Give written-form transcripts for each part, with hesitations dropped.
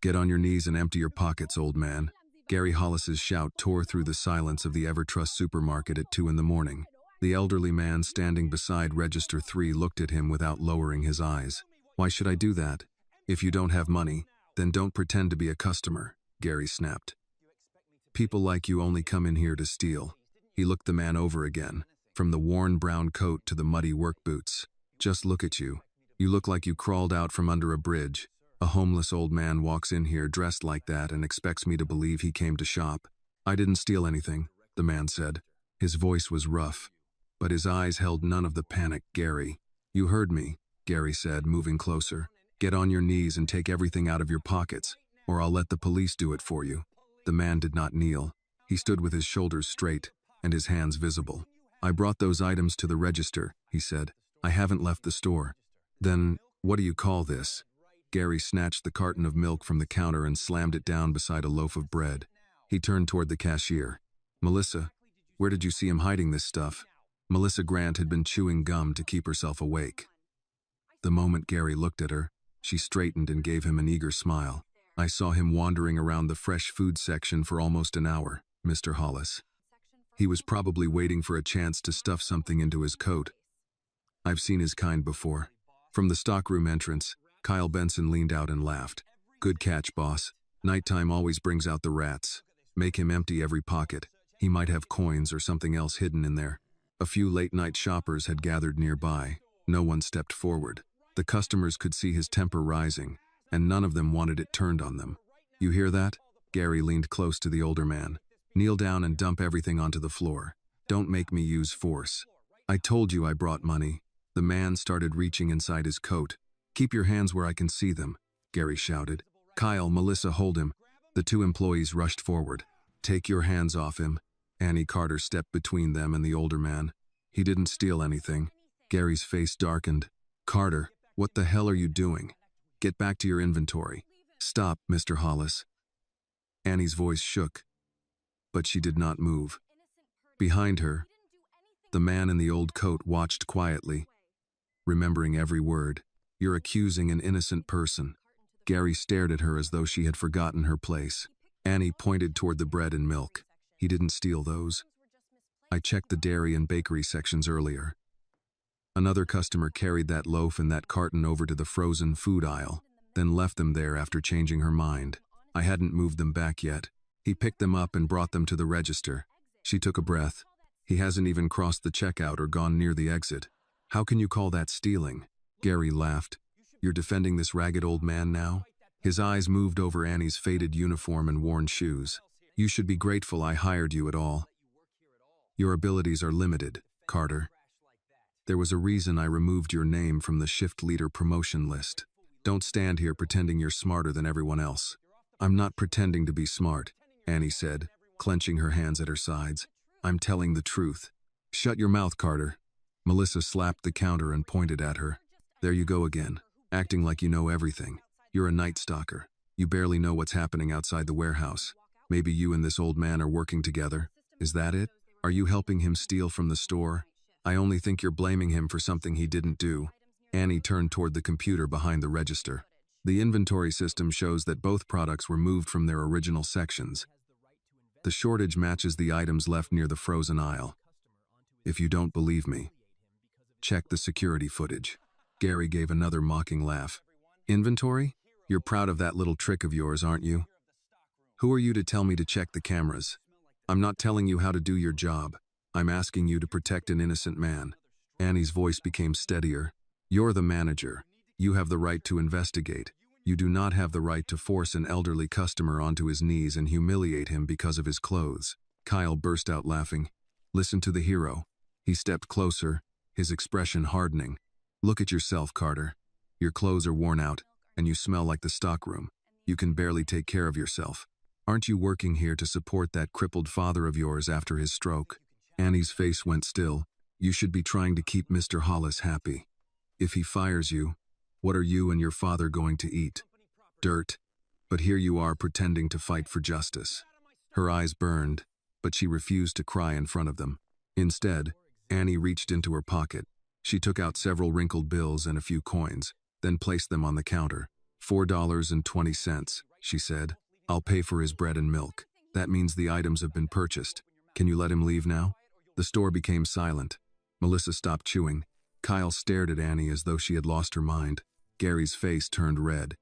Get on your knees and empty your pockets, old man. Gary Hollis's shout tore through the silence of the Evertrust supermarket at 2 in the morning. The elderly man standing beside Register 3 looked at him without lowering his eyes. Why should I do that? If you don't have money, then don't pretend to be a customer, Gary snapped. People like you only come in here to steal. He looked the man over again, from the worn brown coat to the muddy work boots. Just look at you. You look like you crawled out from under a bridge. A homeless old man walks in here dressed like that and expects me to believe he came to shop. I didn't steal anything, the man said. His voice was rough, but his eyes held none of the panic. Gary, you heard me, Gary said, moving closer. Get on your knees and take everything out of your pockets, or I'll let the police do it for you. The man did not kneel. He stood with his shoulders straight and his hands visible. I brought those items to the register, he said. I haven't left the store. Then, what do you call this? Gary snatched the carton of milk from the counter and slammed it down beside a loaf of bread. He turned toward the cashier. Melissa, where did you see him hiding this stuff? Melissa Grant had been chewing gum to keep herself awake. The moment Gary looked at her, she straightened and gave him an eager smile. I saw him wandering around the fresh food section for almost an hour, Mr. Hollis. He was probably waiting for a chance to stuff something into his coat. I've seen his kind before. From the stockroom entrance, Kyle Benson leaned out and laughed. Good catch, boss. Nighttime always brings out the rats. Make him empty every pocket. He might have coins or something else hidden in there. A few late-night shoppers had gathered nearby. No one stepped forward. The customers could see his temper rising, and none of them wanted it turned on them. You hear that? Gary leaned close to the older man. Kneel down and dump everything onto the floor. Don't make me use force. I told you I brought money. The man started reaching inside his coat. Keep your hands where I can see them, Gary shouted. Kyle, Melissa, hold him. The two employees rushed forward. Take your hands off him. Annie Carter stepped between them and the older man. He didn't steal anything. Gary's face darkened. Carter, what the hell are you doing? Get back to your inventory. Stop, Mr. Hollis. Annie's voice shook, but she did not move. Behind her, the man in the old coat watched quietly, remembering every word. You're accusing an innocent person. Gary stared at her as though she had forgotten her place. Annie pointed toward the bread and milk. He didn't steal those. I checked the dairy and bakery sections earlier. Another customer carried that loaf and that carton over to the frozen food aisle, then left them there after changing her mind. I hadn't moved them back yet. He picked them up and brought them to the register. She took a breath. He hasn't even crossed the checkout or gone near the exit. How can you call that stealing? Gary laughed. You're defending this ragged old man now? His eyes moved over Annie's faded uniform and worn shoes. You should be grateful I hired you at all. Your abilities are limited, Carter. There was a reason I removed your name from the shift leader promotion list. Don't stand here pretending you're smarter than everyone else. I'm not pretending to be smart, Annie said, clenching her hands at her sides. I'm telling the truth. Shut your mouth, Carter. Melissa slapped the counter and pointed at her. There you go again, acting like you know everything. You're a night stalker. You barely know what's happening outside the warehouse. Maybe you and this old man are working together. Is that it? Are you helping him steal from the store? I only think you're blaming him for something he didn't do. Annie turned toward the computer behind the register. The inventory system shows that both products were moved from their original sections. The shortage matches the items left near the frozen aisle. If you don't believe me, check the security footage. Gary gave another mocking laugh. Inventory? You're proud of that little trick of yours, aren't you? Who are you to tell me to check the cameras? I'm not telling you how to do your job. I'm asking you to protect an innocent man. Annie's voice became steadier. You're the manager. You have the right to investigate. You do not have the right to force an elderly customer onto his knees and humiliate him because of his clothes. Kyle burst out laughing. Listen to the hero. He stepped closer, his expression hardening. Look at yourself, Carter. Your clothes are worn out, and you smell like the stockroom. You can barely take care of yourself. Aren't you working here to support that crippled father of yours after his stroke? Annie's face went still. You should be trying to keep Mr. Hollis happy. If he fires you, what are you and your father going to eat? Dirt. But here you are pretending to fight for justice. Her eyes burned, but she refused to cry in front of them. Instead, Annie reached into her pocket. She took out several wrinkled bills and a few coins, then placed them on the counter. $4.20. she said. I'll pay for his bread and milk. That means the items have been purchased. Can you let him leave now? The store became silent. Melissa stopped chewing. Kyle stared at Annie as though she had lost her mind. Gary's face turned red.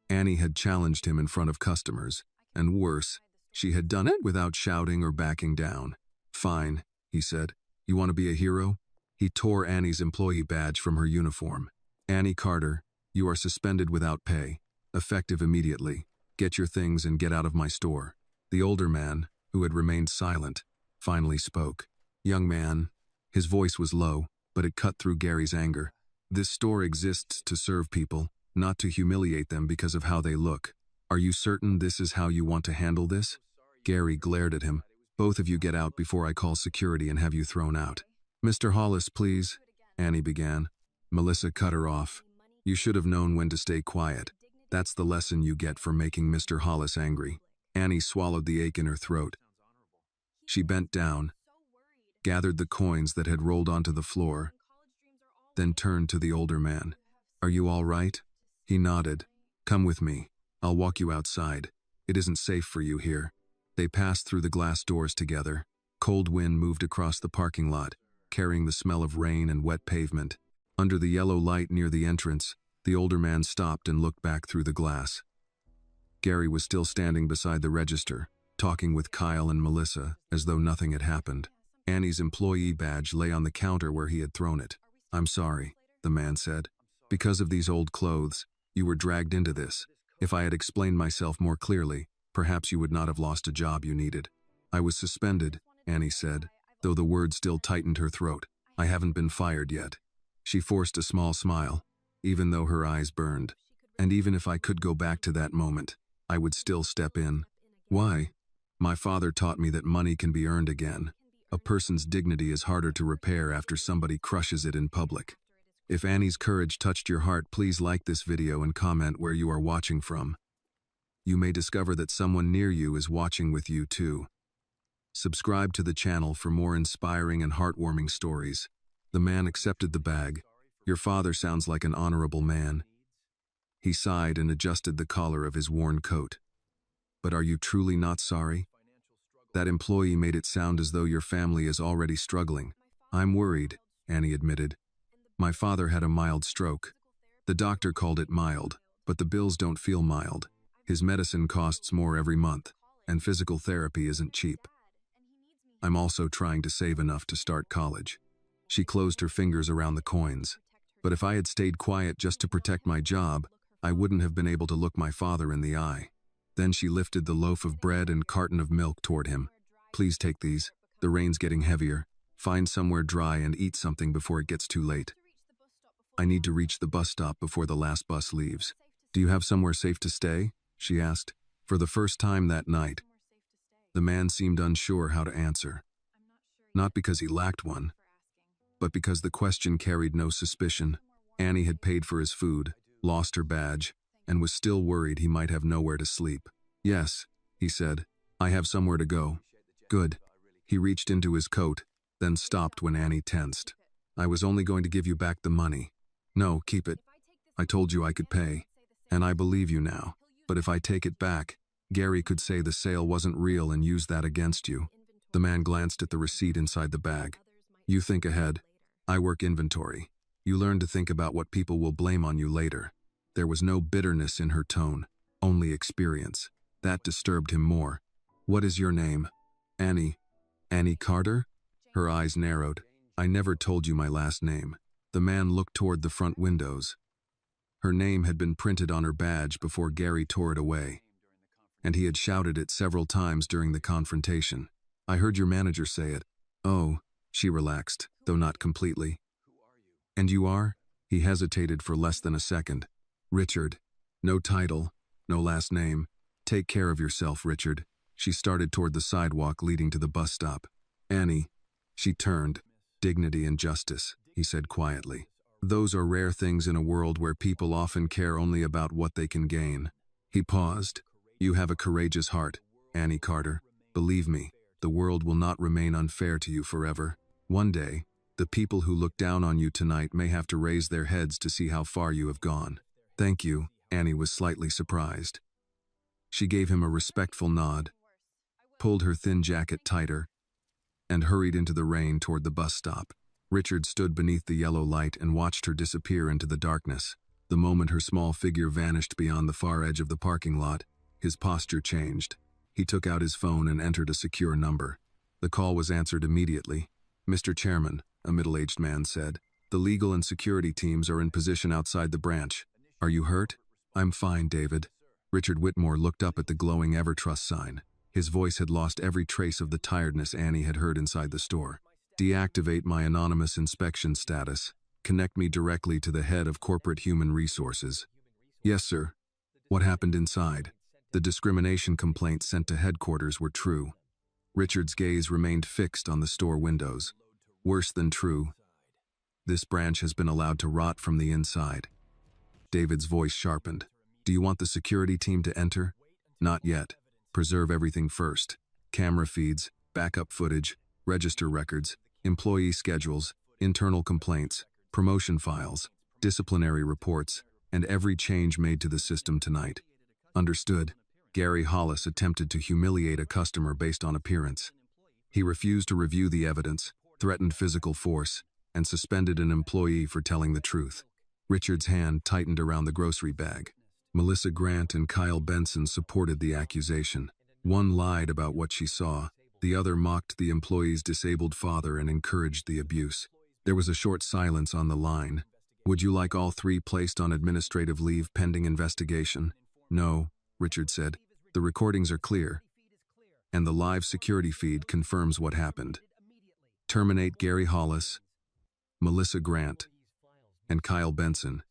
Annie had challenged him in front of customers, and worse, she had done it without shouting or backing down. Fine, he said. You want to be a hero? He tore Annie's employee badge from her uniform. Annie Carter, you are suspended without pay. Effective immediately. Get your things and get out of my store. The older man, who had remained silent, finally spoke. Young man. His voice was low, but it cut through Gary's anger. This store exists to serve people, not to humiliate them because of how they look. Are you certain this is how you want to handle this? Gary glared at him. Both of you get out before I call security and have you thrown out. Mr. Hollis, please, Annie began. Melissa cut her off. You should have known when to stay quiet. That's the lesson you get for making Mr. Hollis angry. Annie swallowed the ache in her throat. She bent down, gathered the coins that had rolled onto the floor, then turned to the older man. Are you all right? He nodded. Come with me. I'll walk you outside. It isn't safe for you here. They passed through the glass doors together. Cold wind moved across the parking lot, carrying the smell of rain and wet pavement. Under the yellow light near the entrance, the older man stopped and looked back through the glass. Gary was still standing beside the register, talking with Kyle and Melissa, as though nothing had happened. Annie's employee badge lay on the counter where he had thrown it. I'm sorry, the man said. Because of these old clothes, you were dragged into this. If I had explained myself more clearly, perhaps you would not have lost a job you needed. I was suspended, Annie said, though the word still tightened her throat. I haven't been fired yet. She forced a small smile, even though her eyes burned. And even if I could go back to that moment, I would still step in. Why? My father taught me that money can be earned again. A person's dignity is harder to repair after somebody crushes it in public. If Annie's courage touched your heart, please like this video and comment where you are watching from. You may discover that someone near you is watching with you too. Subscribe to the channel for more inspiring and heartwarming stories. The man accepted the bag. Your father sounds like an honorable man. He sighed and adjusted the collar of his worn coat. But are you truly not sorry? That employee made it sound as though your family is already struggling. I'm worried, Annie admitted. My father had a mild stroke. The doctor called it mild, but the bills don't feel mild. His medicine costs more every month, and physical therapy isn't cheap. I'm also trying to save enough to start college. She closed her fingers around the coins. But if I had stayed quiet just to protect my job, I wouldn't have been able to look my father in the eye. Then she lifted the loaf of bread and carton of milk toward him. Please take these. The rain's getting heavier. Find somewhere dry and eat something before it gets too late. I need to reach the bus stop before the last bus leaves. Do you have somewhere safe to stay? She asked. For the first time that night, the man seemed unsure how to answer. Not because he lacked one, but because the question carried no suspicion. Annie had paid for his food, lost her badge, and was still worried he might have nowhere to sleep. Yes, he said. I have somewhere to go. Good. He reached into his coat, then stopped when Annie tensed. I was only going to give you back the money. No, keep it. I told you I could pay, and I believe you now. But if I take it back, Gary could say the sale wasn't real and use that against you. The man glanced at the receipt inside the bag. You think ahead. I work inventory. You learn to think about what people will blame on you later. There was no bitterness in her tone, only experience. That disturbed him more. What is your name? Annie. Annie Carter? Her eyes narrowed. I never told you my last name. The man looked toward the front windows. Her name had been printed on her badge before Gary tore it away, and he had shouted it several times during the confrontation. I heard your manager say it. Oh, she relaxed, though not completely. And you are? He hesitated for less than a second. Richard. No title, no last name. Take care of yourself, Richard. She started toward the sidewalk leading to the bus stop. Annie. She turned. Dignity and justice, he said quietly. Those are rare things in a world where people often care only about what they can gain. He paused. You have a courageous heart, Annie Carter. Believe me, the world will not remain unfair to you forever. One day, the people who look down on you tonight may have to raise their heads to see how far you have gone. Thank you, Annie was slightly surprised. She gave him a respectful nod, pulled her thin jacket tighter, and hurried into the rain toward the bus stop. Richard stood beneath the yellow light and watched her disappear into the darkness. The moment her small figure vanished beyond the far edge of the parking lot, his posture changed. He took out his phone and entered a secure number. The call was answered immediately. "Mr. Chairman," a middle-aged man said, "the legal and security teams are in position outside the branch. Are you hurt?" "I'm fine, David." Richard Whitmore looked up at the glowing EverTrust sign. His voice had lost every trace of the tiredness Annie had heard inside the store. "Deactivate my anonymous inspection status. Connect me directly to the head of corporate human resources." "Yes, sir." "What happened inside?" The discrimination complaints sent to headquarters were true. Richard's gaze remained fixed on the store windows. "Worse than true. This branch has been allowed to rot from the inside." David's voice sharpened. "Do you want the security team to enter?" "Not yet. Preserve everything first. Camera feeds, backup footage, register records, employee schedules, internal complaints, promotion files, disciplinary reports, and every change made to the system tonight." "Understood." Gary Hollis attempted to humiliate a customer based on appearance. He refused to review the evidence, threatened physical force, and suspended an employee for telling the truth. Richard's hand tightened around the grocery bag. Melissa Grant and Kyle Benson supported the accusation. One lied about what she saw. The other mocked the employee's disabled father and encouraged the abuse. There was a short silence on the line. "Would you like all three placed on administrative leave pending investigation?" "No," Richard said. "The recordings are clear, and the live security feed confirms what happened. Terminate Gary Hollis, Melissa Grant, and Kyle Benson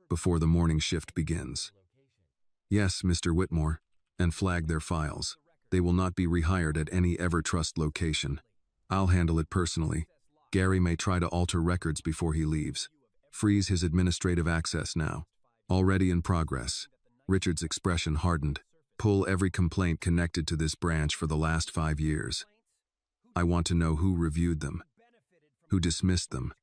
before the morning shift begins." "Yes, Mr. Whitmore," and flag their files. "They will not be rehired at any EverTrust location. I'll handle it personally. Gary may try to alter records before he leaves. Freeze his administrative access now." "Already in progress." Richard's expression hardened. "Pull every complaint connected to this branch for the last 5 years. I want to know who reviewed them, who dismissed them,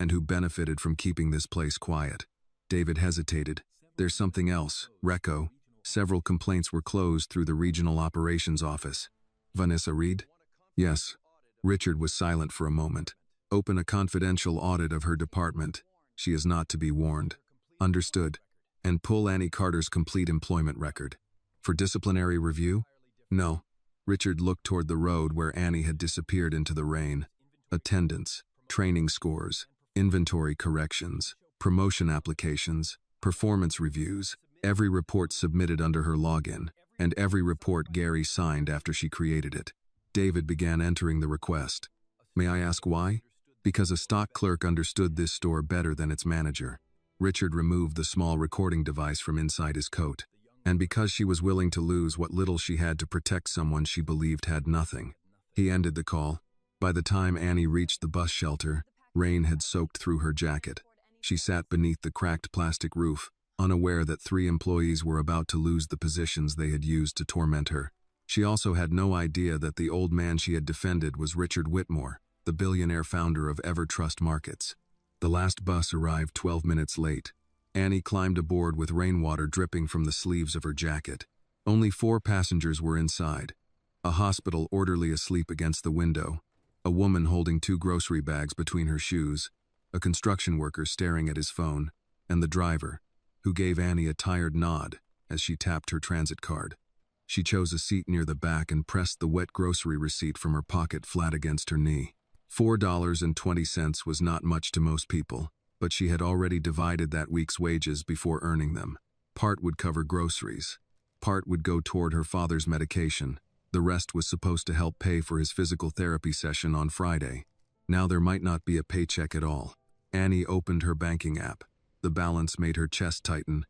and who benefited from keeping this place quiet." David hesitated. "There's something else, Reco. Several complaints were closed through the regional operations office." "Vanessa Reed?" "Yes." Richard was silent for a moment. "Open a confidential audit of her department. She is not to be warned." "Understood." "And pull Annie Carter's complete employment record." "For disciplinary review?" "No." Richard looked toward the road where Annie had disappeared into the rain. "Attendance, training scores, inventory corrections, promotion applications, performance reviews, every report submitted under her login, and every report Gary signed after she created it." David began entering the request. "May I ask why?" "Because a stock clerk understood this store better than its manager." Richard removed the small recording device from inside his coat. "And because she was willing to lose what little she had to protect someone she believed had nothing." He ended the call. By the time Annie reached the bus shelter, rain had soaked through her jacket. She sat beneath the cracked plastic roof, unaware that 3 employees were about to lose the positions they had used to torment her. She also had no idea that the old man she had defended was Richard Whitmore, the billionaire founder of EverTrust Markets. The last bus arrived 12 minutes late. Annie climbed aboard with rainwater dripping from the sleeves of her jacket. Only 4 passengers were inside. A hospital orderly asleep against the window, a woman holding 2 grocery bags between her shoes, a construction worker staring at his phone, and the driver, who gave Annie a tired nod as she tapped her transit card. She chose a seat near the back and pressed the wet grocery receipt from her pocket flat against her knee. $4.20 was not much to most people, but she had already divided that week's wages before earning them. Part would cover groceries. Part would go toward her father's medication. The rest was supposed to help pay for his physical therapy session on Friday. Now there might not be a paycheck at all. Annie opened her banking app. The balance made her chest tighten.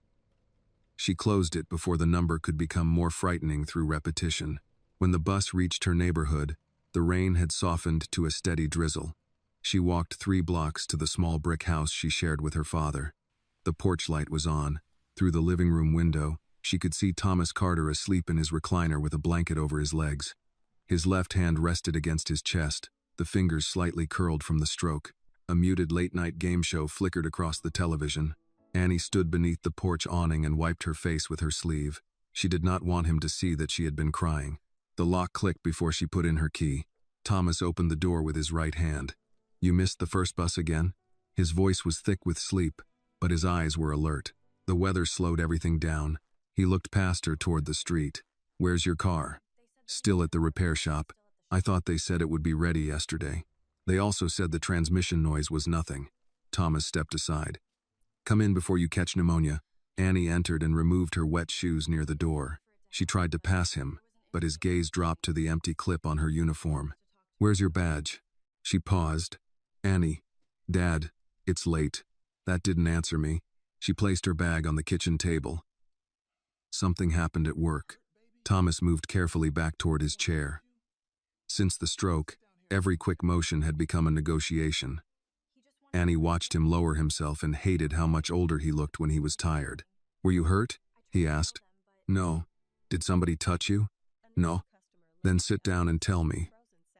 She closed it before the number could become more frightening through repetition. When the bus reached her neighborhood, the rain had softened to a steady drizzle. She walked 3 blocks to the small brick house she shared with her father. The porch light was on. Through the living room window, she could see Thomas Carter asleep in his recliner with a blanket over his legs. His left hand rested against his chest, the fingers slightly curled from the stroke. A muted late-night game show flickered across the television. Annie stood beneath the porch awning and wiped her face with her sleeve. She did not want him to see that she had been crying. The lock clicked before she put in her key. Thomas opened the door with his right hand. "You missed the first bus again?" His voice was thick with sleep, but his eyes were alert. The weather slowed everything down. He looked past her toward the street. "Where's your car?" "Still at the repair shop. I thought they said it would be ready yesterday. They also said the transmission noise was nothing." Thomas stepped aside. "Come in before you catch pneumonia." Annie entered and removed her wet shoes near the door. She tried to pass him, but his gaze dropped to the empty clip on her uniform. "Where's your badge?" She paused. "Annie." "Dad, it's late." That didn't answer me. She placed her bag on the kitchen table. Something happened at work. Thomas moved carefully back toward his chair. Since the stroke, every quick motion had become a negotiation. Annie watched him lower himself and hated how much older he looked when he was tired. "Were you hurt?" he asked. "No." "Did somebody touch you?" "No." "Then sit down and tell me."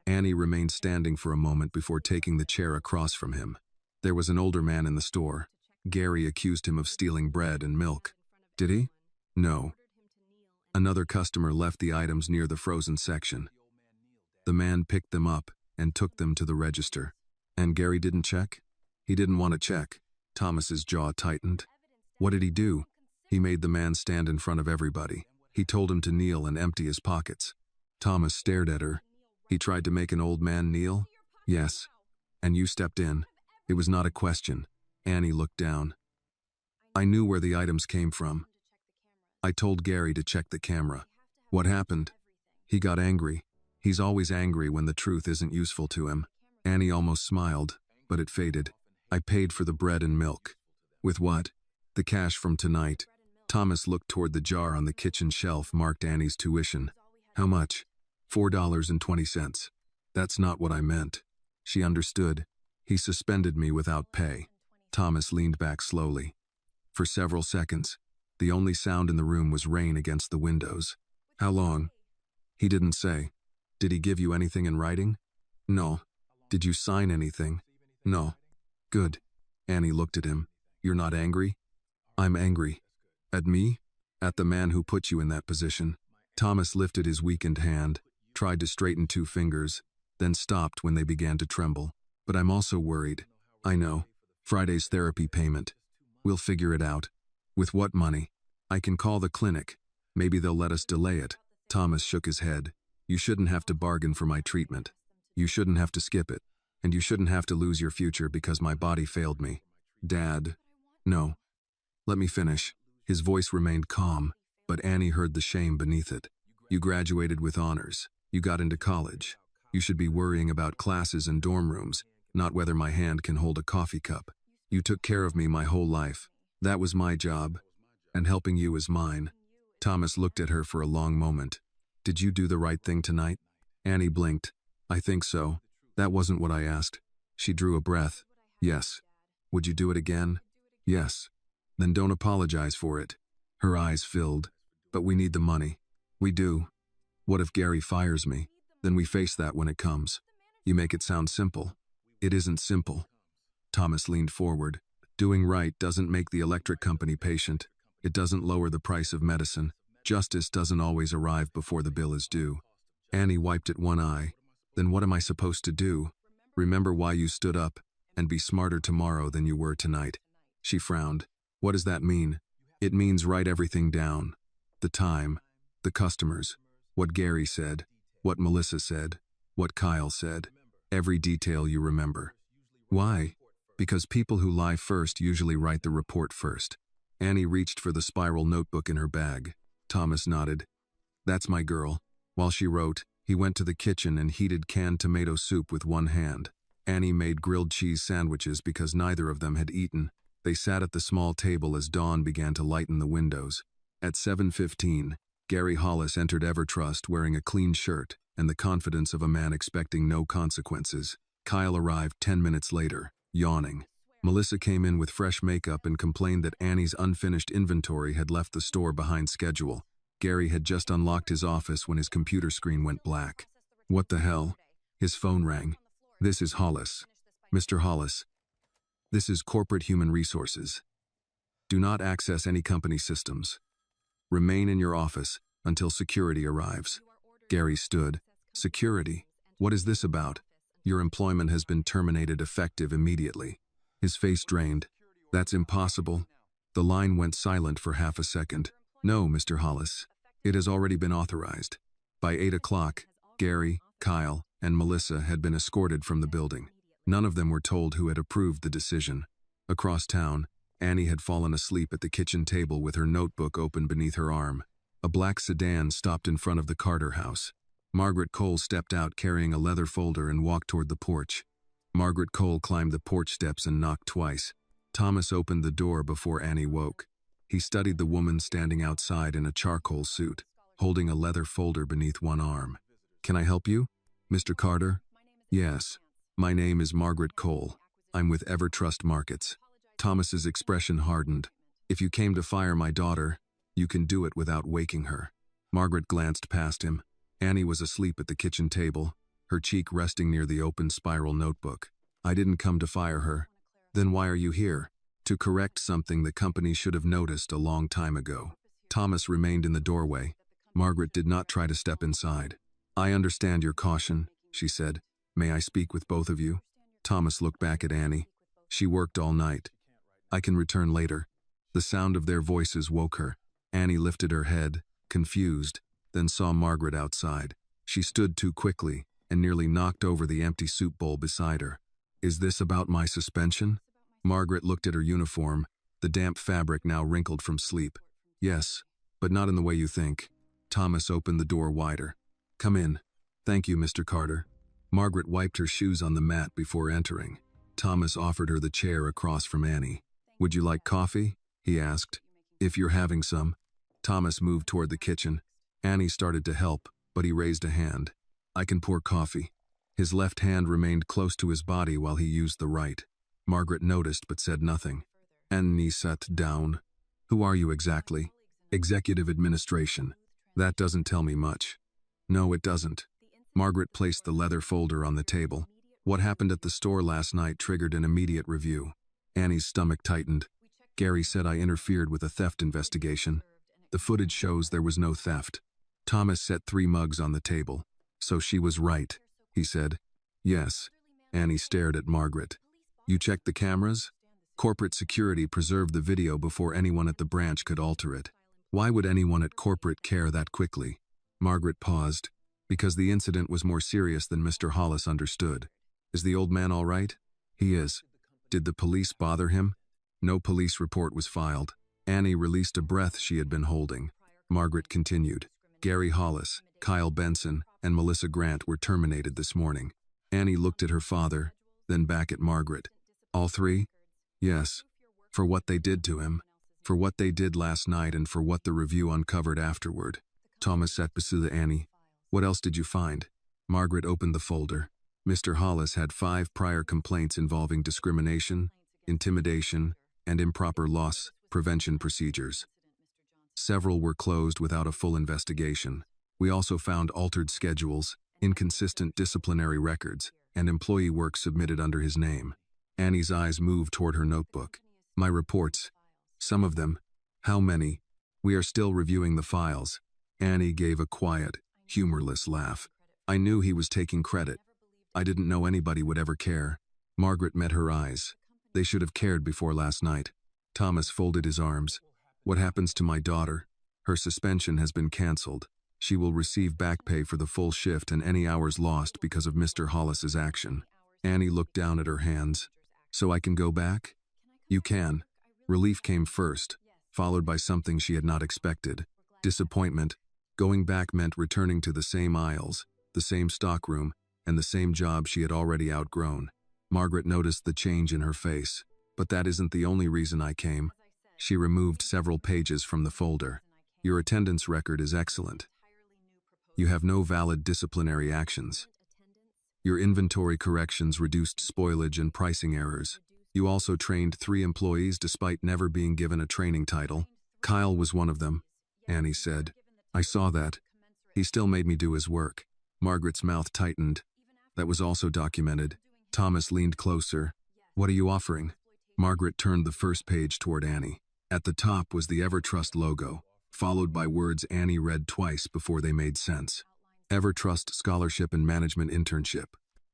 Annie remained standing for a moment before taking the chair across from him. There was an older man in the store. Gary accused him of stealing bread and milk. "Did he?" "No." Another customer left the items near the frozen section. The man picked them up and took them to the register. "And Gary didn't check?" "He didn't want to check." Thomas's jaw tightened. "What did he do?" "He made the man stand in front of everybody. He told him to kneel and empty his pockets." Thomas stared at her. "He tried to make an old man kneel?" "Yes." "And you stepped in?" "It was not a question." Annie looked down. "I knew where the items came from. I told Gary to check the camera." "What happened?" "He got angry. He's always angry when the truth isn't useful to him." Annie almost smiled, but it faded. "I paid for the bread and milk." "With what?" "The cash from tonight." Thomas looked toward the jar on the kitchen shelf marked Annie's tuition. "How much?" $4.20. "That's not what I meant." She understood. "He suspended me without pay." Thomas leaned back slowly. For several seconds, the only sound in the room was rain against the windows. "How long?" "He didn't say." "Did he give you anything in writing?" "No." "Did you sign anything?" "No." "Good." Annie looked at him. "You're not angry?" "I'm angry." "At me?" "At the man who put you in that position." Thomas lifted his weakened hand, tried to straighten two fingers, then stopped when they began to tremble. "But I'm also worried." "I know. Friday's therapy payment. We'll figure it out." "With what money?" "I can call the clinic. Maybe they'll let us delay it." Thomas shook his head. "You shouldn't have to bargain for my treatment. You shouldn't have to skip it. And you shouldn't have to lose your future because my body failed me." "Dad." "No. Let me finish." His voice remained calm, but Annie heard the shame beneath it. "You graduated with honors. You got into college. You should be worrying about classes and dorm rooms, not whether my hand can hold a coffee cup. You took care of me my whole life. That was my job. And helping you is mine." Thomas looked at her for a long moment. "Did you do the right thing tonight?" Annie blinked. "I think so. That wasn't what I asked." She drew a breath. "Yes." "Would you do it again?" "Yes." "Then don't apologize for it." Her eyes filled. "But we need the money." "We do." "What if Gary fires me?" "Then we face that when it comes." "You make it sound simple." "It isn't simple." Thomas leaned forward. "Doing right doesn't make the electric company patient. It doesn't lower the price of medicine. Justice doesn't always arrive before the bill is due." Annie wiped at one eye. "Then what am I supposed to do?" "Remember why you stood up, and be smarter tomorrow than you were tonight." She frowned. "What does that mean?" "It means write everything down. The time, the customers, what Gary said, what Melissa said, what Kyle said. Every detail you remember." "Why?" "Because people who lie first usually write the report first." Annie reached for the spiral notebook in her bag. Thomas nodded. "That's my girl." While she wrote, he went to the kitchen and heated canned tomato soup with one hand. Annie made grilled cheese sandwiches because neither of them had eaten. They sat at the small table as dawn began to lighten the windows. At 7:15, Gary Hollis entered Evertrust wearing a clean shirt and the confidence of a man expecting no consequences. Kyle arrived 10 minutes later, yawning. Melissa came in with fresh makeup and complained that Annie's unfinished inventory had left the store behind schedule. Gary had just unlocked his office when his computer screen went black. "What the hell?" His phone rang. "This is Hollis." "Mr. Hollis, this is Corporate Human Resources. Do not access any company systems. Remain in your office until security arrives. Gary stood. Security? What is this about? Your employment has been terminated effective immediately. His face drained. That's impossible. The line went silent for half a second. No, Mr. Hollis. It has already been authorized. By 8 o'clock, Gary, Kyle, and Melissa had been escorted from the building. None of them were told who had approved the decision. Across town, Annie had fallen asleep at the kitchen table with her notebook open beneath her arm. A black sedan stopped in front of the Carter house. Margaret Cole stepped out carrying a leather folder and walked toward the porch. Margaret Cole climbed the porch steps and knocked twice. Thomas opened the door before Annie woke. He studied the woman standing outside in a charcoal suit, holding a leather folder beneath one arm. Can I help you, Mr. Carter? Yes. My name is Margaret Cole. I'm with EverTrust Markets. Thomas's expression hardened. If you came to fire my daughter, you can do it without waking her. Margaret glanced past him. Annie was asleep at the kitchen table, her cheek resting near the open spiral notebook. I didn't come to fire her. Then why are you here? To correct something the company should have noticed a long time ago. Thomas remained in the doorway. Margaret did not try to step inside. I understand your caution, she said. May I speak with both of you? Thomas looked back at Annie. She worked all night. I can return later. The sound of their voices woke her. Annie lifted her head, confused, then saw Margaret outside. She stood too quickly and nearly knocked over the empty soup bowl beside her. Is this about my suspension? Margaret looked at her uniform, the damp fabric now wrinkled from sleep. Yes, but not in the way you think. Thomas opened the door wider. Come in. Thank you, Mr. Carter. Margaret wiped her shoes on the mat before entering. Thomas offered her the chair across from Annie. Would you like coffee? He asked. If you're having some. Thomas moved toward the kitchen. Annie started to help, but he raised a hand. I can pour coffee. His left hand remained close to his body while he used the right. Margaret noticed but said nothing. Annie sat down. Who are you exactly? Executive Administration. That doesn't tell me much. No, it doesn't. Margaret placed the leather folder on the table. What happened at the store last night triggered an immediate review. Annie's stomach tightened. Gary said I interfered with a theft investigation. The footage shows there was no theft. Thomas set 3 mugs on the table. So she was right, he said. Yes. Annie stared at Margaret. You checked the cameras? Corporate security preserved the video before anyone at the branch could alter it. Why would anyone at corporate care that quickly? Margaret paused. Because the incident was more serious than Mr. Hollis understood. Is the old man all right? He is. Did the police bother him? No police report was filed. Annie released a breath she had been holding. Margaret continued. Gary Hollis, Kyle Benson, and Melissa Grant were terminated this morning. Annie looked at her father, then back at Margaret. All 3? Yes. For what they did to him. For what they did last night and for what the review uncovered afterward. Thomas sat beside Annie. What else did you find? Margaret opened the folder. Mr. Hollis had 5 prior complaints involving discrimination, intimidation, and improper loss prevention procedures. Several were closed without a full investigation. We also found altered schedules, inconsistent disciplinary records, and employee work submitted under his name. Annie's eyes moved toward her notebook. My reports. Some of them. How many? We are still reviewing the files. Annie gave a quiet, humorless laugh. I knew he was taking credit. I didn't know anybody would ever care. Margaret met her eyes. They should have cared before last night. Thomas folded his arms. What happens to my daughter? Her suspension has been canceled. She will receive back pay for the full shift and any hours lost because of Mr. Hollis's action. Annie looked down at her hands. So I can go back? You can. Relief came first, followed by something she had not expected. Disappointment. Going back meant returning to the same aisles, the same stockroom, and the same job she had already outgrown. Margaret noticed the change in her face. But that isn't the only reason I came. She removed several pages from the folder. Your attendance record is excellent. You have no valid disciplinary actions. Your inventory corrections reduced spoilage and pricing errors. You also trained 3 employees despite never being given a training title. Kyle was one of them, Annie said. I saw that. He still made me do his work. Margaret's mouth tightened. That was also documented. Thomas leaned closer. What are you offering? Margaret turned the first page toward Annie. At the top was the EverTrust logo. followed by words Annie read twice before they made sense. EverTrust Scholarship and Management Internship.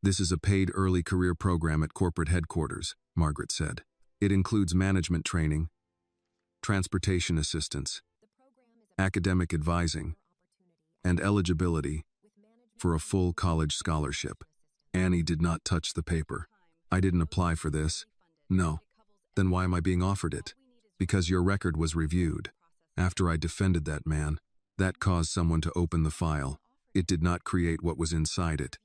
This is a paid early career program at corporate headquarters, Margaret said. It includes management training, transportation assistance, academic advising, and eligibility for a full college scholarship. Annie did not touch the paper. I didn't apply for this. No. Then why am I being offered it? Because your record was reviewed. After I defended that man, that caused someone to open the file. It did not create what was inside it.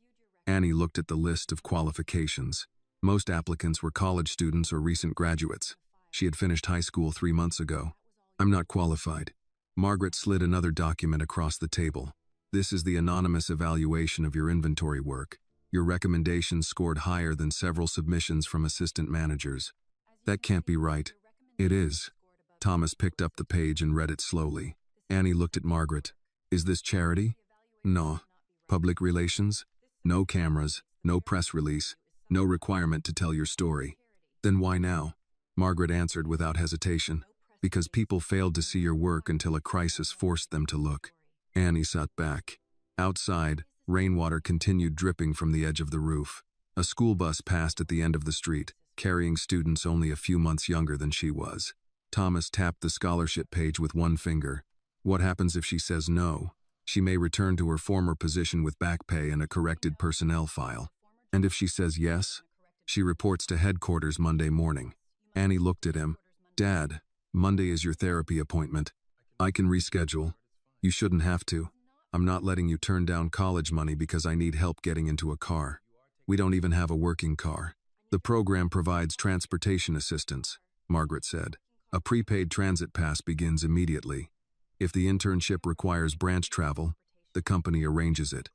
Annie looked at the list of qualifications. Most applicants were college students or recent graduates. She had finished high school 3 months ago. I'm not qualified. Margaret slid another document across the table. This is the anonymous evaluation of your inventory work. Your recommendations scored higher than several submissions from assistant managers. That can't be right. It is. Thomas picked up the page and read it slowly. Annie looked at Margaret. Is this charity? No. Public relations? No cameras, no press release, no requirement to tell your story. Then why now? Margaret answered without hesitation. Because people failed to see your work until a crisis forced them to look. Annie sat back. Outside, rainwater continued dripping from the edge of the roof. A school bus passed at the end of the street, carrying students only a few months younger than she was. Thomas tapped the scholarship page with one finger. What happens if she says no? She may return to her former position with back pay and a corrected personnel file. And if she says yes? She reports to headquarters Monday morning. Annie looked at him. Dad, Monday is your therapy appointment. I can reschedule. You shouldn't have to. I'm not letting you turn down college money because I need help getting into a car. We don't even have a working car. The program provides transportation assistance, Margaret said. A prepaid transit pass begins immediately. If the internship requires branch travel, the company arranges it.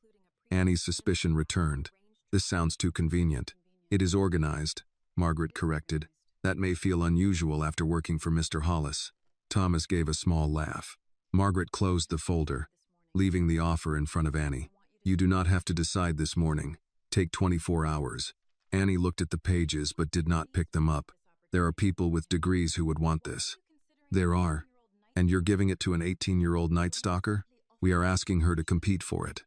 Annie's suspicion returned. This sounds too convenient. It is organized, Margaret corrected. That may feel unusual after working for Mr. Hollis. Thomas gave a small laugh. Margaret closed the folder, leaving the offer in front of Annie. You do not have to decide this morning. Take 24 hours. Annie looked at the pages but did not pick them up. There are people with degrees who would want this. There are. And you're giving it to an 18-year-old Night Stalker? We are asking her to compete for it.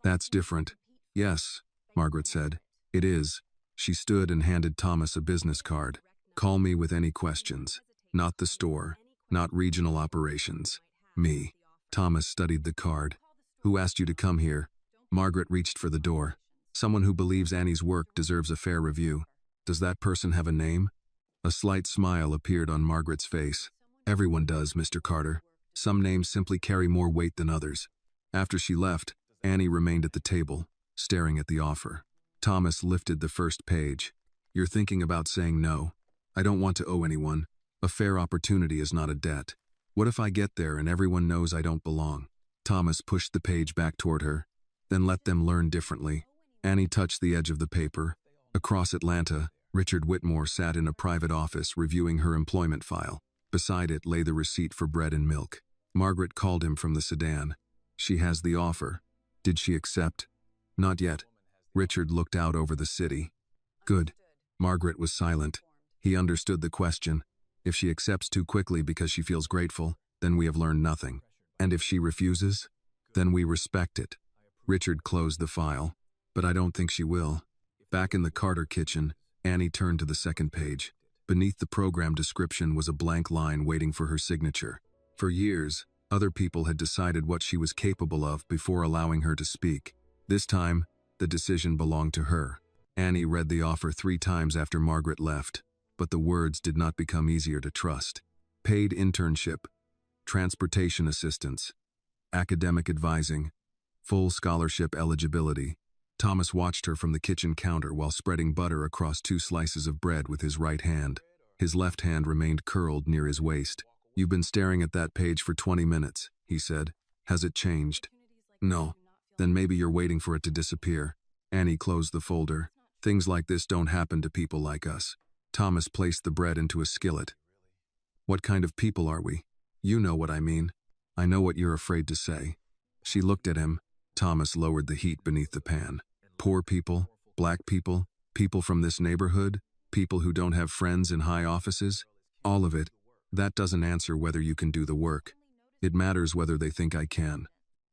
That's different. Yes, Margaret said. It is. She stood and handed Thomas a business card. Call me with any questions. Not the store. Not regional operations. Me. Thomas studied the card. Who asked you to come here? Margaret reached for the door. Someone who believes Annie's work deserves a fair review. Does that person have a name? A slight smile appeared on Margaret's face. Everyone does, Mr. Carter. Some names simply carry more weight than others. After she left, Annie remained at the table, staring at the offer. Thomas lifted the first page. You're thinking about saying no. I don't want to owe anyone. A fair opportunity is not a debt. What if I get there and everyone knows I don't belong? Thomas pushed the page back toward her. Then let them learn differently. Annie touched the edge of the paper. Across Atlanta, Richard Whitmore sat in a private office reviewing her employment file. Beside it lay the receipt for bread and milk. Margaret called him from the sedan. She has the offer. Did she accept? Not yet. Richard looked out over the city. Good. Margaret was silent. He understood the question. If she accepts too quickly because she feels grateful, then we have learned nothing. And if she refuses, then we respect it. Richard closed the file. But I don't think she will. Back in the Carter kitchen, Annie turned to the second page. Beneath the program description was a blank line waiting for her signature. For years, other people had decided what she was capable of before allowing her to speak. This time, the decision belonged to her. Annie read the offer 3 times after Margaret left, but the words did not become easier to trust. Paid internship, transportation assistance, academic advising, full scholarship eligibility. Thomas watched her from the kitchen counter while spreading butter across 2 slices of bread with his right hand. His left hand remained curled near his waist. You've been staring at that page for 20 minutes, he said. Has it changed? No. Then maybe you're waiting for it to disappear. Annie closed the folder. Things like this don't happen to people like us. Thomas placed the bread into a skillet. What kind of people are we? You know what I mean. I know what you're afraid to say. She looked at him. Thomas lowered the heat beneath the pan. Poor people, black people, people from this neighborhood, people who don't have friends in high offices, all of it. That doesn't answer whether you can do the work. It matters whether they think I can.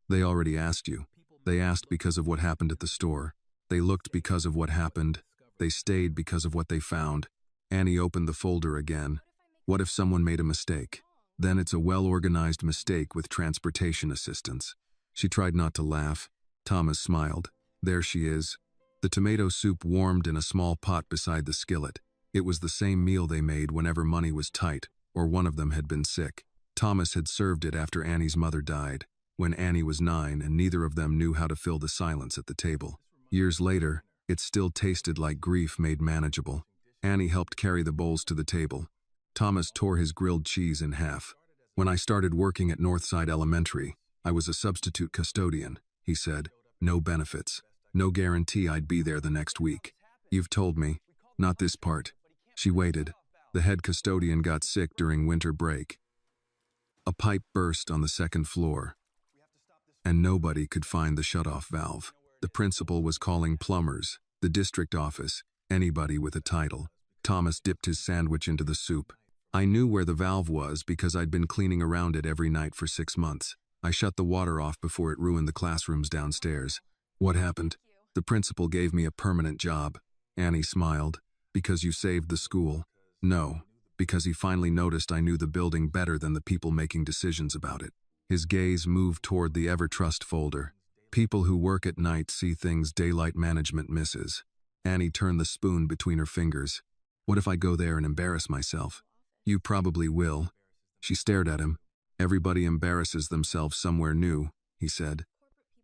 They already asked you. They asked because of what happened at the store. They looked because of what happened. They stayed because of what they found. Annie opened the folder again. What if someone made a mistake? Then it's a well-organized mistake with transportation assistance. She tried not to laugh. Thomas smiled. There she is. The tomato soup warmed in a small pot beside the skillet. It was the same meal they made whenever money was tight, or one of them had been sick. Thomas had served it after Annie's mother died, when Annie was 9 and neither of them knew how to fill the silence at the table. Years later, it still tasted like grief made manageable. Annie helped carry the bowls to the table. Thomas tore his grilled cheese in half. When I started working at Northside Elementary, I was a substitute custodian, he said. No benefits. No guarantee I'd be there the next week. You've told me. Not this part. She waited. The head custodian got sick during winter break. A pipe burst on the second floor, and nobody could find the shutoff valve. The principal was calling plumbers, the district office, anybody with a title. Thomas dipped his sandwich into the soup. I knew where the valve was because I'd been cleaning around it every night for 6 months. I shut the water off before it ruined the classrooms downstairs. What happened? The principal gave me a permanent job. Annie smiled. Because you saved the school? No, because he finally noticed I knew the building better than the people making decisions about it. His gaze moved toward the EverTrust folder. People who work at night see things daylight management misses. Annie turned the spoon between her fingers. What if I go there and embarrass myself? You probably will. She stared at him. Everybody embarrasses themselves somewhere new, he said.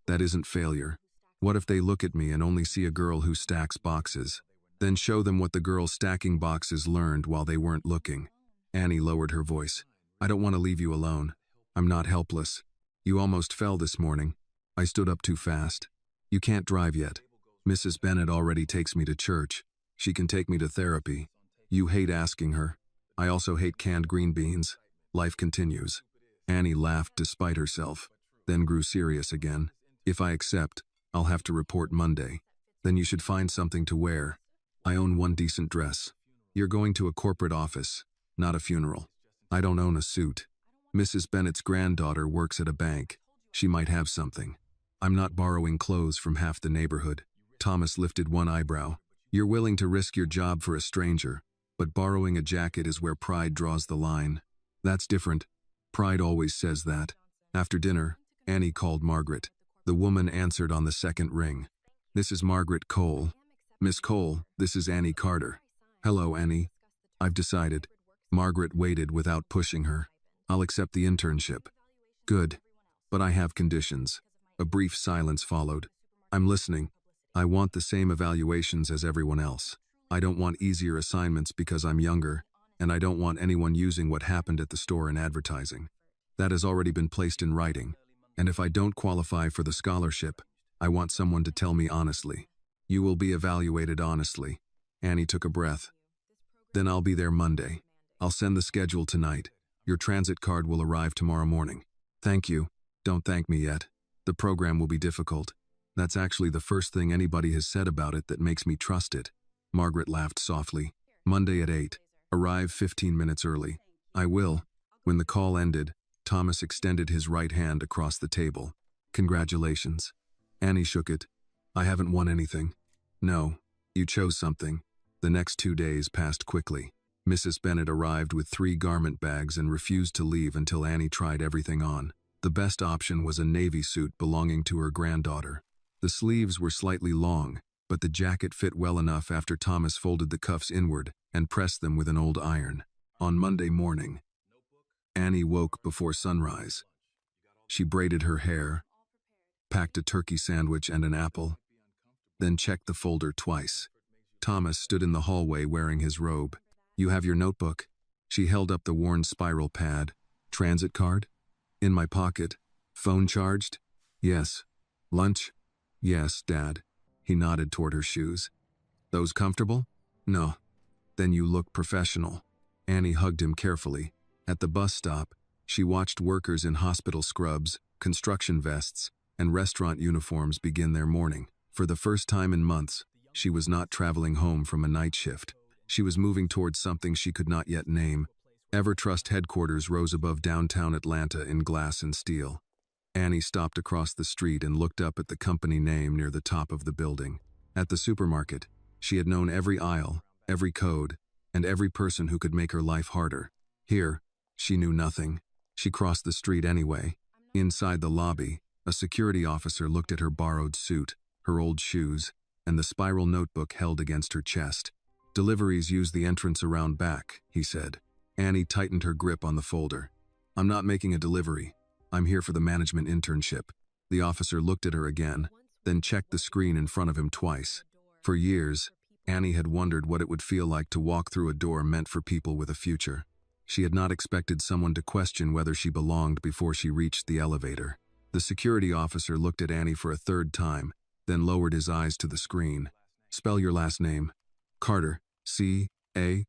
That isn't failure. What if they look at me and only see a girl who stacks boxes? Then show them what the girl stacking boxes learned while they weren't looking. Annie lowered her voice. I don't want to leave you alone. I'm not helpless. You almost fell this morning. I stood up too fast. You can't drive yet. Mrs. Bennett already takes me to church. She can take me to therapy. You hate asking her. I also hate canned green beans. Life continues. Annie laughed despite herself, then grew serious again. If I accept, I'll have to report Monday. Then you should find something to wear. I own one decent dress. You're going to a corporate office, not a funeral. I don't own a suit. Mrs. Bennett's granddaughter works at a bank. She might have something. I'm not borrowing clothes from half the neighborhood. Thomas lifted one eyebrow. You're willing to risk your job for a stranger, but borrowing a jacket is where pride draws the line. That's different. Pride always says that. After dinner, Annie called Margaret. The woman answered on the second ring. This is Margaret Cole. Miss Cole, this is Annie Carter. Hello, Annie. I've decided. Margaret waited without pushing her. I'll accept the internship. Good. But I have conditions. A brief silence followed. I'm listening. I want the same evaluations as everyone else. I don't want easier assignments because I'm younger, and I don't want anyone using what happened at the store in advertising. That has already been placed in writing, and if I don't qualify for the scholarship, I want someone to tell me honestly. You will be evaluated honestly. Annie took a breath. Then I'll be there Monday. I'll send the schedule tonight. Your transit card will arrive tomorrow morning. Thank you. Don't thank me yet. The program will be difficult. That's actually the first thing anybody has said about it that makes me trust it. Margaret laughed softly. Monday at 8. Arrive 15 minutes early. I will. When the call ended, Thomas extended his right hand across the table. Congratulations. Annie shook it. I haven't won anything. No, you chose something. The next 2 days passed quickly. Mrs. Bennett arrived with 3 garment bags and refused to leave until Annie tried everything on. The best option was a navy suit belonging to her granddaughter. The sleeves were slightly long, but the jacket fit well enough after Thomas folded the cuffs inward and pressed them with an old iron. On Monday morning, Annie woke before sunrise. She braided her hair, packed a turkey sandwich and an apple, then checked the folder twice. Thomas stood in the hallway wearing his robe. You have your notebook? She held up the worn spiral pad. Transit card? In my pocket. Phone charged? Yes. Lunch? Yes, Dad. He nodded toward her shoes. Those comfortable? No. Then you look professional. Annie hugged him carefully. At the bus stop, she watched workers in hospital scrubs, construction vests, and restaurant uniforms begin their morning. For the first time in months, she was not traveling home from a night shift. She was moving towards something she could not yet name, EverTrust headquarters rose above downtown Atlanta in glass and steel. Annie stopped across the street and looked up at the company name near the top of the building. At the supermarket, she had known every aisle, every code, and every person who could make her life harder. Here, she knew nothing. She crossed the street anyway. Inside the lobby, a security officer looked at her borrowed suit, her old shoes, and the spiral notebook held against her chest. "Deliveries use the entrance around back," he said. Annie tightened her grip on the folder. "I'm not making a delivery. I'm here for the management internship." The officer looked at her again, then checked the screen in front of him twice. For years, Annie had wondered what it would feel like to walk through a door meant for people with a future. She had not expected someone to question whether she belonged before she reached the elevator. The security officer looked at Annie for a third time, then lowered his eyes to the screen. "Spell your last name." "Carter, C-A-R-T-E-R.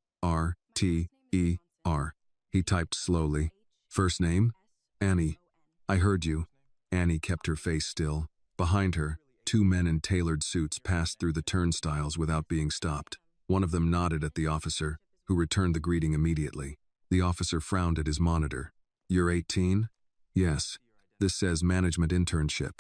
He typed slowly. "First name?" "Annie." "I heard you." Annie kept her face still. Behind her, two men in tailored suits passed through the turnstiles without being stopped. One of them nodded at the officer, who returned the greeting immediately. The officer frowned at his monitor. "You're 18? "Yes. This says management internship.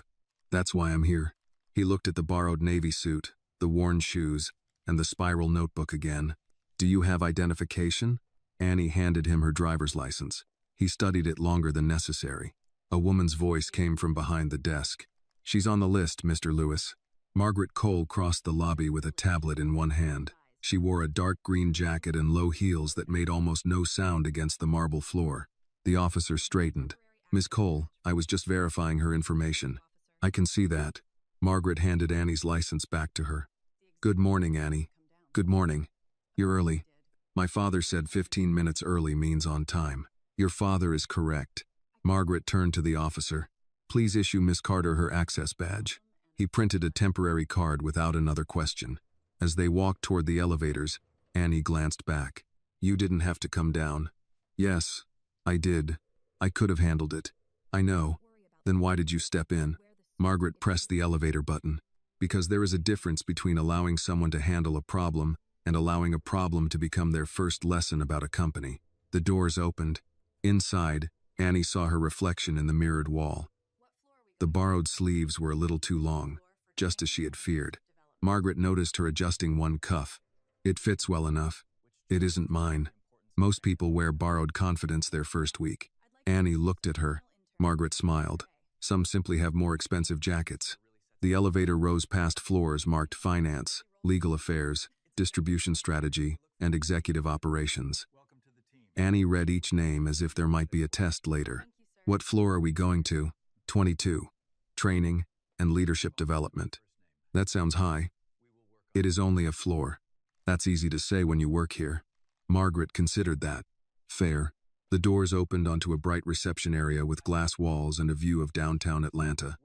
That's why I'm here." He looked at the borrowed navy suit, the worn shoes, and the spiral notebook again. "Do you have identification?" Annie handed him her driver's license. He studied it longer than necessary. A woman's voice came from behind the desk. "She's on the list, Mr. Lewis." Margaret Cole crossed the lobby with a tablet in one hand. She wore a dark green jacket and low heels that made almost no sound against the marble floor. The officer straightened. "Miss Cole, I was just verifying her information." "I can see that." Margaret handed Annie's license back to her. "Good morning, Annie." "Good morning. You're early." "My father said 15 minutes early means on time." "Your father is correct." Margaret turned to the officer. "Please issue Miss Carter her access badge." He printed a temporary card without another question. As they walked toward the elevators, Annie glanced back. "You didn't have to come down." "Yes, I did. I could have handled it." "I know. Then why did you step in?" Margaret pressed the elevator button. "Because there is a difference between allowing someone to handle a problem and allowing a problem to become their first lesson about a company." The doors opened. Inside, Annie saw her reflection in the mirrored wall. The borrowed sleeves were a little too long, just as she had feared. Margaret noticed her adjusting one cuff. "It fits well enough." "It isn't mine. Most people wear borrowed confidence their first week." Annie looked at her. Margaret smiled. "Some simply have more expensive jackets." The elevator rose past floors marked finance, legal affairs, distribution strategy, and executive operations. Annie read each name as if there might be a test later. "What floor are we going to?" 22. "Training and leadership development." "That sounds high." "It is only a floor. That's easy to say when you work here." Margaret considered that. "Fair." The doors opened onto a bright reception area with glass walls and a view of downtown Atlanta.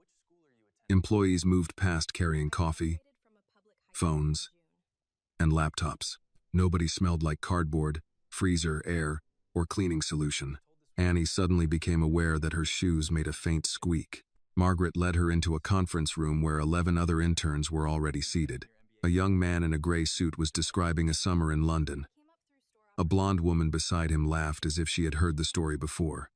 Employees moved past carrying coffee, phones, and laptops. Nobody smelled like cardboard, freezer, air, or cleaning solution. Annie suddenly became aware that her shoes made a faint squeak. Margaret led her into a conference room where 11 other interns were already seated. A young man in a gray suit was describing a summer in London. A blonde woman beside him laughed as if she had heard the story before.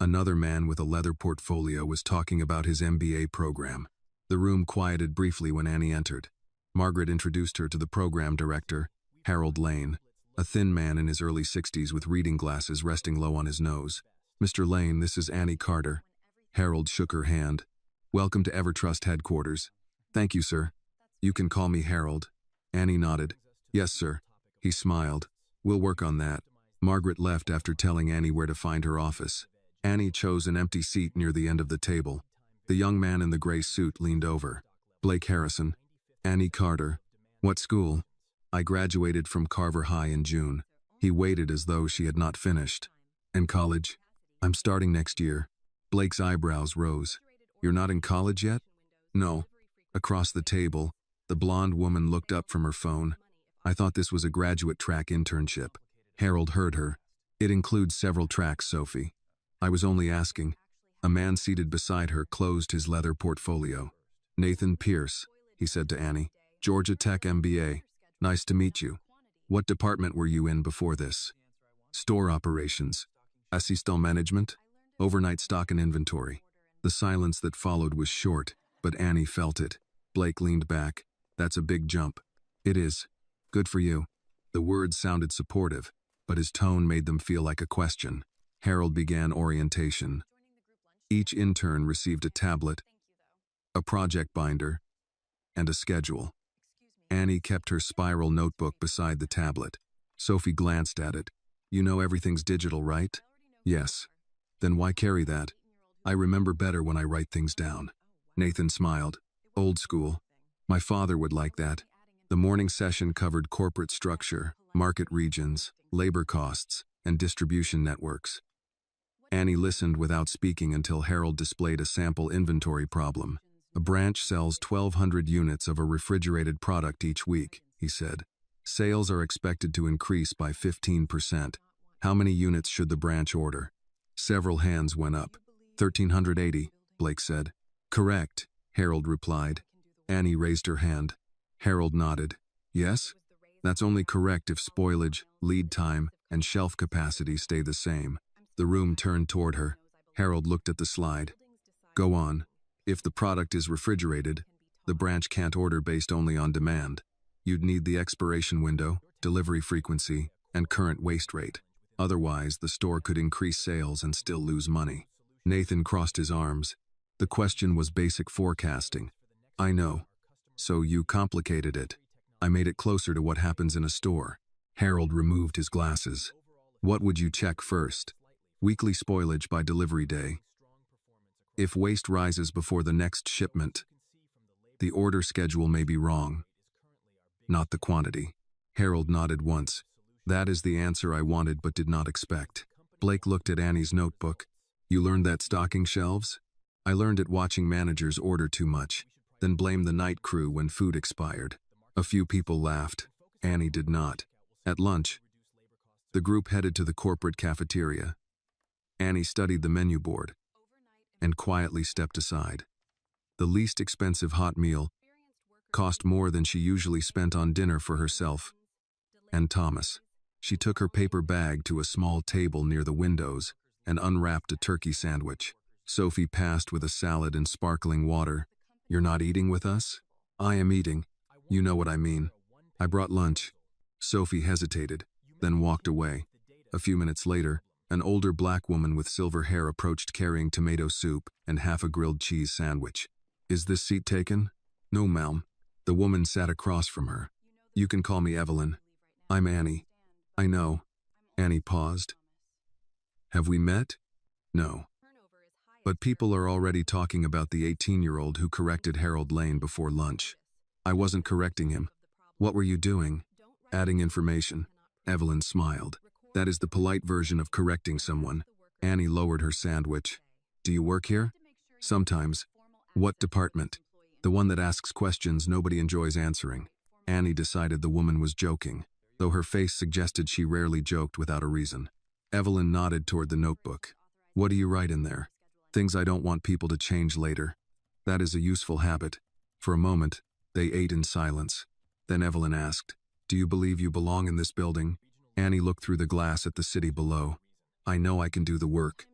Another man with a leather portfolio was talking about his MBA program. The room quieted briefly when Annie entered. Margaret introduced her to the program director, Harold Lane, a thin man in his early 60s with reading glasses resting low on his nose. "Mr. Lane, this is Annie Carter." Harold shook her hand. "Welcome to EverTrust headquarters." "Thank you, sir." "You can call me Harold." Annie nodded. "Yes, sir." He smiled. "We'll work on that." Margaret left after telling Annie where to find her office. Annie chose an empty seat near the end of the table. The young man in the gray suit leaned over. "Blake Harrison." "Annie Carter." "What school?" "I graduated from Carver High in June." He waited as though she had not finished. "And college?" "I'm starting next year." Blake's eyebrows rose. "You're not in college yet?" "No." Across the table, the blonde woman looked up from her phone. "I thought this was a graduate track internship." Harold heard her. "It includes several tracks, Sophie." "I was only asking." A man seated beside her closed his leather portfolio. "Nathan Pierce," he said to Annie. "Georgia Tech MBA. Nice to meet you. What department were you in before this?" Store operations. Assistant management. Overnight stock and inventory. The silence that followed was short, but Annie felt it. Blake leaned back. That's a big jump. It is. Good for you. The words sounded supportive, but his tone made them feel like a question. Harold began orientation. Each intern received a tablet, a project binder, and a schedule. Annie kept her spiral notebook beside the tablet. Sophie glanced at it. You know everything's digital, right? Yes. Then why carry that? I remember better when I write things down. Nathan smiled. Old school. My father would like that. The morning session covered corporate structure, market regions, labor costs, and distribution networks. Annie listened without speaking until Harold displayed a sample inventory problem. A branch sells 1,200 units of a refrigerated product each week, he said. Sales are expected to increase by 15%. How many units should the branch order? Several hands went up. 1,380, Blake said. Correct, Harold replied. Annie raised her hand. Harold nodded. Yes? That's only correct if spoilage, lead time, and shelf capacity stay the same. The room turned toward her. Harold looked at the slide. Go on. If the product is refrigerated, the branch can't order based only on demand. You'd need the expiration window, delivery frequency, and current waste rate. Otherwise, the store could increase sales and still lose money. Nathan crossed his arms. The question was basic forecasting. I know. So you complicated it. I made it closer to what happens in a store. Harold removed his glasses. What would you check first? Weekly spoilage by delivery day. If waste rises before the next shipment, the order schedule may be wrong. Not the quantity. Harold nodded once. That is the answer I wanted but did not expect. Blake looked at Annie's notebook. You learned that stocking shelves? I learned it watching managers order too much, then blame the night crew when food expired. A few people laughed. Annie did not. At lunch, the group headed to the corporate cafeteria. Annie studied the menu board and quietly stepped aside. The least expensive hot meal cost more than she usually spent on dinner for herself and Thomas. She took her paper bag to a small table near the windows and unwrapped a turkey sandwich. Sophie passed with a salad and sparkling water. You're not eating with us? I am eating. You know what I mean. I brought lunch. Sophie hesitated, then walked away. A few minutes later, an older black woman with silver hair approached carrying tomato soup and half a grilled cheese sandwich. Is this seat taken? No, ma'am. The woman sat across from her. You can call me Evelyn. I'm Annie. I know. Annie paused. Have we met? No. But people are already talking about the 18-year-old who corrected Harold Lane before lunch. I wasn't correcting him. What were you doing? Adding information. Evelyn smiled. That is the polite version of correcting someone. Annie lowered her sandwich. Do you work here? Sometimes. What department? The one that asks questions nobody enjoys answering. Annie decided the woman was joking, though her face suggested she rarely joked without a reason. Evelyn nodded toward the notebook. What do you write in there? Things I don't want people to change later. That is a useful habit. For a moment, they ate in silence. Then Evelyn asked, Do you believe you belong in this building? Annie looked through the glass at the city below. I know I can do the work.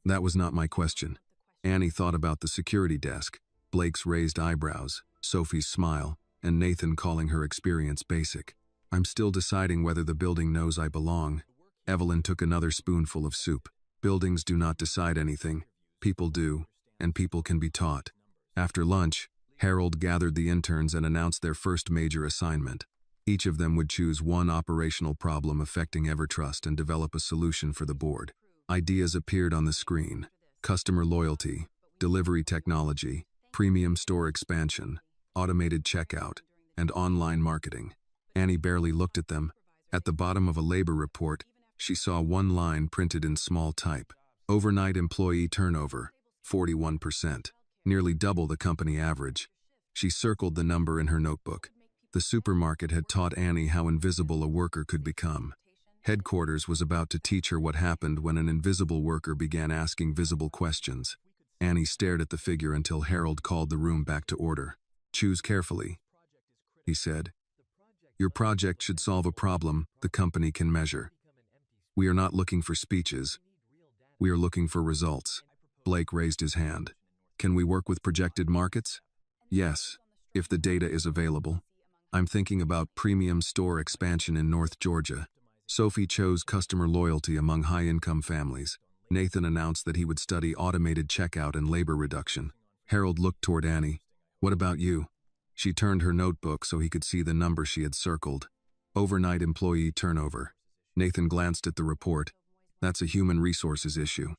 That was not my question. Annie thought about the security desk, Blake's raised eyebrows, Sophie's smile, and Nathan calling her experience basic. I'm still deciding whether the building knows I belong. Evelyn took another spoonful of soup. Buildings do not decide anything. People do, and people can be taught. After lunch, Harold gathered the interns and announced their first major assignment. Each of them would choose one operational problem affecting EverTrust and develop a solution for the board. Ideas appeared on the screen: customer loyalty, delivery technology, premium store expansion, automated checkout, and online marketing. Annie barely looked at them. At the bottom of a labor report, she saw one line printed in small type. Overnight employee turnover, 41%, nearly double the company average. She circled the number in her notebook. The supermarket had taught Annie how invisible a worker could become. Headquarters was about to teach her what happened when an invisible worker began asking visible questions. Annie stared at the figure until Harold called the room back to order. Choose carefully, he said. Your project should solve a problem the company can measure. We are not looking for speeches. We are looking for results. Blake raised his hand. Can we work with projected markets? Yes, if the data is available. I'm thinking about premium store expansion in North Georgia. Sophie chose customer loyalty among high-income families. Nathan announced that he would study automated checkout and labor reduction. Harold looked toward Annie. What about you? She turned her notebook so he could see the number she had circled. Overnight employee turnover. Nathan glanced at the report. That's a human resources issue.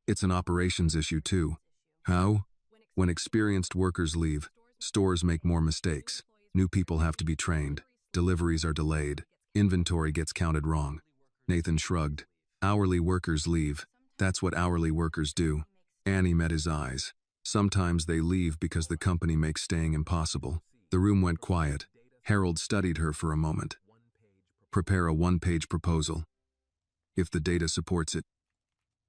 It's an operations issue too. How? When experienced workers leave, stores make more mistakes. New people have to be trained. Deliveries are delayed. Inventory gets counted wrong. Nathan shrugged. Hourly workers leave. That's what hourly workers do. Annie met his eyes. Sometimes they leave because the company makes staying impossible. The room went quiet. Harold studied her for a moment. Prepare a one-page proposal. If the data supports it,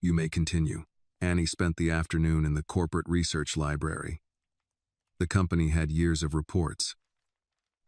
you may continue. Annie spent the afternoon in the corporate research library. The company had years of reports,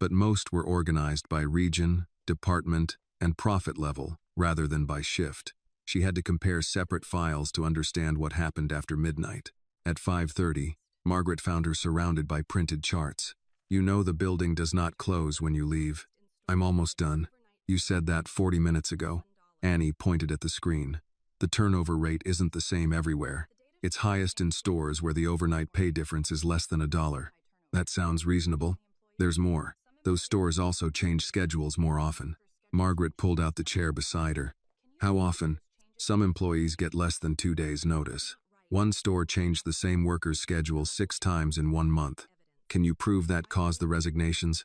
but most were organized by region, department, and profit level rather than by shift. She had to compare separate files to understand what happened after midnight. At 5:30, Margaret found her surrounded by printed charts. You know the building does not close when you leave. I'm almost done. You said that 40 minutes ago. Annie pointed at the screen. The turnover rate isn't the same everywhere. It's highest in stores where the overnight pay difference is less than $1. That sounds reasonable. There's more. Those stores also change schedules more often. Margaret pulled out the chair beside her. How often? Some employees get less than 2 days' notice. One store changed the same worker's schedule 6 times in 1 month. Can you prove that caused the resignations?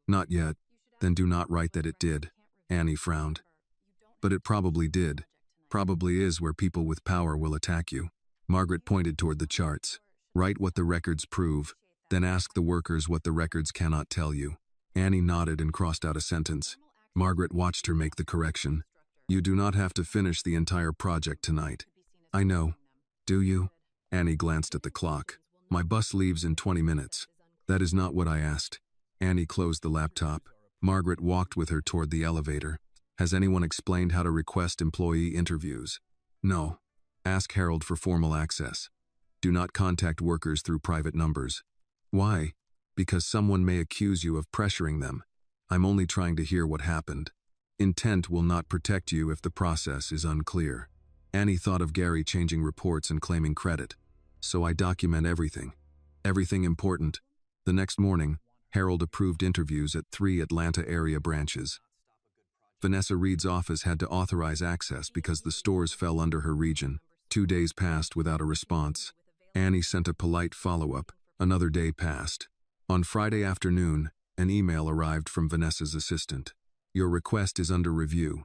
Not yet. Then do not write that it did. Annie frowned. But it probably did. Probably is where people with power will attack you. Margaret pointed toward the charts. Write what the records prove, then ask the workers what the records cannot tell you. Annie nodded and crossed out a sentence. Margaret watched her make the correction. You do not have to finish the entire project tonight. I know. Do you? Annie glanced at the clock. My bus leaves in 20 minutes. That is not what I asked. Annie closed the laptop. Margaret walked with her toward the elevator. Has anyone explained how to request employee interviews? No. Ask Harold for formal access. Do not contact workers through private numbers. Why? Because someone may accuse you of pressuring them. I'm only trying to hear what happened. Intent will not protect you if the process is unclear. Annie thought of Gary changing reports and claiming credit. So I document everything. Everything important. The next morning, Harold approved interviews at 3 Atlanta area branches. Vanessa Reed's office had to authorize access because the stores fell under her region. 2 days passed without a response. Annie sent a polite follow-up. Another day passed. On Friday afternoon, an email arrived from Vanessa's assistant. Your request is under review.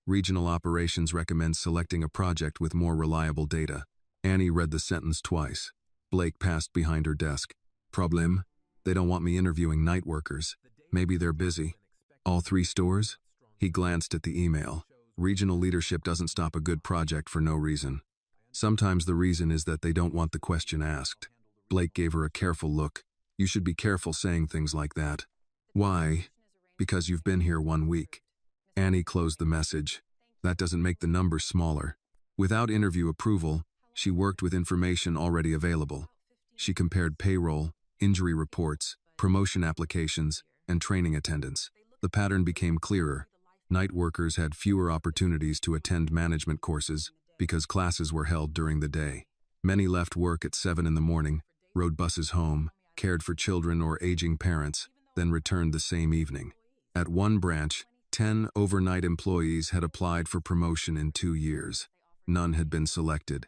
Regional operations recommends selecting a project with more reliable data. Annie read the sentence twice. Blake passed behind her desk. Problem? They don't want me interviewing night workers. Maybe they're busy. All 3 stores? He glanced at the email. Regional leadership doesn't stop a good project for no reason. Sometimes the reason is that they don't want the question asked. Blake gave her a careful look. You should be careful saying things like that. Why? Because you've been here 1 week. Annie closed the message. That doesn't make the number smaller. Without interview approval, she worked with information already available. She compared payroll, injury reports, promotion applications, and training attendance. The pattern became clearer. Night workers had fewer opportunities to attend management courses because classes were held during the day. Many left work at 7 in the morning, rode buses home, cared for children or aging parents, then returned the same evening. At one branch, 10 overnight employees had applied for promotion in 2 years. None had been selected.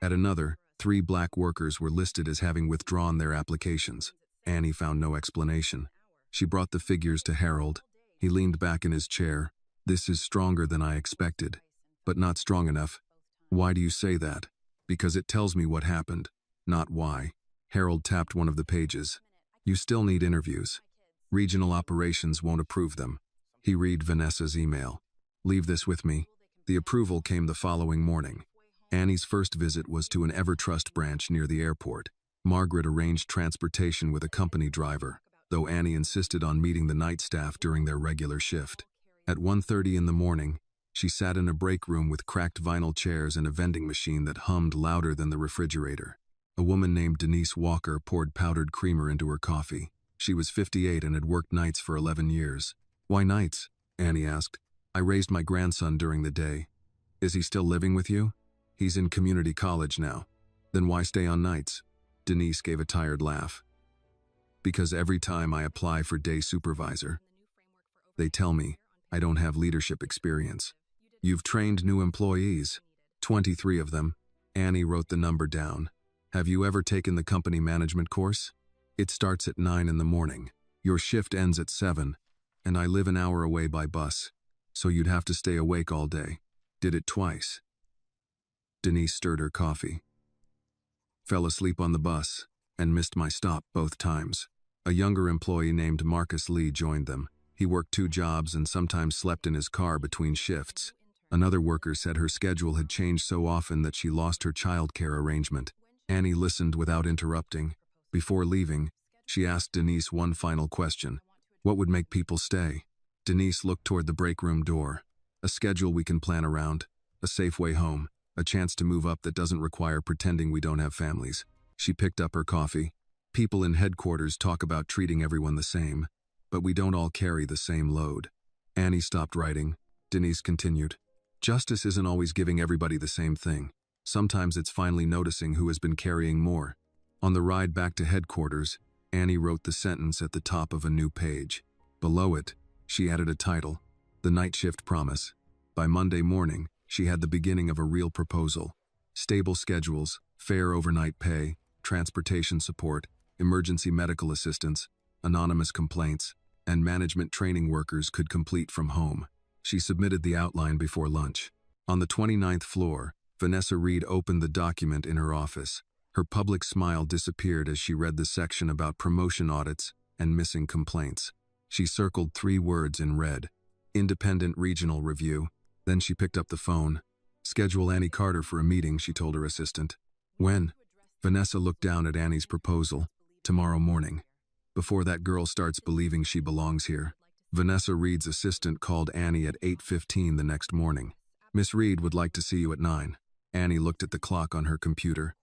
At another, 3 black workers were listed as having withdrawn their applications. Annie found no explanation. She brought the figures to Harold. He leaned back in his chair. This is stronger than I expected, but not strong enough. Why do you say that? Because it tells me what happened, not why. Harold tapped one of the pages. You still need interviews. Regional operations won't approve them. He read Vanessa's email. Leave this with me. The approval came the following morning. Annie's first visit was to an EverTrust branch near the airport. Margaret arranged transportation with a company driver, though Annie insisted on meeting the night staff during their regular shift. At 1:30 in the morning, She sat in a break room with cracked vinyl chairs and a vending machine that hummed louder than the refrigerator. A woman named Denise Walker poured powdered creamer into her coffee. She was 58 and had worked nights for 11 years. "Why nights?" Annie asked. "I raised my grandson during the day." "Is he still living with you?" "He's in community college now." "Then why stay on nights?" Denise gave a tired laugh. "Because every time I apply for day supervisor, they tell me I don't have leadership experience." "You've trained new employees." 23 of them. Annie wrote the number down. "Have you ever taken the company management course? It starts at 9 in the morning. Your shift ends at 7, and I live an hour away by bus, so you'd have to stay awake all day." "Did it twice." Denise stirred her coffee. "Fell asleep on the bus and missed my stop both times." A younger employee named Marcus Lee joined them. He worked 2 jobs and sometimes slept in his car between shifts. Another worker said her schedule had changed so often that she lost her childcare arrangement. Annie listened without interrupting. Before leaving, she asked Denise one final question. "What would make people stay?" Denise looked toward the break room door. "A schedule we can plan around, a safe way home, a chance to move up that doesn't require pretending we don't have families." She picked up her coffee. "People in headquarters talk about treating everyone the same, but we don't all carry the same load." Annie stopped writing. Denise continued. "Justice isn't always giving everybody the same thing. Sometimes it's finally noticing who has been carrying more." On the ride back to headquarters, Annie wrote the sentence at the top of a new page. Below it, she added a title, "The Night Shift Promise." By Monday morning, she had the beginning of a real proposal. Stable schedules, fair overnight pay, transportation support, emergency medical assistance, anonymous complaints, and management training workers could complete from home. She submitted the outline before lunch. On the 29th floor, Vanessa Reed opened the document in her office. Her public smile disappeared as she read the section about promotion audits and missing complaints. She circled 3 words in red. Independent Regional Review. Then she picked up the phone. "Schedule Annie Carter for a meeting," she told her assistant. "When?" Vanessa looked down at Annie's proposal. "Tomorrow morning. Before that girl starts believing she belongs here." Vanessa Reed's assistant called Annie at 8:15 the next morning. "Miss Reed would like to see you at 9. Annie looked at the clock on her computer.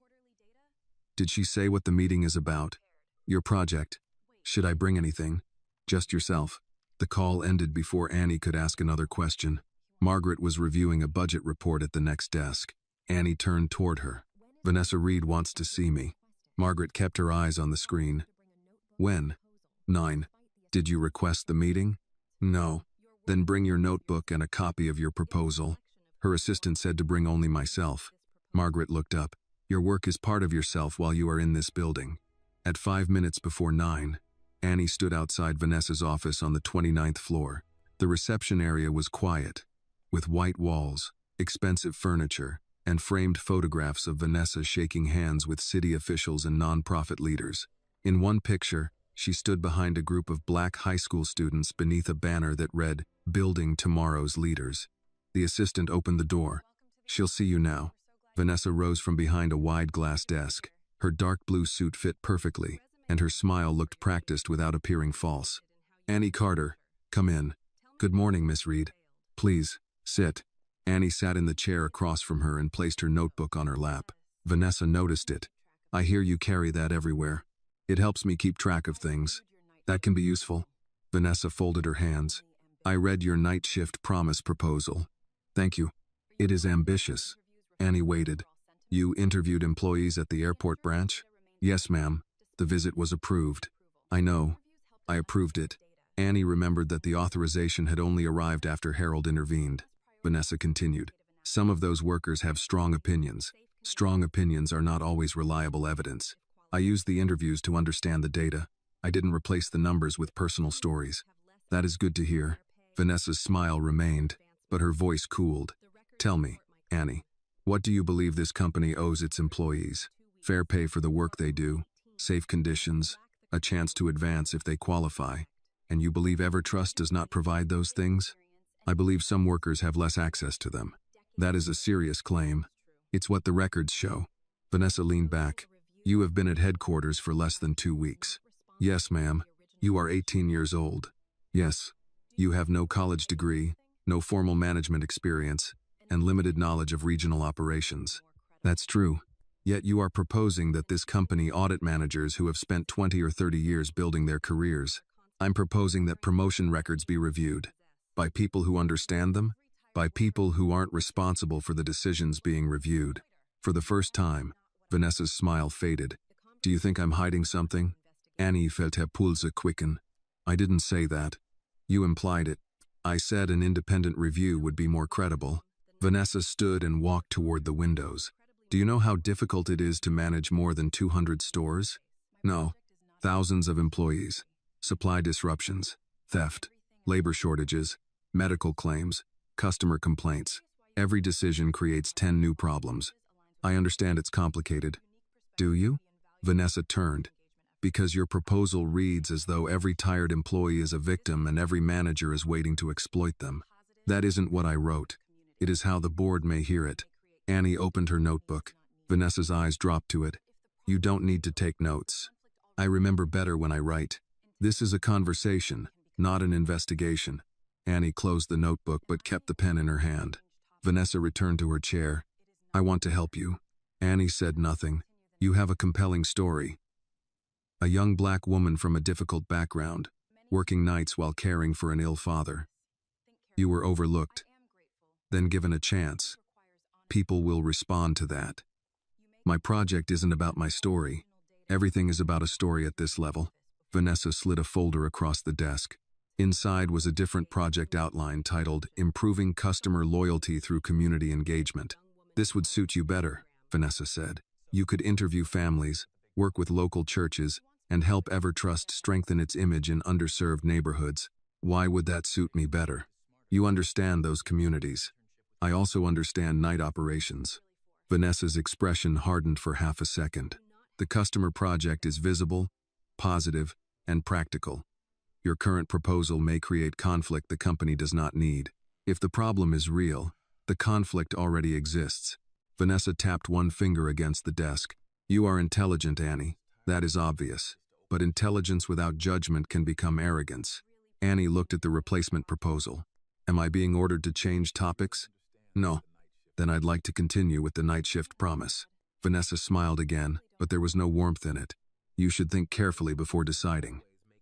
"Did she say what the meeting is about?" "Your project. Should I bring anything?" "Just yourself." The call ended before Annie could ask another question. Margaret was reviewing a budget report at the next desk. Annie turned toward her. "Vanessa Reed wants to see me." Margaret kept her eyes on the screen. "When?" 9. "Did you request the meeting?" "No." "Then bring your notebook and a copy of your proposal." Her assistant said to bring only myself. Margaret looked up. "Your work is part of yourself while you are in this building." At 5 minutes before 9, Annie stood outside Vanessa's office on the 29th floor. The reception area was quiet, with white walls, expensive furniture, and framed photographs of Vanessa shaking hands with city officials and nonprofit leaders. In one picture, she stood behind a group of black high school students beneath a banner that read, "Building Tomorrow's Leaders." The assistant opened the door. "She'll see you now." Vanessa rose from behind a wide glass desk. Her dark blue suit fit perfectly, and her smile looked practiced without appearing false. "Annie Carter, come in." "Good morning, Miss Reed." "Please, sit." Annie sat in the chair across from her and placed her notebook on her lap. Vanessa noticed it. "I hear you carry that everywhere. It helps me keep track of things. That can be useful." Vanessa folded her hands. "I read your night shift promise proposal." "Thank you. It is ambitious." Annie waited. "You interviewed employees at the airport branch?" "Yes, ma'am. The visit was approved." "I know. I approved it." Annie remembered that the authorization had only arrived after Harold intervened. Vanessa continued. "Some of those workers have strong opinions. Strong opinions are not always reliable evidence. I used the interviews to understand the data. I didn't replace the numbers with personal stories." "That is good to hear." Vanessa's smile remained, but her voice cooled. "Tell me, Annie, what do you believe this company owes its employees? Fair pay for the work they do, safe conditions, a chance to advance if they qualify. And you believe EverTrust does not provide those things?" "I believe some workers have less access to them." "That is a serious claim. It's what the records show." Vanessa leaned back. "You have been at headquarters for less than 2 weeks." "Yes, ma'am." "You are 18 years old." "Yes." "You have no college degree." no formal management experience, and limited knowledge of regional operations. That's true. Yet you are proposing that this company audit managers who have spent 20 or 30 years building their careers. I'm proposing that promotion records be reviewed. By people who understand them, by people who aren't responsible for the decisions being reviewed. For the first time, Vanessa's smile faded. Do you think I'm hiding something? Annie felt her pulse quicken. I didn't say that. You implied it. I said an independent review would be more credible. Vanessa stood and walked toward the windows. Do you know how difficult it is to manage more than 200 stores? No. Thousands of employees. Supply disruptions. Theft. Labor shortages. Medical claims. Customer complaints. Every decision creates 10 new problems. I understand it's complicated. Do you? Vanessa turned. Because your proposal reads as though every tired employee is a victim and every manager is waiting to exploit them. That isn't what I wrote. It is how the board may hear it. Annie opened her notebook. Vanessa's eyes dropped to it. You don't need to take notes. I remember better when I write. This is a conversation, not an investigation. Annie closed the notebook but kept the pen in her hand. Vanessa returned to her chair. I want to help you. Annie said nothing. You have a compelling story. A young black woman from a difficult background, working nights while caring for an ill father. You were overlooked, then given a chance. People will respond to that. My project isn't about my story. Everything is about a story at this level. Vanessa slid a folder across the desk. Inside was a different project outline titled Improving Customer Loyalty Through Community Engagement. This would suit you better, Vanessa said. You could interview families, work with local churches, and help EverTrust strengthen its image in underserved neighborhoods. Why would that suit me better? You understand those communities. I also understand night operations. Vanessa's expression hardened for half a second. The customer project is visible, positive, and practical. Your current proposal may create conflict the company does not need. If the problem is real, the conflict already exists. Vanessa tapped one finger against the desk. You are intelligent, Annie. That is obvious. But intelligence without judgment can become arrogance. Annie looked at the replacement proposal. Am I being ordered to change topics? No. Then I'd like to continue with the night shift promise. Vanessa smiled again, but there was no warmth in it. You should think carefully before deciding.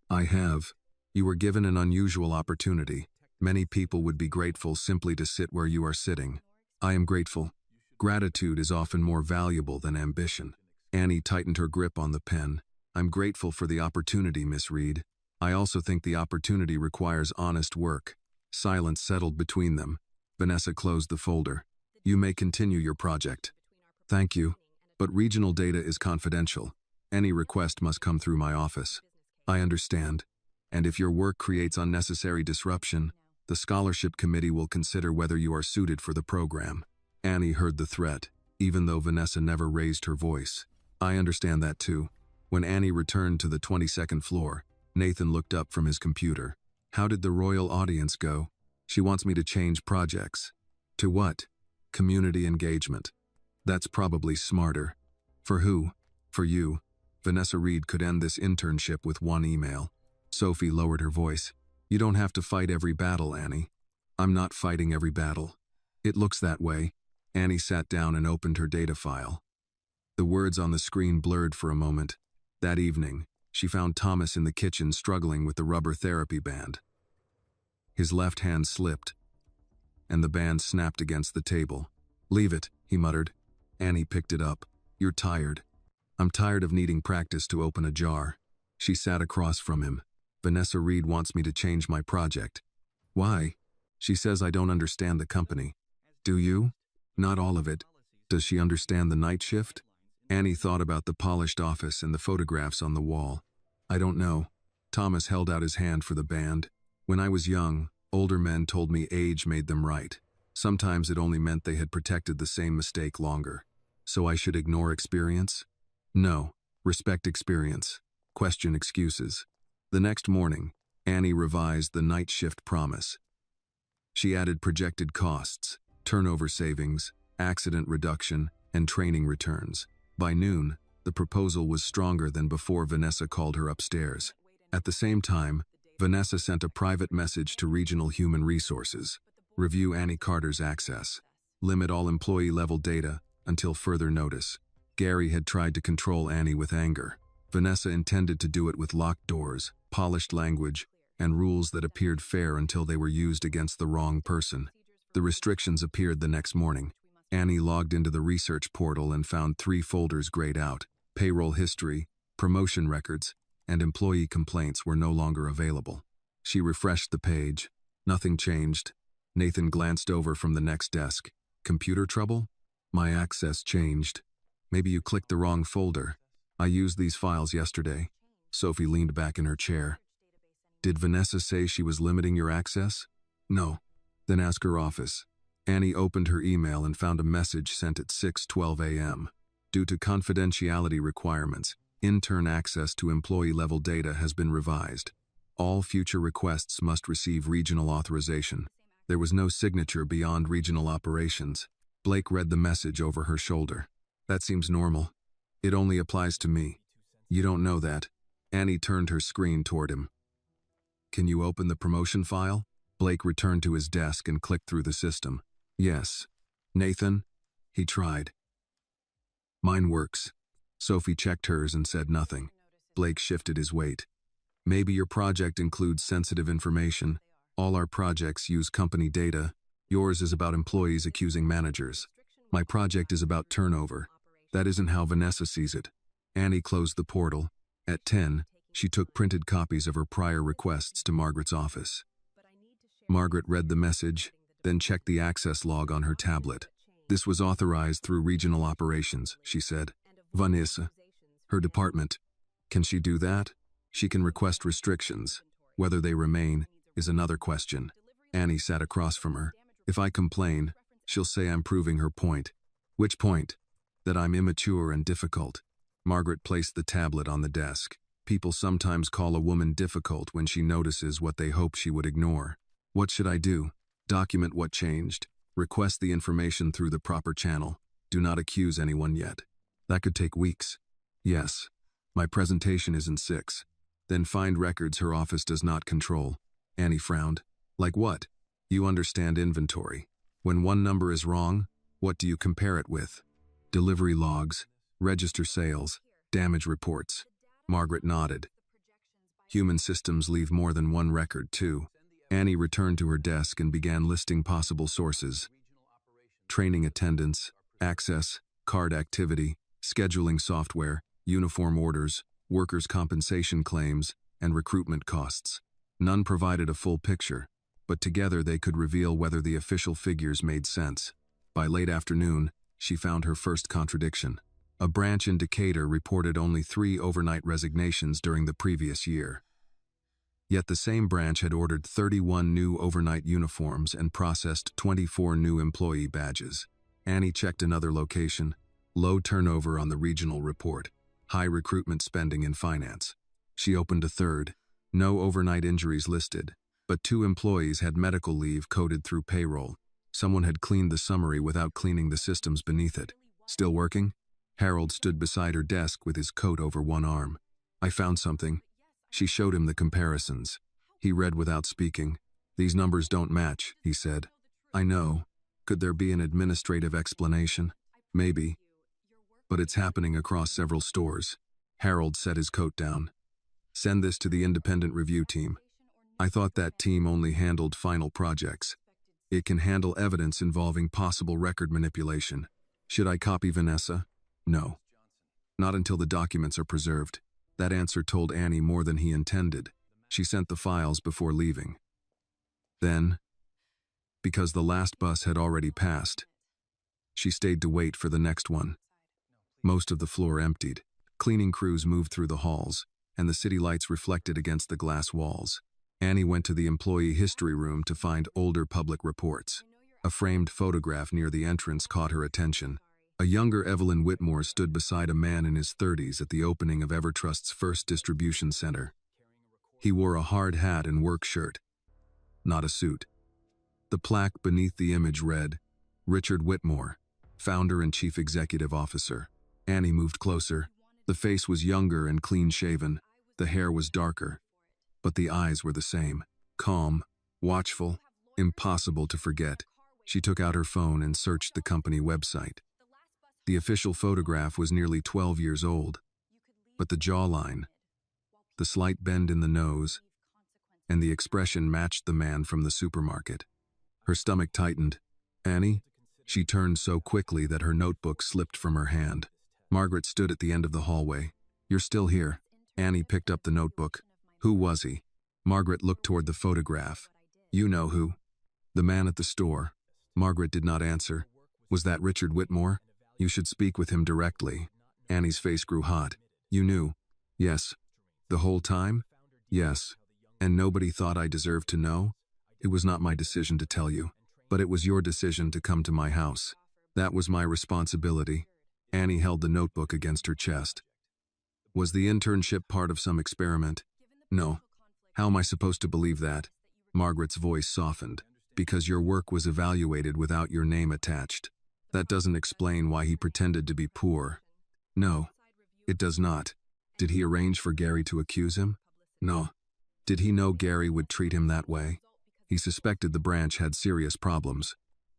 I have. You were given an unusual opportunity. Many people would be grateful simply to sit where you are sitting. I am grateful. Gratitude is often more valuable than ambition. Annie tightened her grip on the pen. I'm grateful for the opportunity, Miss Reed. I also think the opportunity requires honest work. Silence settled between them. Vanessa closed the folder. You may continue your project. Thank you, but regional data is confidential. Any request must come through my office. I understand. And if your work creates unnecessary disruption, the scholarship committee will consider whether you are suited for the program. Annie heard the threat, even though Vanessa never raised her voice. I understand that too. When Annie returned to the 22nd floor, Nathan looked up from his computer. How did the royal audience go? She wants me to change projects. To what? Community engagement. That's probably smarter. For who? For you. Vanessa Reed could end this internship with one email. Sophie lowered her voice. You don't have to fight every battle, Annie. I'm not fighting every battle. It looks that way. Annie sat down and opened her data file. The words on the screen blurred for a moment. That evening, she found Thomas in the kitchen struggling with the rubber therapy band. His left hand slipped, and the band snapped against the table. Leave it, he muttered. Annie picked it up. You're tired. I'm tired of needing practice to open a jar. She sat across from him. Vanessa Reed wants me to change my project. Why? She says I don't understand the company. Do you? Not all of it. Does she understand the night shift? Annie thought about the polished office and the photographs on the wall. I don't know. Thomas held out his hand for the band. When I was young, older men told me age made them right. Sometimes it only meant they had protected the same mistake longer. So I should ignore experience? No. Respect experience. Question excuses. The next morning, Annie revised the night shift promise. She added projected costs, turnover savings, accident reduction, and training returns. By noon, the proposal was stronger than before Vanessa called her upstairs. At the same time, Vanessa sent a private message to Regional Human Resources. Review Annie Carter's access. Limit all employee-level data until further notice. Gary had tried to control Annie with anger. Vanessa intended to do it with locked doors, polished language, and rules that appeared fair until they were used against the wrong person. The restrictions appeared the next morning. Annie logged into the research portal and found 3 folders grayed out. Payroll history, promotion records, and employee complaints were no longer available. She refreshed the page. Nothing changed. Nathan glanced over from the next desk. Computer trouble? My access changed. Maybe you clicked the wrong folder. I used these files yesterday. Sophie leaned back in her chair. Did Vanessa say she was limiting your access? No. Then ask her office. Annie opened her email and found a message sent at 6:12 a.m. Due to confidentiality requirements, intern access to employee-level data has been revised. All future requests must receive regional authorization. There was no signature beyond regional operations. Blake read the message over her shoulder. That seems normal. It only applies to me. You don't know that. Annie turned her screen toward him. Can you open the promotion file? Blake returned to his desk and clicked through the system. Yes. Nathan? He tried. Mine works. Sophie checked hers and said nothing. Blake shifted his weight. Maybe your project includes sensitive information. All our projects use company data. Yours is about employees accusing managers. My project is about turnover. That isn't how Vanessa sees it. Annie closed the portal. At 10, she took printed copies of her prior requests to Margaret's office. Margaret read the message, then checked the access log on her tablet. This was authorized through regional operations, she said. Vanessa, her department. Can she do that? She can request restrictions. Whether they remain is another question. Annie sat across from her. If I complain, she'll say I'm proving her point. Which point? That I'm immature and difficult. Margaret placed the tablet on the desk. People sometimes call a woman difficult when she notices what they hope she would ignore. What should I do? Document what changed. Request the information through the proper channel. Do not accuse anyone yet. That could take weeks. Yes. My presentation is in 6. Then find records her office does not control. Annie frowned. Like what? You understand inventory. When one number is wrong, what do you compare it with? Delivery logs, register sales, damage reports. Margaret nodded. Human systems leave more than one record, too. Annie returned to her desk and began listing possible sources. Training attendance, access, card activity, scheduling software, uniform orders, workers' compensation claims, and recruitment costs. None provided a full picture, but together they could reveal whether the official figures made sense. By late afternoon, she found her first contradiction. A branch in Decatur reported only 3 overnight resignations during the previous year. Yet the same branch had ordered 31 new overnight uniforms and processed 24 new employee badges. Annie checked another location. Low turnover on the regional report. High recruitment spending in finance. She opened a third. No overnight injuries listed, but 2 employees had medical leave coded through payroll. Someone had cleaned the summary without cleaning the systems beneath it. Still working? Harold stood beside her desk with his coat over one arm. I found something. She showed him the comparisons. He read without speaking. These numbers don't match, he said. I know. Could there be an administrative explanation? Maybe. But it's happening across several stores. Harold set his coat down. Send this to the independent review team. I thought that team only handled final projects. It can handle evidence involving possible record manipulation. Should I copy Vanessa? No. Not until the documents are preserved. That answer told Annie more than he intended. She sent the files before leaving. Then, because the last bus had already passed, she stayed to wait for the next one. Most of the floor emptied. Cleaning crews moved through the halls, and the city lights reflected against the glass walls. Annie went to the employee history room to find older public reports. A framed photograph near the entrance caught her attention. A younger Evelyn Whitmore stood beside a man in his 30s at the opening of EverTrust's first distribution center. He wore a hard hat and work shirt, not a suit. The plaque beneath the image read, Richard Whitmore, founder and chief executive officer. Annie moved closer. The face was younger and clean-shaven. The hair was darker, but the eyes were the same, calm, watchful. Impossible to forget. She took out her phone and searched the company website. The official photograph was nearly 12 years old, but the jawline, the slight bend in the nose, and the expression matched the man from the supermarket. Her stomach tightened. Annie? She turned so quickly that her notebook slipped from her hand. Margaret stood at the end of the hallway. You're still here. Annie picked up the notebook. Who was he? Margaret looked toward the photograph. You know who. The man at the store. Margaret did not answer. Was that Richard Whitmore? You should speak with him directly. Annie's face grew hot. You knew? Yes. The whole time? Yes. And nobody thought I deserved to know? It was not my decision to tell you, but it was your decision to come to my house. That was my responsibility. Annie held the notebook against her chest. Was the internship part of some experiment? No. How am I supposed to believe that? Margaret's voice softened. Because your work was evaluated without your name attached. That doesn't explain why he pretended to be poor. No, it does not. Did he arrange for Gary to accuse him? No. Did he know Gary would treat him that way? He suspected the branch had serious problems.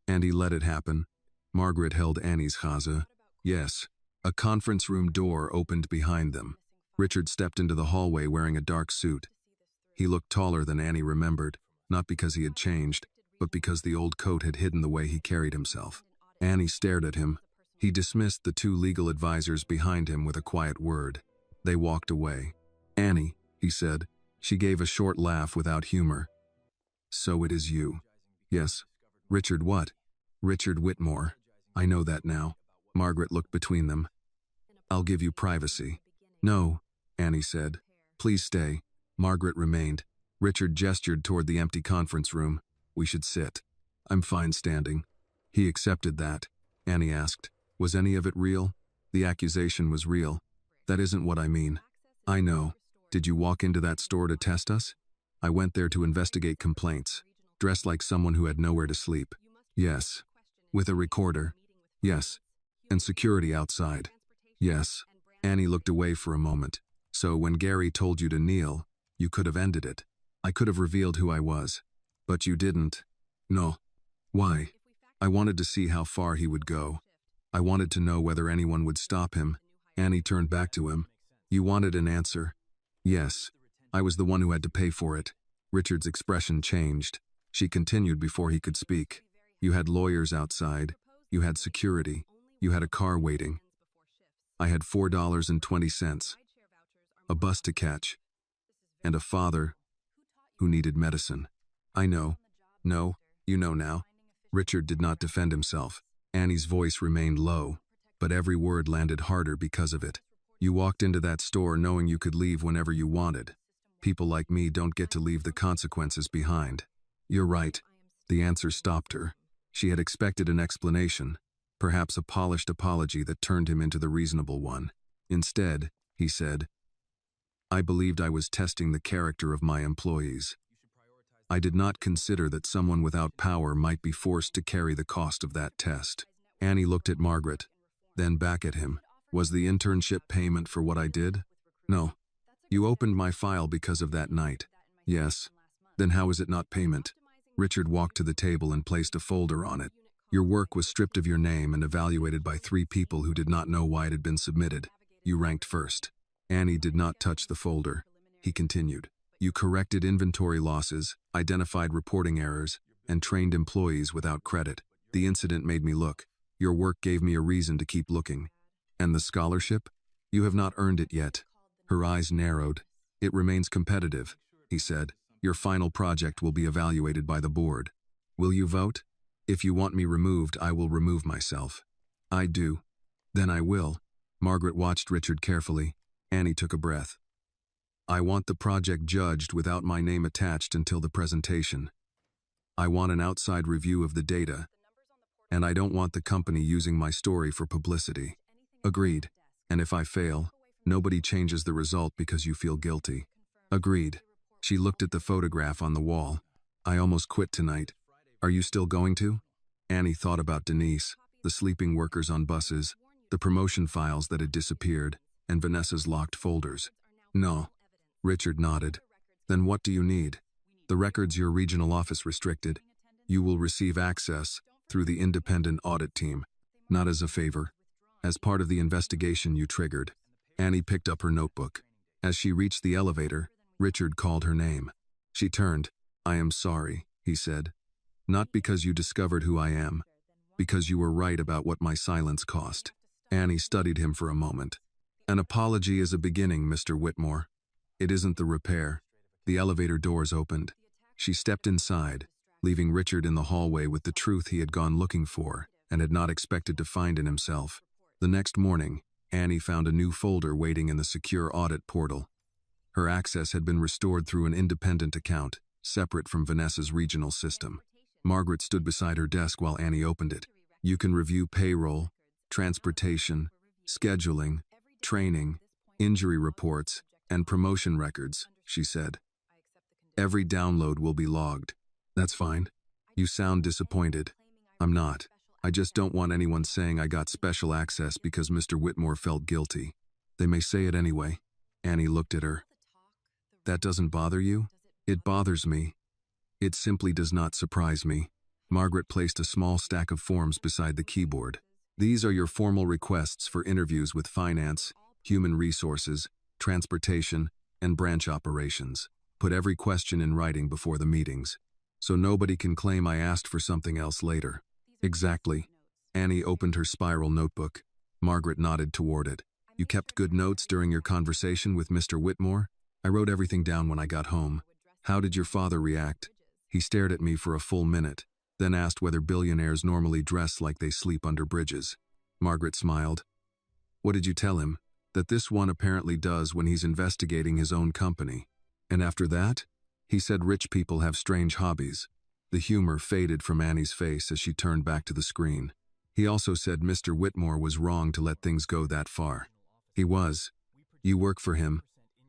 And he let it happen. Margaret held Annie's chaza. Yes. A conference room door opened behind them. Richard stepped into the hallway wearing a dark suit. He looked taller than Annie remembered, not because he had changed, but because the old coat had hidden the way he carried himself. Annie stared at him. He dismissed the two legal advisors behind him with a quiet word. They walked away. Annie, he said. She gave a short laugh without humor. So it is you. Yes. Richard what? Richard Whitmore. I know that now. Margaret looked between them. I'll give you privacy. No, Annie said. Please stay. Margaret remained. Richard gestured toward the empty conference room. We should sit. I'm fine standing. He accepted that. Annie asked, was any of it real? The accusation was real. That isn't what I mean. I know. Did you walk into that store to test us? I went there to investigate complaints, dressed like someone who had nowhere to sleep. Yes. With a recorder. Yes. And security outside. Yes. Annie looked away for a moment. So when Gary told you to kneel, you could have ended it. I could have revealed who I was. But you didn't. No. Why? I wanted to see how far he would go. I wanted to know whether anyone would stop him. Annie turned back to him. You wanted an answer? Yes. I was the one who had to pay for it. Richard's expression changed. She continued before he could speak. You had lawyers outside. You had security. You had a car waiting. I had $4.20. A bus to catch. And a father who needed medicine. I know. No, you know now. Richard did not defend himself. Annie's voice remained low, but every word landed harder because of it. You walked into that store knowing you could leave whenever you wanted. People like me don't get to leave the consequences behind. You're right. The answer stopped her. She had expected an explanation, perhaps a polished apology that turned him into the reasonable one. Instead, he said, I believed I was testing the character of my employees. I did not consider that someone without power might be forced to carry the cost of that test. Annie looked at Margaret, then back at him. Was the internship payment for what I did? No. You opened my file because of that night. Yes. Then how is it not payment? Richard walked to the table and placed a folder on it. Your work was stripped of your name and evaluated by 3 people who did not know why it had been submitted. You ranked first. Annie did not touch the folder. He continued. You corrected inventory losses, identified reporting errors, and trained employees without credit. The incident made me look. Your work gave me a reason to keep looking. And the scholarship? You have not earned it yet. Her eyes narrowed. It remains competitive, he said. Your final project will be evaluated by the board. Will you vote? If you want me removed, I will remove myself. I do. Then I will. Margaret watched Richard carefully. Annie took a breath. I want the project judged without my name attached until the presentation. I want an outside review of the data. And I don't want the company using my story for publicity. Agreed. And if I fail, nobody changes the result because you feel guilty. Agreed. She looked at the photograph on the wall. I almost quit tonight. Are you still going to? Annie thought about Denise, the sleeping workers on buses, the promotion files that had disappeared, and Vanessa's locked folders. No. Richard nodded. Then what do you need? The records your regional office restricted. You will receive access through the independent audit team, not as a favor. As part of the investigation you triggered. Annie picked up her notebook. As she reached the elevator, Richard called her name. She turned. "I am sorry," he said. "Not because you discovered who I am, because you were right about what my silence cost." Annie studied him for a moment. "An apology is a beginning, Mr. Whitmore. It isn't the repair." The elevator doors opened. She stepped inside, leaving Richard in the hallway with the truth he had gone looking for and had not expected to find in himself. The next morning, Annie found a new folder waiting in the secure audit portal. Her access had been restored through an independent account, separate from Vanessa's regional system. Margaret stood beside her desk while Annie opened it. "You can review payroll, transportation, scheduling, training, injury reports, and promotion records," she said. "Every download will be logged." "That's fine. You sound disappointed." "I'm not. I just don't want anyone saying I got special access because Mr. Whitmore felt guilty. They may say it anyway." Annie looked at her. "That doesn't bother you?" "It bothers me. It simply does not surprise me." Margaret placed a small stack of forms beside the keyboard. "These are your formal requests for interviews with finance, human resources, transportation, and branch operations. Put every question in writing before the meetings, so nobody can claim I asked for something else later." "Exactly." Annie opened her spiral notebook. Margaret nodded toward it. "You kept good notes during your conversation with Mr. Whitmore?" "I wrote everything down when I got home." "How did your father react?" "He stared at me for a full minute, then asked whether billionaires normally dress like they sleep under bridges." Margaret smiled. "What did you tell him?" "That this one apparently does when he's investigating his own company." "And after that?" "He said rich people have strange hobbies." The humor faded from Annie's face as she turned back to the screen. "He also said Mr. Whitmore was wrong to let things go that far." "He was. You work for him.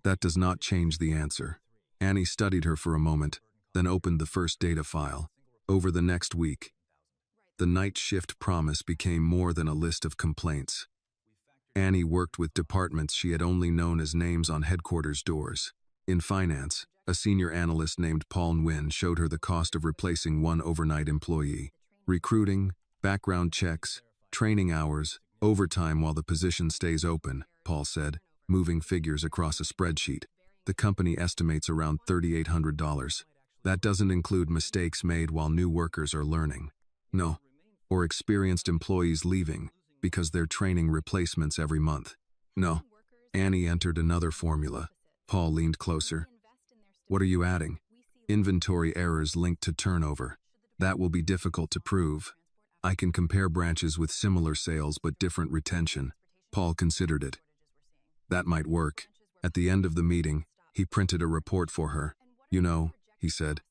That does not change the answer." Annie studied her for a moment, then opened the first data file. Over the next week, the night shift promise became more than a list of complaints. Annie worked with departments she had only known as names on headquarters doors. In finance, a senior analyst named Paul Nguyen showed her the cost of replacing one overnight employee. "Recruiting, background checks, training hours, overtime while the position stays open," Paul said, moving figures across a spreadsheet. "The company estimates around $3,800. That doesn't include mistakes made while new workers are learning." "No." "Or experienced employees leaving because they're training replacements every month." "No." Annie entered another formula. Paul leaned closer. "What are you adding?" "Inventory errors linked to turnover. That will be difficult to prove. I can compare branches with similar sales but different retention." Paul considered it. "That might work." At the end of the meeting, he printed a report for her. "You know," he said,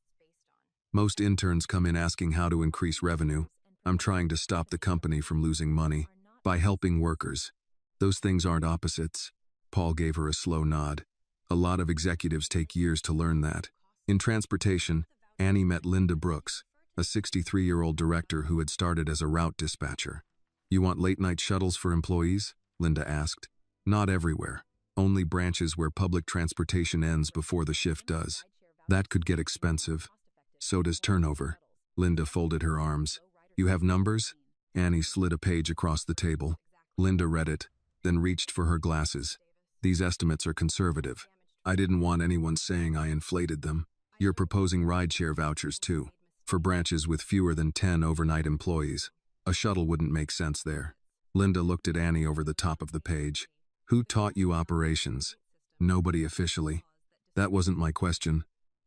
"most interns come in asking how to increase revenue. I'm trying to stop the company from losing money by helping workers. Those things aren't opposites." Paul gave her a slow nod. "A lot of executives take years to learn that." In transportation, Annie met Linda Brooks, a 63-year-old director who had started as a route dispatcher. "You want late-night shuttles for employees?" Linda asked. "Not everywhere. Only branches where public transportation ends before the shift does. That could get expensive. So does turnover." Linda folded her arms. "You have numbers?" Annie slid a page across the table. Linda read it, then reached for her glasses. "These estimates are conservative. I didn't want anyone saying I inflated them. You're proposing rideshare vouchers too, for branches with fewer than 10 overnight employees. A shuttle wouldn't make sense there." Linda looked at Annie over the top of the page. "Who taught you operations?" "Nobody officially." "That wasn't my question."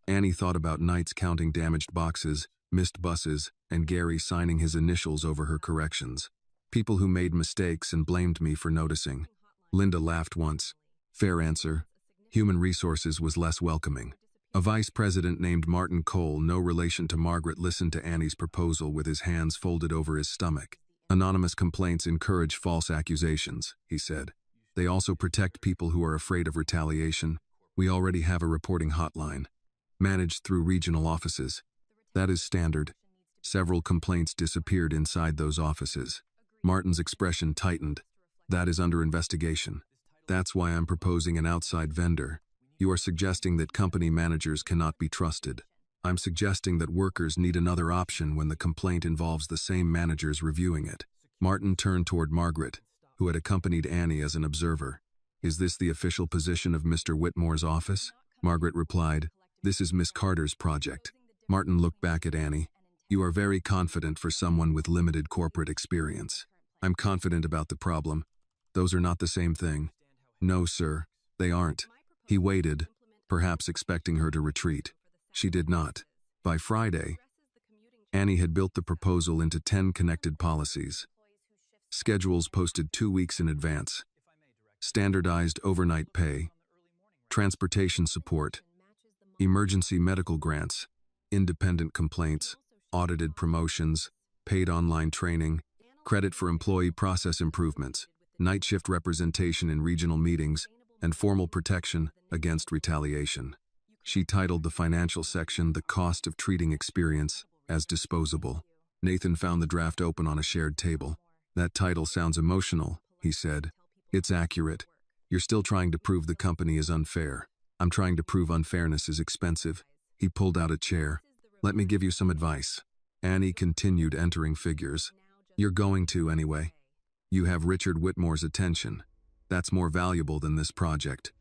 Annie thought about nights counting damaged boxes, missed buses, and Gary signing his initials over her corrections. "People who made mistakes and blamed me for noticing." Linda laughed once. "Fair answer." Human resources was less welcoming. A vice president named Martin Cole, no relation to Margaret, listened to Annie's proposal with his hands folded over his stomach. "Anonymous complaints encourage false accusations," he said. "They also protect people who are afraid of retaliation. We already have a reporting hotline, managed through regional offices. That is standard." Several complaints disappeared inside those offices. Martin's expression tightened. "That is under investigation. That's why I'm proposing an outside vendor. You are suggesting that company managers cannot be trusted." I'm suggesting that workers need another option when the complaint involves the same managers reviewing it. Martin turned toward Margaret, who had accompanied Annie as an observer. Is this the official position of Mr. Whitmore's office? Margaret replied, this is Miss Carter's project. Martin looked back at Annie. You are very confident for someone with limited corporate experience. I'm confident about the problem. Those are not the same thing. No, sir, they aren't. He waited, perhaps expecting her to retreat. She did not. By Friday, Annie had built the proposal into 10 connected policies. Schedules posted 2 weeks in advance. Standardized overnight pay. Transportation support. Emergency medical grants. Independent complaints. Audited promotions. Paid online training. Credit for employee process improvements. Night shift representation in regional meetings. And formal protection against retaliation. She titled the financial section "The Cost of Treating Experience as Disposable." Nathan found the draft open on a shared table. That title sounds emotional, he said. It's accurate. You're still trying to prove the company is unfair. I'm trying to prove unfairness is expensive. He pulled out a chair. Let me give you some advice. Annie continued entering figures. You're going to anyway. You have Richard Whitmore's attention. That's more valuable than this project.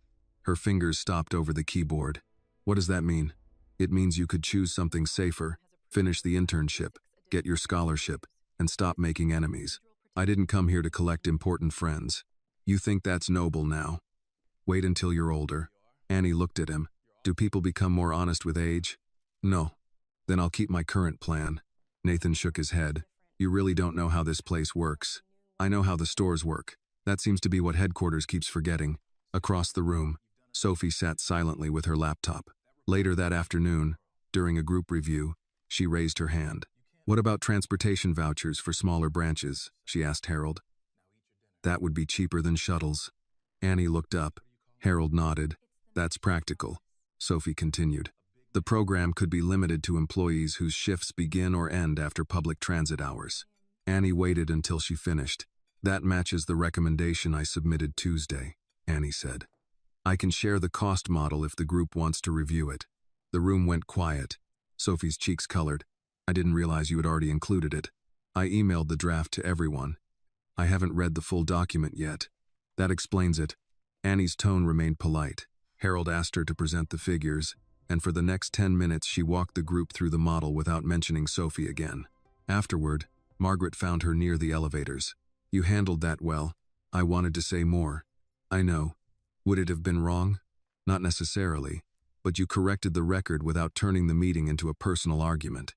Her fingers stopped over the keyboard. What does that mean? It means you could choose something safer, finish the internship, get your scholarship, and stop making enemies. I didn't come here to collect important friends. You think that's noble now? Wait until you're older. Annie looked at him. Do people become more honest with age? No. Then I'll keep my current plan. Nathan shook his head. You really don't know how this place works. I know how the stores work. That seems to be what headquarters keeps forgetting. Across the room, Sophie sat silently with her laptop. Later that afternoon, during a group review, she raised her hand. What about transportation vouchers for smaller branches? She asked Harold. That would be cheaper than shuttles. Annie looked up. Harold nodded. That's practical. Sophie continued. The program could be limited to employees whose shifts begin or end after public transit hours. Annie waited until she finished. That matches the recommendation I submitted Tuesday, Annie said. I can share the cost model if the group wants to review it. The room went quiet. Sophie's cheeks colored. I didn't realize you had already included it. I emailed the draft to everyone. I haven't read the full document yet. That explains it. Annie's tone remained polite. Harold asked her to present the figures, and for the next 10 minutes she walked the group through the model without mentioning Sophie again. Afterward, Margaret found her near the elevators. You handled that well. I wanted to say more. I know. Would it have been wrong? Not necessarily, but you corrected the record without turning the meeting into a personal argument.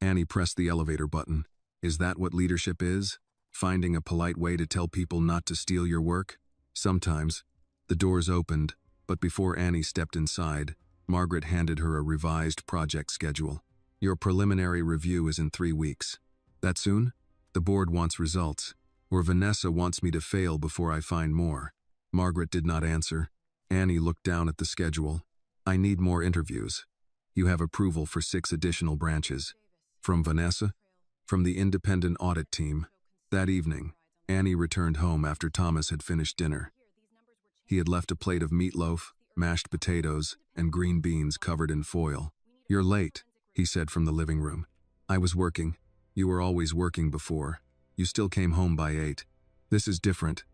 Annie pressed the elevator button. Is that what leadership is? Finding a polite way to tell people not to steal your work? Sometimes. The doors opened, but before Annie stepped inside, Margaret handed her a revised project schedule. Your preliminary review is in 3 weeks. That soon? The board wants results, or Vanessa wants me to fail before I find more. Margaret did not answer. Annie looked down at the schedule. I need more interviews. You have approval for 6 additional branches. From Vanessa? From the independent audit team. That evening, Annie returned home after Thomas had finished dinner. He had left a plate of meatloaf, mashed potatoes, and green beans covered in foil. You're late, he said from the living room. I was working. You were always working before. You still came home by 8. This is different.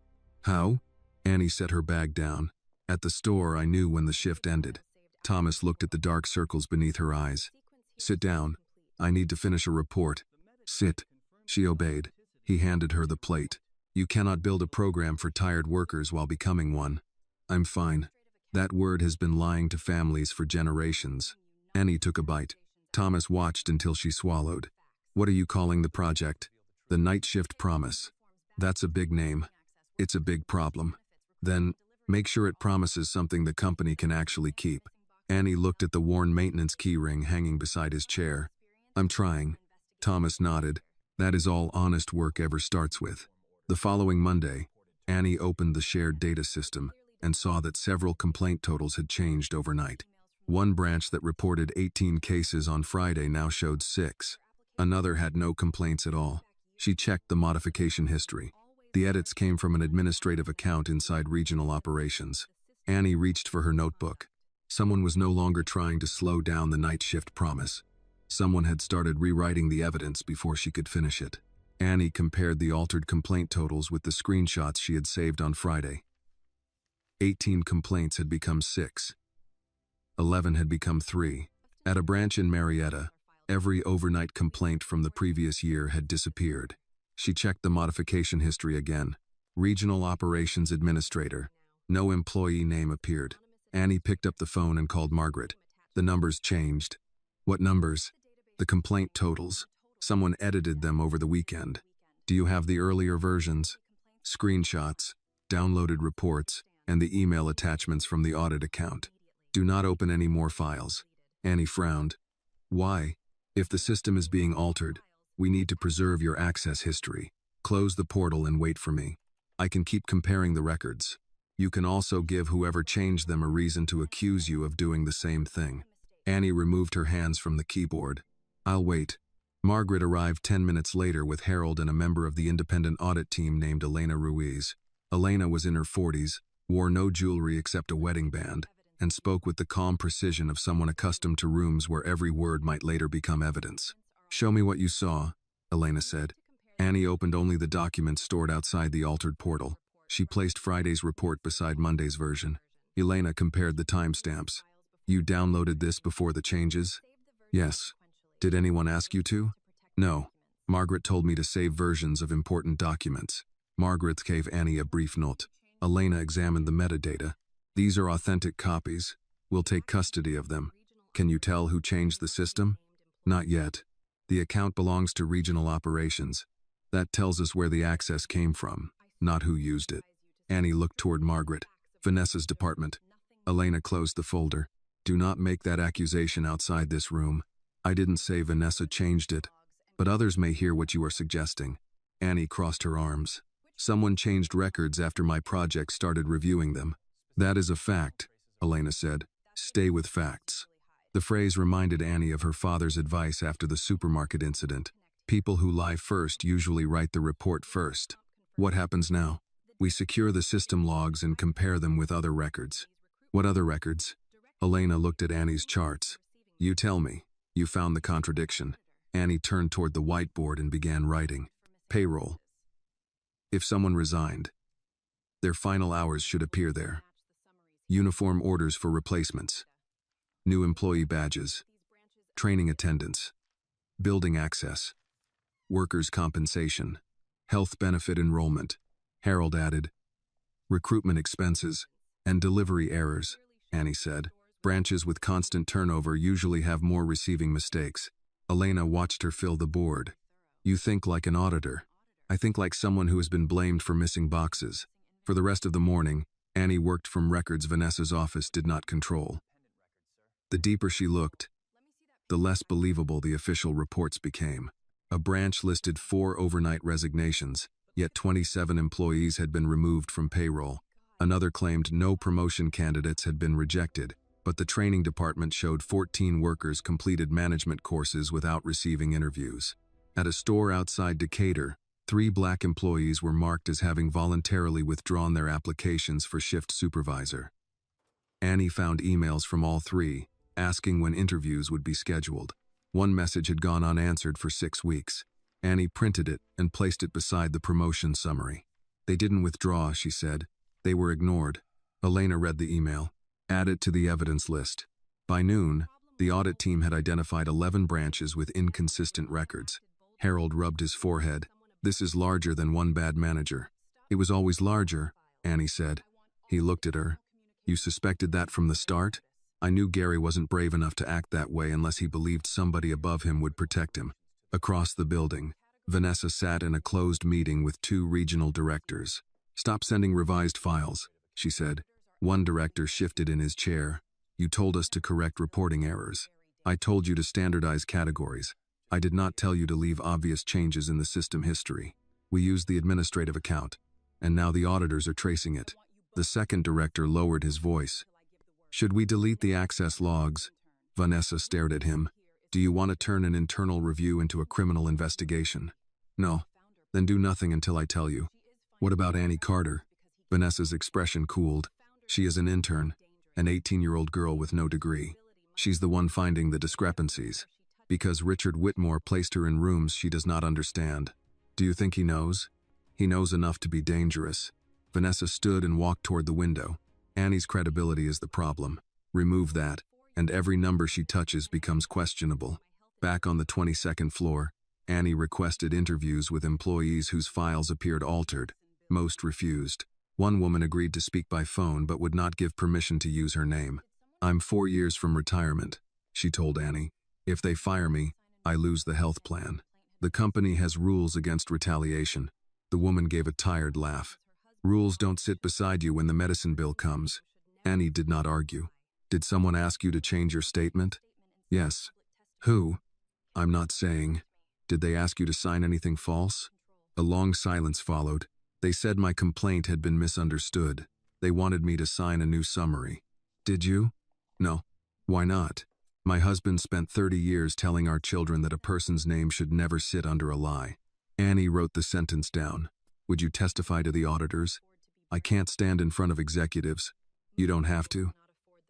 How? Annie set her bag down. At the store, I knew when the shift ended. Thomas looked at the dark circles beneath her eyes. Sit down. I need to finish a report. Sit. She obeyed. He handed her the plate. You cannot build a program for tired workers while becoming one. I'm fine. That word has been lying to families for generations. Annie took a bite. Thomas watched until she swallowed. What are you calling the project? The Night Shift Promise. That's a big name. It's a big problem. Then, make sure it promises something the company can actually keep. Annie looked at the worn maintenance keyring hanging beside his chair. I'm trying. Thomas nodded. That is all honest work ever starts with. The following Monday, Annie opened the shared data system and saw that several complaint totals had changed overnight. One branch that reported 18 cases on Friday now showed 6. Another had no complaints at all. She checked the modification history. The edits came from an administrative account inside regional operations. Annie reached for her notebook. Someone was no longer trying to slow down the night shift promise. Someone had started rewriting the evidence before she could finish it. Annie compared the altered complaint totals with the screenshots she had saved on Friday. 18 complaints had become 6. 11 had become 3. At a branch in Marietta, every overnight complaint from the previous year had disappeared. She checked the modification history again. Regional Operations Administrator. No employee name appeared. Annie picked up the phone and called Margaret. The numbers changed. What numbers? The complaint totals. Someone edited them over the weekend. Do you have the earlier versions? Screenshots, downloaded reports, and the email attachments from the audit account. Do not open any more files. Annie frowned. Why? If the system is being altered, we need to preserve your access history. Close the portal and wait for me. I can keep comparing the records. You can also give whoever changed them a reason to accuse you of doing the same thing. Annie removed her hands from the keyboard. I'll wait. Margaret arrived 10 minutes later with Harold and a member of the independent audit team named Elena Ruiz. Elena was in her 40s, wore no jewelry except a wedding band, and spoke with the calm precision of someone accustomed to rooms where every word might later become evidence. Show me what you saw, Elena said. Annie opened only the documents stored outside the altered portal. She placed Friday's report beside Monday's version. Elena compared the timestamps. You downloaded this before the changes? Yes. Did anyone ask you to? No. Margaret told me to save versions of important documents. Margaret gave Annie a brief note. Elena examined the metadata. These are authentic copies. We'll take custody of them. Can you tell who changed the system? Not yet. The account belongs to Regional Operations. That tells us where the access came from, not who used it. Annie looked toward Margaret. Vanessa's department. Elena closed the folder. Do not make that accusation outside this room. I didn't say Vanessa changed it, but others may hear what you are suggesting. Annie crossed her arms. Someone changed records after my project started reviewing them. That is a fact, Elena said. Stay with facts. The phrase reminded Annie of her father's advice after the supermarket incident. People who lie first usually write the report first. What happens now? We secure the system logs and compare them with other records. What other records? Elena looked at Annie's charts. You tell me. You found the contradiction. Annie turned toward the whiteboard and began writing. Payroll. If someone resigned, their final hours should appear there. Uniform orders for replacements. New employee badges. Training attendance. Building access. Workers' compensation. Health benefit enrollment. Harold added. Recruitment expenses. And delivery errors, Annie said. Branches with constant turnover usually have more receiving mistakes. Elena watched her fill the board. You think like an auditor. I think like someone who has been blamed for missing boxes. For the rest of the morning, Annie worked from records Vanessa's office did not control. The deeper she looked, the less believable the official reports became. A branch listed 4 overnight resignations, yet 27 employees had been removed from payroll. Another claimed no promotion candidates had been rejected, but the training department showed 14 workers completed management courses without receiving interviews. At a store outside Decatur, 3 black employees were marked as having voluntarily withdrawn their applications for shift supervisor. Annie found emails from all 3, asking when interviews would be scheduled. One message had gone unanswered for 6 weeks. Annie printed it and placed it beside the promotion summary. They didn't withdraw, she said. They were ignored. Elena read the email. Add it to the evidence list. By noon, the audit team had identified 11 branches with inconsistent records. Harold rubbed his forehead. This is larger than one bad manager. It was always larger, Annie said. He looked at her. You suspected that from the start? I knew Gary wasn't brave enough to act that way unless he believed somebody above him would protect him. Across the building, Vanessa sat in a closed meeting with 2 regional directors. Stop sending revised files, she said. One director shifted in his chair. You told us to correct reporting errors. I told you to standardize categories. I did not tell you to leave obvious changes in the system history. We used the administrative account, and now the auditors are tracing it. The second director lowered his voice. Should we delete the access logs? Vanessa stared at him. Do you want to turn an internal review into a criminal investigation? No. Then do nothing until I tell you. What about Annie Carter? Vanessa's expression cooled. She is an intern, an 18-year-old girl with no degree. She's the one finding the discrepancies. Because Richard Whitmore placed her in rooms she does not understand. Do you think he knows? He knows enough to be dangerous. Vanessa stood and walked toward the window. Annie's credibility is the problem. Remove that, and every number she touches becomes questionable. Back on the 22nd floor, Annie requested interviews with employees whose files appeared altered. Most refused. One woman agreed to speak by phone but would not give permission to use her name. "I'm 4 years from retirement," she told Annie. "If they fire me, I lose the health plan. The company has rules against retaliation." The woman gave a tired laugh. "Rules don't sit beside you when the medicine bill comes." Annie did not argue. "Did someone ask you to change your statement?" "Yes." "Who?" "I'm not saying." "Did they ask you to sign anything false?" A long silence followed. "They said my complaint had been misunderstood. They wanted me to sign a new summary." "Did you?" "No." "Why not?" "My husband spent 30 years telling our children that a person's name should never sit under a lie." Annie wrote the sentence down. "Would you testify to the auditors?" "I can't stand in front of executives." "You don't have to.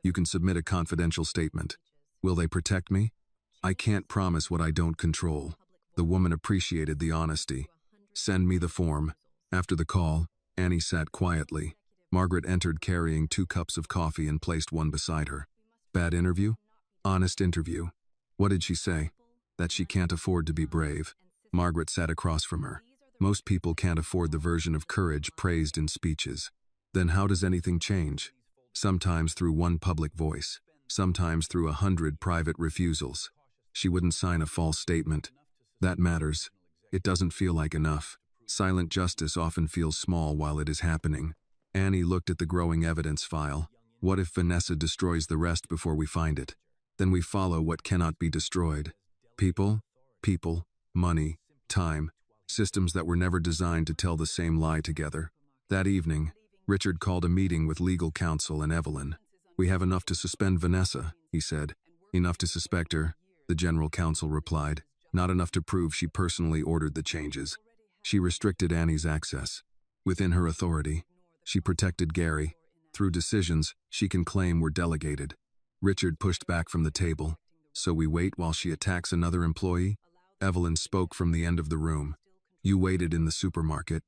You can submit a confidential statement." "Will they protect me?" "I can't promise what I don't control." The woman appreciated the honesty. "Send me the form." After the call, Annie sat quietly. Margaret entered carrying 2 cups of coffee and placed one beside her. "Bad interview?" "Honest interview." "What did she say?" "That she can't afford to be brave." Margaret sat across from her. "Most people can't afford the version of courage praised in speeches." "Then how does anything change?" "Sometimes through one public voice, sometimes through 100 private refusals." She wouldn't sign a false statement. "That matters. It doesn't feel like enough." Silent justice often feels small while it is happening. Annie looked at the growing evidence file. What if Vanessa destroys the rest before we find it? Then we follow what cannot be destroyed. People, money, time, systems that were never designed to tell the same lie together. That evening, Richard called a meeting with legal counsel and Evelyn. "We have enough to suspend Vanessa," he said. "Enough to suspect her," the general counsel replied. "Not enough to prove she personally ordered the changes." She restricted Annie's access. Within her authority, she protected Gary. Through decisions she can claim were delegated. Richard pushed back from the table. "So we wait while she attacks another employee?" Evelyn spoke from the end of the room. "You waited in the supermarket."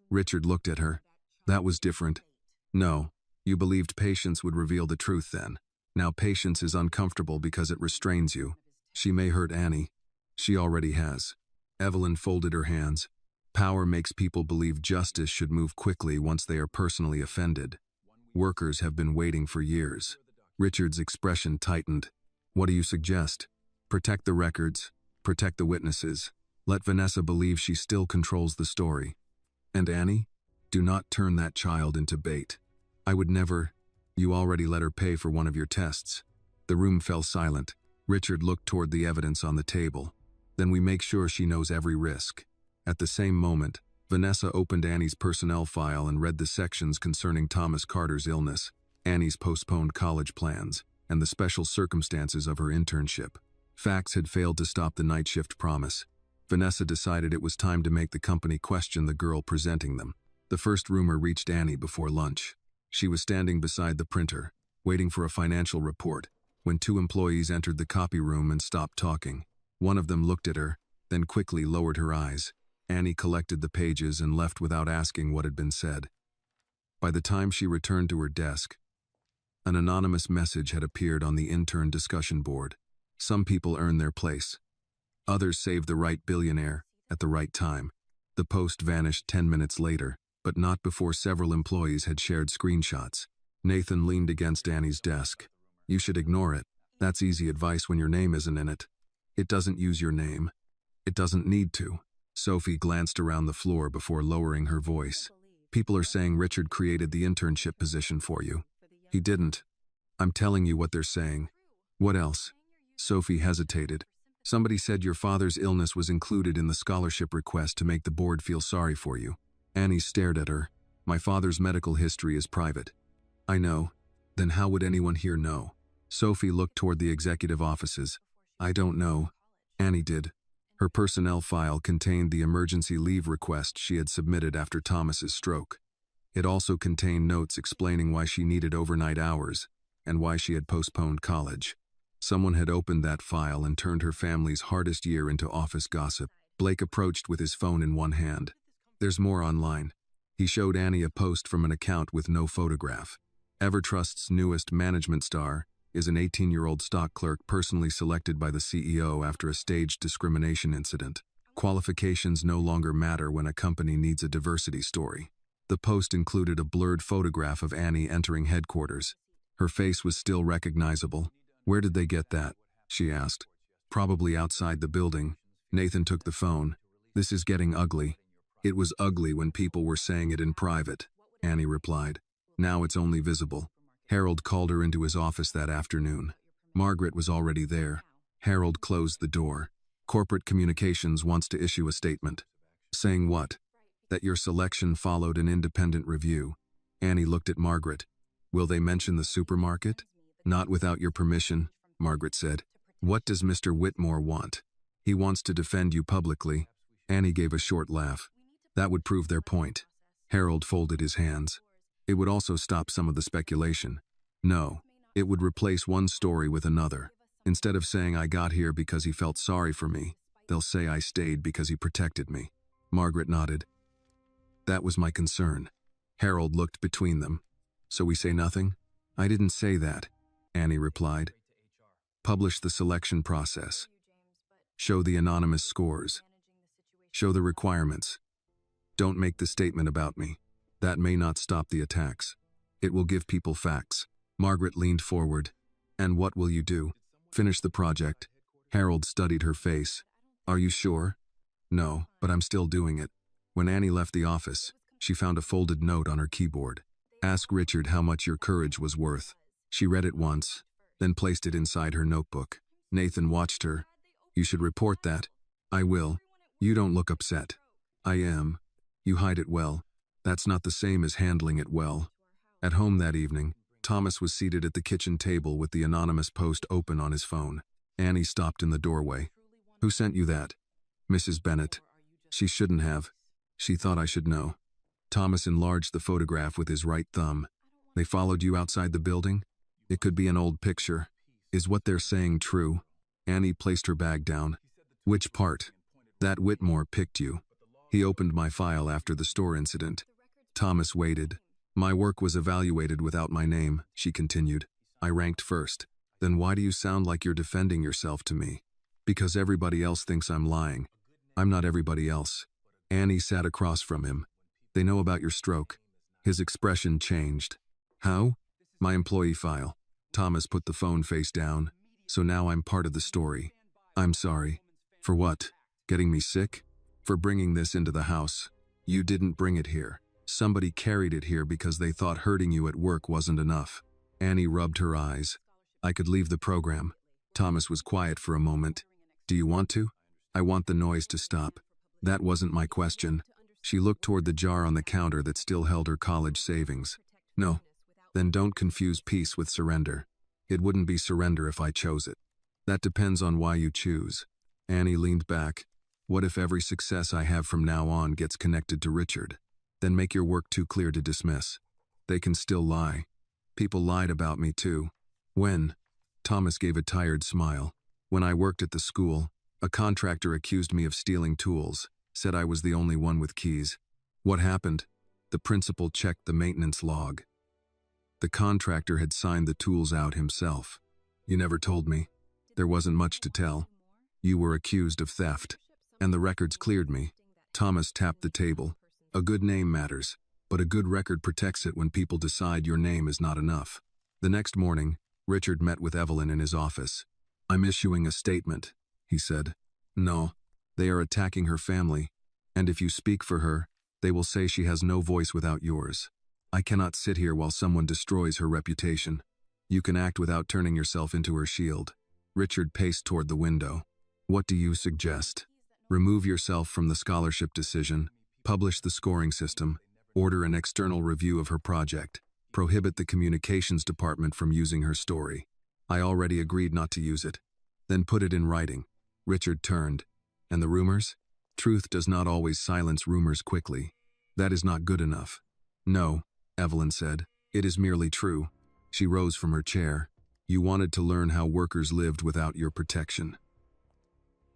Richard looked at her. "That was different." "No, you believed patience would reveal the truth then. Now patience is uncomfortable because it restrains you. She may hurt Annie. She already has." Evelyn folded her hands. "Power makes people believe justice should move quickly once they are personally offended. Workers have been waiting for years." Richard's expression tightened. "What do you suggest?" "Protect the records. Protect the witnesses. Let Vanessa believe she still controls the story. And Annie? Do not turn that child into bait." "I would never." "You already let her pay for one of your tests." The room fell silent. Richard looked toward the evidence on the table. "Then we make sure she knows every risk." At the same moment, Vanessa opened Annie's personnel file and read the sections concerning Thomas Carter's illness, Annie's postponed college plans, and the special circumstances of her internship. Facts had failed to stop the night shift promise. Vanessa decided it was time to make the company question the girl presenting them. The first rumor reached Annie before lunch. She was standing beside the printer, waiting for a financial report, when 2 employees entered the copy room and stopped talking. One of them looked at her, then quickly lowered her eyes. Annie collected the pages and left without asking what had been said. By the time she returned to her desk, an anonymous message had appeared on the intern discussion board. Some people earn their place. Others save the right billionaire at the right time. The post vanished 10 minutes later, but not before several employees had shared screenshots. Nathan leaned against Annie's desk. "You should ignore it. That's easy advice when your name isn't in it." "It doesn't use your name. It doesn't need to." Sophie glanced around the floor before lowering her voice. "People are saying Richard created the internship position for you." "He didn't." "I'm telling you what they're saying." "What else?" Sophie hesitated. "Somebody said your father's illness was included in the scholarship request to make the board feel sorry for you." Annie stared at her. "My father's medical history is private." "I know. Then how would anyone here know?" Sophie looked toward the executive offices. "I don't know." Annie did. Her personnel file contained the emergency leave request she had submitted after Thomas's stroke. It also contained notes explaining why she needed overnight hours. and why she had postponed college. Someone had opened that file and turned her family's hardest year into office gossip. Blake approached with his phone in one hand. There's more online. He showed Annie a post from an account with no photograph. EverTrust's newest management star is an 18-year-old stock clerk personally selected by the CEO after a staged discrimination incident. Qualifications no longer matter when a company needs a diversity story. The post included a blurred photograph of Annie entering headquarters. Her face was still recognizable. Where did they get that? She asked. Probably outside the building. Nathan took the phone. This is getting ugly. It was ugly when people were saying it in private, Annie replied. Now it's only visible. Harold called her into his office that afternoon. Margaret was already there. Harold closed the door. Corporate Communications wants to issue a statement. Saying what? That your selection followed an independent review. Annie looked at Margaret. Will they mention the supermarket? Not without your permission, Margaret said. What does Mr. Whitmore want? He wants to defend you publicly. Annie gave a short laugh. That would prove their point. Harold folded his hands. It would also stop some of the speculation. No, it would replace one story with another. Instead of saying I got here because he felt sorry for me, they'll say I stayed because he protected me. Margaret nodded. That was my concern. Harold looked between them. So we say nothing? I didn't say that, Annie replied. Publish the selection process. Show the anonymous scores. Show the requirements. Don't make the statement about me. That may not stop the attacks. It will give people facts. Margaret leaned forward. And what will you do? Finish the project. Harold studied her face. Are you sure? No, but I'm still doing it. When Annie left the office, she found a folded note on her keyboard. Ask Richard how much your courage was worth. She read it once, then placed it inside her notebook. Nathan watched her. You should report that. I will. You don't look upset. I am. You hide it well. That's not the same as handling it well. At home that evening, Thomas was seated at the kitchen table with the anonymous post open on his phone. Annie stopped in the doorway. Who sent you that? Mrs. Bennett. She shouldn't have. She thought I should know. Thomas enlarged the photograph with his right thumb. They followed you outside the building? It could be an old picture. Is what they're saying true? Annie placed her bag down. Which part? That Whitmore picked you. He opened my file after the store incident. Thomas waited. My work was evaluated without my name, she continued. I ranked first. Then why do you sound like you're defending yourself to me? Because everybody else thinks I'm lying. I'm not everybody else. Annie sat across from him. They know about your stroke. His expression changed. How? My employee file. Thomas put the phone face down. So now I'm part of the story. I'm sorry. For what? Getting me sick? For bringing this into the house. You didn't bring it here. Somebody carried it here because they thought hurting you at work wasn't enough. Annie rubbed her eyes. I could leave the program. Thomas was quiet for a moment. Do you want to? I want the noise to stop. That wasn't my question. She looked toward the jar on the counter that still held her college savings. No. Then don't confuse peace with surrender. It wouldn't be surrender if I chose it. That depends on why you choose. Annie leaned back. What if every success I have from now on gets connected to Richard? Then make your work too clear to dismiss. They can still lie. People lied about me too. When? Thomas gave a tired smile. When I worked at the school, a contractor accused me of stealing tools, said I was the only one with keys. What happened? The principal checked the maintenance log. The contractor had signed the tools out himself. You never told me. There wasn't much to tell. You were accused of theft. And the records cleared me. Thomas tapped the table. A good name matters, but a good record protects it when people decide your name is not enough. The next morning, Richard met with Evelyn in his office. I'm issuing a statement, he said. No, they are attacking her family, and if you speak for her, they will say she has no voice without yours. I cannot sit here while someone destroys her reputation. You can act without turning yourself into her shield. Richard paced toward the window. What do you suggest? Remove yourself from the scholarship decision, publish the scoring system, order an external review of her project, prohibit the communications department from using her story. I already agreed not to use it. Then put it in writing. Richard turned. And the rumors? Truth does not always silence rumors quickly. That is not good enough. No, Evelyn said. It is merely true. She rose from her chair. You wanted to learn how workers lived without your protection.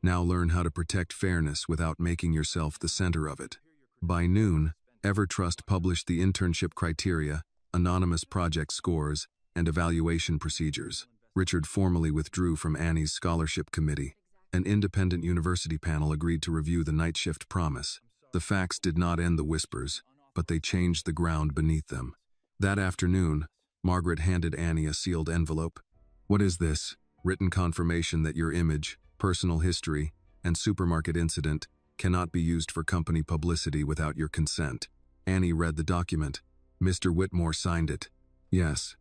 Now learn how to protect fairness without making yourself the center of it. By noon, EverTrust published the internship criteria, anonymous project scores, and evaluation procedures. Richard formally withdrew from Annie's scholarship committee. An independent university panel agreed to review the night shift promise. The facts did not end the whispers, but they changed the ground beneath them. That afternoon, Margaret handed Annie a sealed envelope. What is this? Written confirmation that your image, personal history, and supermarket incident cannot be used for company publicity without your consent. Annie read the document. Mr. Whitmore signed it. Yes.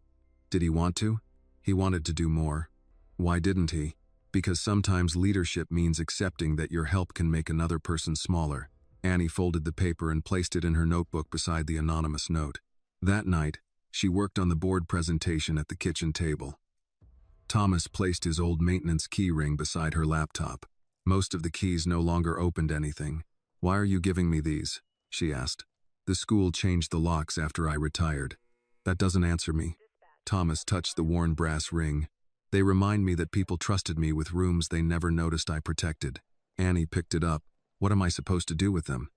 Did he want to? He wanted to do more. Why didn't he? Because sometimes leadership means accepting that your help can make another person smaller. Annie folded the paper and placed it in her notebook beside the anonymous note. That night, she worked on the board presentation at the kitchen table. Thomas placed his old maintenance key ring beside her laptop. Most of the keys no longer opened anything. Why are you giving me these? She asked. The school changed the locks after I retired. That doesn't answer me. Thomas touched the worn brass ring. They remind me that people trusted me with rooms they never noticed I protected. Annie picked it up. What am I supposed to do with them?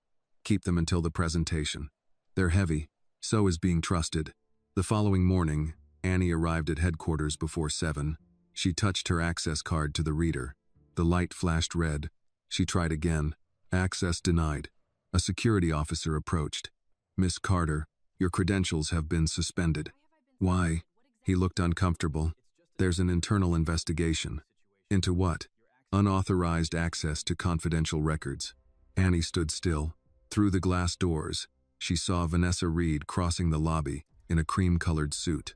Keep them until the presentation. They're heavy. So is being trusted. The following morning, Annie arrived at headquarters before 7. She touched her access card to the reader. The light flashed red. She tried again. Access denied. A security officer approached. Miss Carter, your credentials have been suspended. Why? He looked uncomfortable. There's an internal investigation. Into what? Unauthorized access to confidential records. Annie stood still. Through the glass doors, she saw Vanessa Reed crossing the lobby in a cream-colored suit.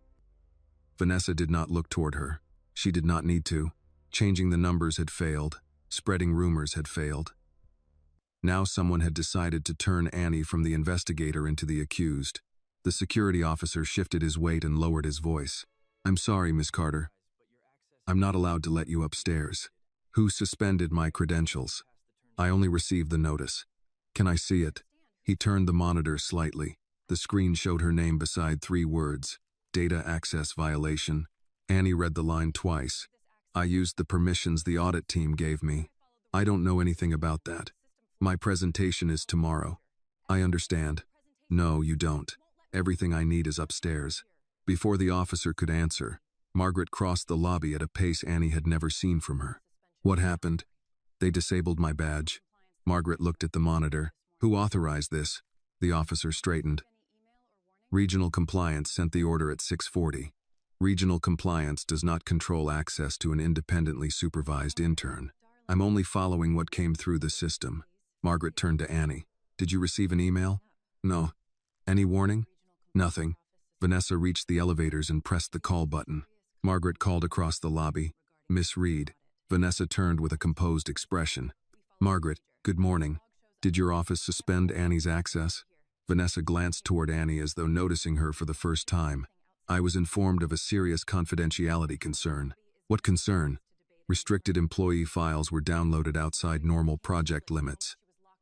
Vanessa did not look toward her. She did not need to. Changing the numbers had failed. Spreading rumors had failed. Now someone had decided to turn Annie from the investigator into the accused. The security officer shifted his weight and lowered his voice. I'm sorry, Miss Carter. I'm not allowed to let you upstairs. Who suspended my credentials? I only received the notice. Can I see it? He turned the monitor slightly. The screen showed her name beside 3 words. Data access violation. Annie read the line twice. I used the permissions the audit team gave me. I don't know anything about that. My presentation is tomorrow. I understand. No, you don't. Everything I need is upstairs. Before the officer could answer, Margaret crossed the lobby at a pace Annie had never seen from her. What happened? They disabled my badge. Margaret looked at the monitor. Who authorized this? The officer straightened. Regional Compliance sent the order at 6:40. Regional Compliance does not control access to an independently supervised intern. I'm only following what came through the system. Margaret turned to Annie. Did you receive an email? No. Any warning? Nothing. Vanessa reached the elevators and pressed the call button. Margaret called across the lobby. Miss Reed. Vanessa turned with a composed expression. Margaret, good morning. Did your office suspend Annie's access? Vanessa glanced toward Annie as though noticing her for the first time. I was informed of a serious confidentiality concern. What concern? Restricted employee files were downloaded outside normal project limits.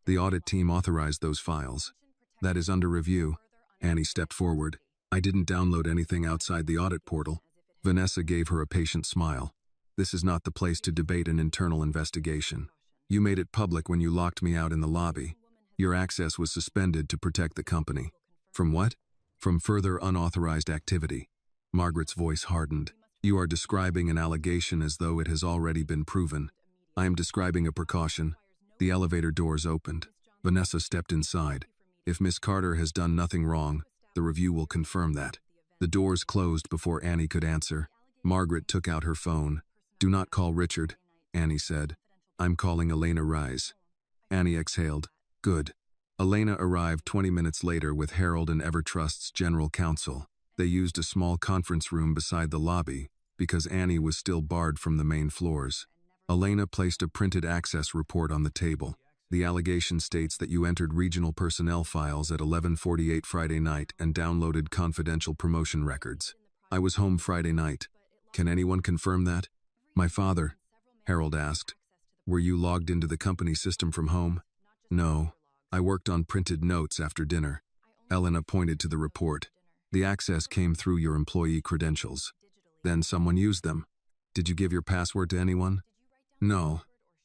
The audit team authorized those files. That is under review. Annie stepped forward. I didn't download anything outside the audit portal. Vanessa gave her a patient smile. This is not the place to debate an internal investigation. You made it public when you locked me out in the lobby. Your access was suspended to protect the company. From what? From further unauthorized activity. Margaret's voice hardened. You are describing an allegation as though it has already been proven. I am describing a precaution. The elevator doors opened. Vanessa stepped inside. If Miss Carter has done nothing wrong, the review will confirm that. The doors closed before Annie could answer. Margaret took out her phone. Do not call Richard, Annie said. I'm calling Elena Rise. Annie exhaled. Good. Elena arrived 20 minutes later with Harold and EverTrust's general counsel. They used a small conference room beside the lobby because Annie was still barred from the main floors. Elena placed a printed access report on the table. The allegation states that you entered regional personnel files at 11:48 Friday night and downloaded confidential promotion records. I was home Friday night. Can anyone confirm that? My father, Harold asked. Were you logged into the company system from home? No. I worked on printed notes after dinner. Elena pointed to the report. The access came through your employee credentials. Then someone used them. Did you give your password to anyone? No.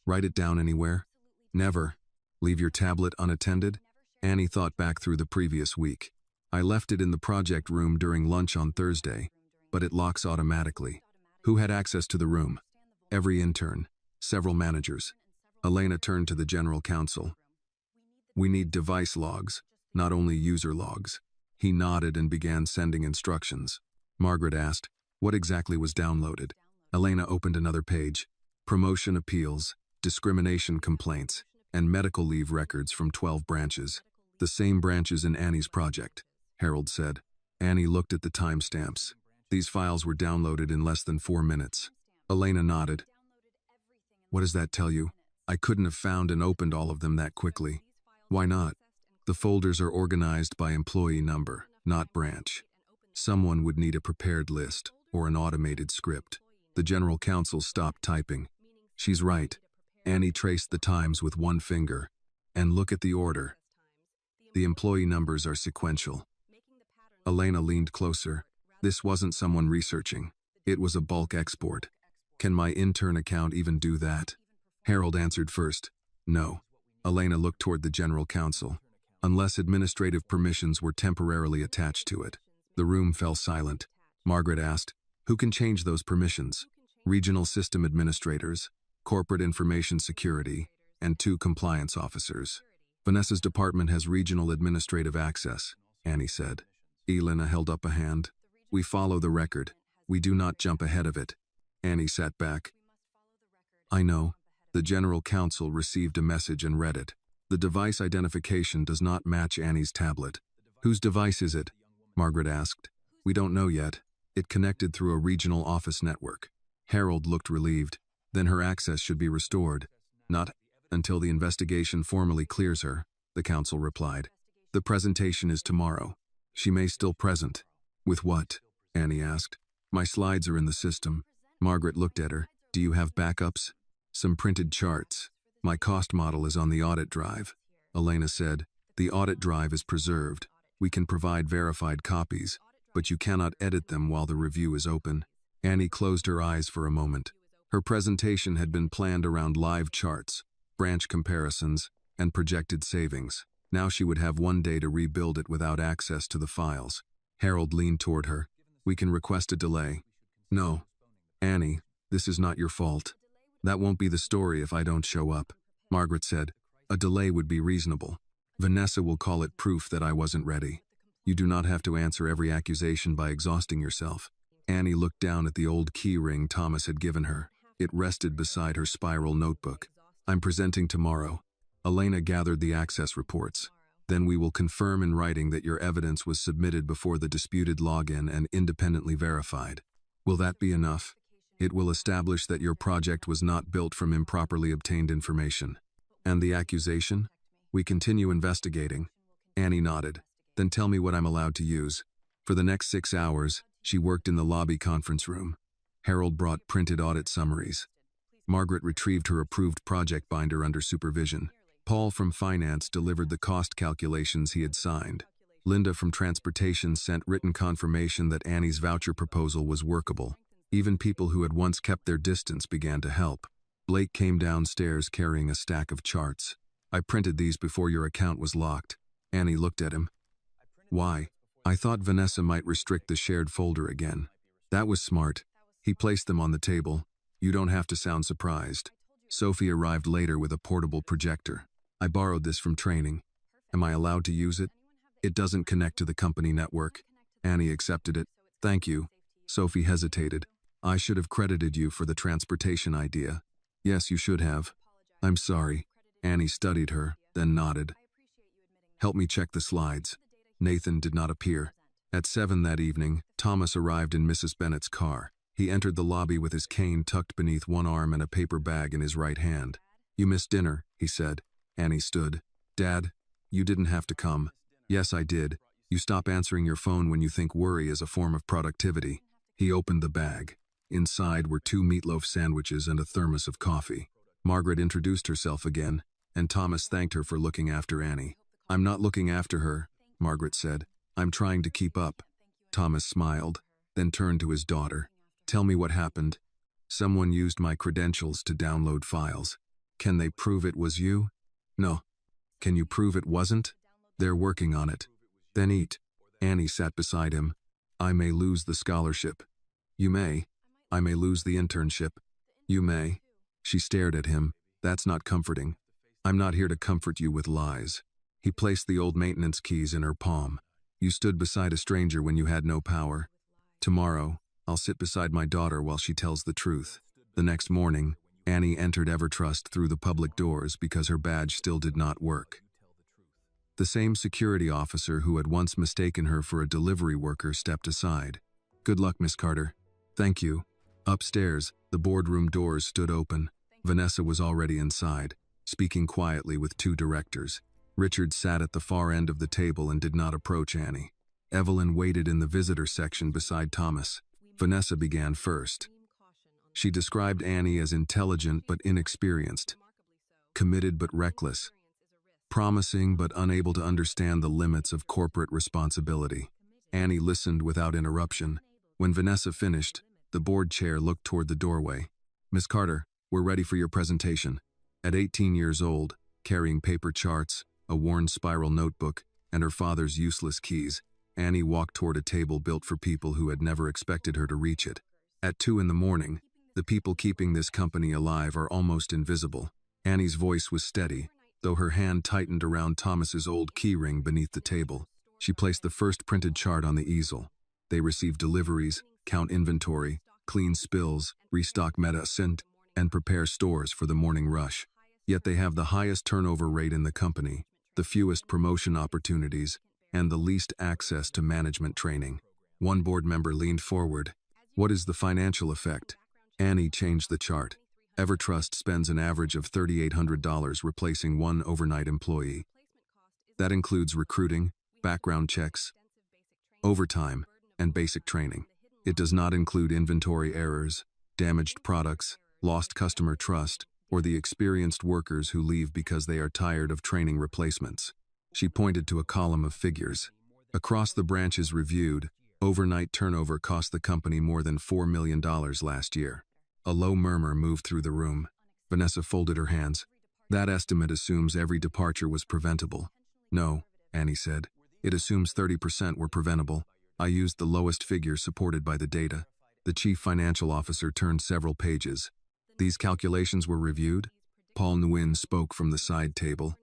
Write it down anywhere? Never. Leave your tablet unattended? Annie thought back through the previous week. I left it in the project room during lunch on Thursday, but it locks automatically. Who had access to the room? Every intern. Several managers. Elena turned to the general counsel. We need device logs, not only user logs. He nodded and began sending instructions. Margaret asked, what exactly was downloaded? Elena opened another page. Promotion appeals, discrimination complaints, and medical leave records from 12 branches. The same branches in Annie's project, Harold said. Annie looked at the timestamps. These files were downloaded in less than 4 minutes. Elena nodded. What does that tell you? I couldn't have found and opened all of them that quickly. Why not? The folders are organized by employee number, not branch. Someone would need a prepared list or an automated script. The general counsel stopped typing. She's right. Annie traced the times with one finger. And look at the order. The employee numbers are sequential. Elena leaned closer. This wasn't someone researching. It was a bulk export. Can my intern account even do that? Harold answered first. No. Elena looked toward the general counsel. Unless administrative permissions were temporarily attached to it. The room fell silent. Margaret asked, who can change those permissions? Regional system administrators, corporate information security, and 2 compliance officers. Vanessa's department has regional administrative access, Annie said. Elena held up a hand. We follow the record. We do not jump ahead of it. Annie sat back. I know. The general counsel received a message and read it. The device identification does not match Annie's tablet. Whose device is it? Margaret asked. We don't know yet. It connected through a regional office network. Harold looked relieved. Then her access should be restored. Not until the investigation formally clears her, the counsel replied. The presentation is tomorrow. She may still present. With what? Annie asked. My slides are in the system. Margaret looked at her. Do you have backups? Some printed charts. My cost model is on the audit drive. Elena said, the audit drive is preserved. We can provide verified copies, but you cannot edit them while the review is open. Annie closed her eyes for a moment. Her presentation had been planned around live charts, branch comparisons, and projected savings. Now she would have 1 day to rebuild it without access to the files. Harold leaned toward her. We can request a delay. No. Annie, this is not your fault. That won't be the story if I don't show up. Margaret said, a delay would be reasonable. Vanessa will call it proof that I wasn't ready. You do not have to answer every accusation by exhausting yourself. Annie looked down at the old key ring Thomas had given her. It rested beside her spiral notebook. I'm presenting tomorrow. Elena gathered the access reports. Then we will confirm in writing that your evidence was submitted before the disputed login and independently verified. Will that be enough? It will establish that your project was not built from improperly obtained information. And the accusation? We continue investigating. Annie nodded. Then tell me what I'm allowed to use. For the next 6 hours, she worked in the lobby conference room. Harold brought printed audit summaries. Margaret retrieved her approved project binder under supervision. Paul from finance delivered the cost calculations he had signed. Linda from transportation sent written confirmation that Annie's voucher proposal was workable. Even people who had once kept their distance began to help. Blake came downstairs carrying a stack of charts. I printed these before your account was locked. Annie looked at him. Why? I thought Vanessa might restrict the shared folder again. That was smart. He placed them on the table. You don't have to sound surprised. Sophie arrived later with a portable projector. I borrowed this from training. Am I allowed to use it? It doesn't connect to the company network. Annie accepted it. Thank you. Sophie hesitated. I should have credited you for the transportation idea. Yes, you should have. I'm sorry. Annie studied her, then nodded. Help me check the slides. Nathan did not appear. At 7 that evening, Thomas arrived in Mrs. Bennett's car. He entered the lobby with his cane tucked beneath one arm and a paper bag in his right hand. You missed dinner, he said. Annie stood. Dad, you didn't have to come. Yes, I did. You stop answering your phone when you think worry is a form of productivity. He opened the bag. Inside were 2 meatloaf sandwiches and a thermos of coffee. Margaret introduced herself again, and Thomas thanked her for looking after Annie. I'm not looking after her, Margaret said. I'm trying to keep up. Thomas smiled, then turned to his daughter. Tell me what happened. Someone used my credentials to download files. Can they prove it was you? No. Can you prove it wasn't? They're working on it. Then eat. Annie sat beside him. I may lose the scholarship. You may. I may lose the internship. You may. She stared at him. That's not comforting. I'm not here to comfort you with lies. He placed the old maintenance keys in her palm. You stood beside a stranger when you had no power. Tomorrow, I'll sit beside my daughter while she tells the truth. The next morning, Annie entered Evertrust through the public doors because her badge still did not work. The same security officer who had once mistaken her for a delivery worker stepped aside. Good luck, Miss Carter. Thank you. Upstairs, the boardroom doors stood open. Vanessa was already inside, speaking quietly with two directors. Richard sat at the far end of the table and did not approach Annie. Evelyn waited in the visitor section beside Thomas. Vanessa began first. She described Annie as intelligent but inexperienced, committed but reckless, promising but unable to understand the limits of corporate responsibility. Annie listened without interruption. When Vanessa finished, the board chair looked toward the doorway. Miss Carter, we're ready for your presentation. At 18 years old, carrying paper charts, a worn spiral notebook, and her father's useless keys, Annie walked toward a table built for people who had never expected her to reach it. At 2 in the morning, the people keeping this company alive are almost invisible. Annie's voice was steady, though her hand tightened around Thomas's old keyring beneath the table. She placed the first printed chart on the easel. They receive deliveries, count inventory, clean spills, restock medicine, and prepare stores for the morning rush. Yet they have the highest turnover rate in the company, the fewest promotion opportunities, and the least access to management training. One board member leaned forward. What is the financial effect? Annie changed the chart. Evertrust spends an average of $3,800 replacing one overnight employee. That includes recruiting, background checks, overtime, and basic training. It does not include inventory errors, damaged products, lost customer trust, or the experienced workers who leave because they are tired of training replacements. She pointed to a column of figures. Across the branches reviewed, overnight turnover cost the company more than $4 million last year. A low murmur moved through the room. Vanessa folded her hands. That estimate assumes every departure was preventable. No, Annie said. It assumes 30% were preventable. I used the lowest figure supported by the data. The chief financial officer turned several pages. These calculations were reviewed? Paul Nguyen spoke from the side table.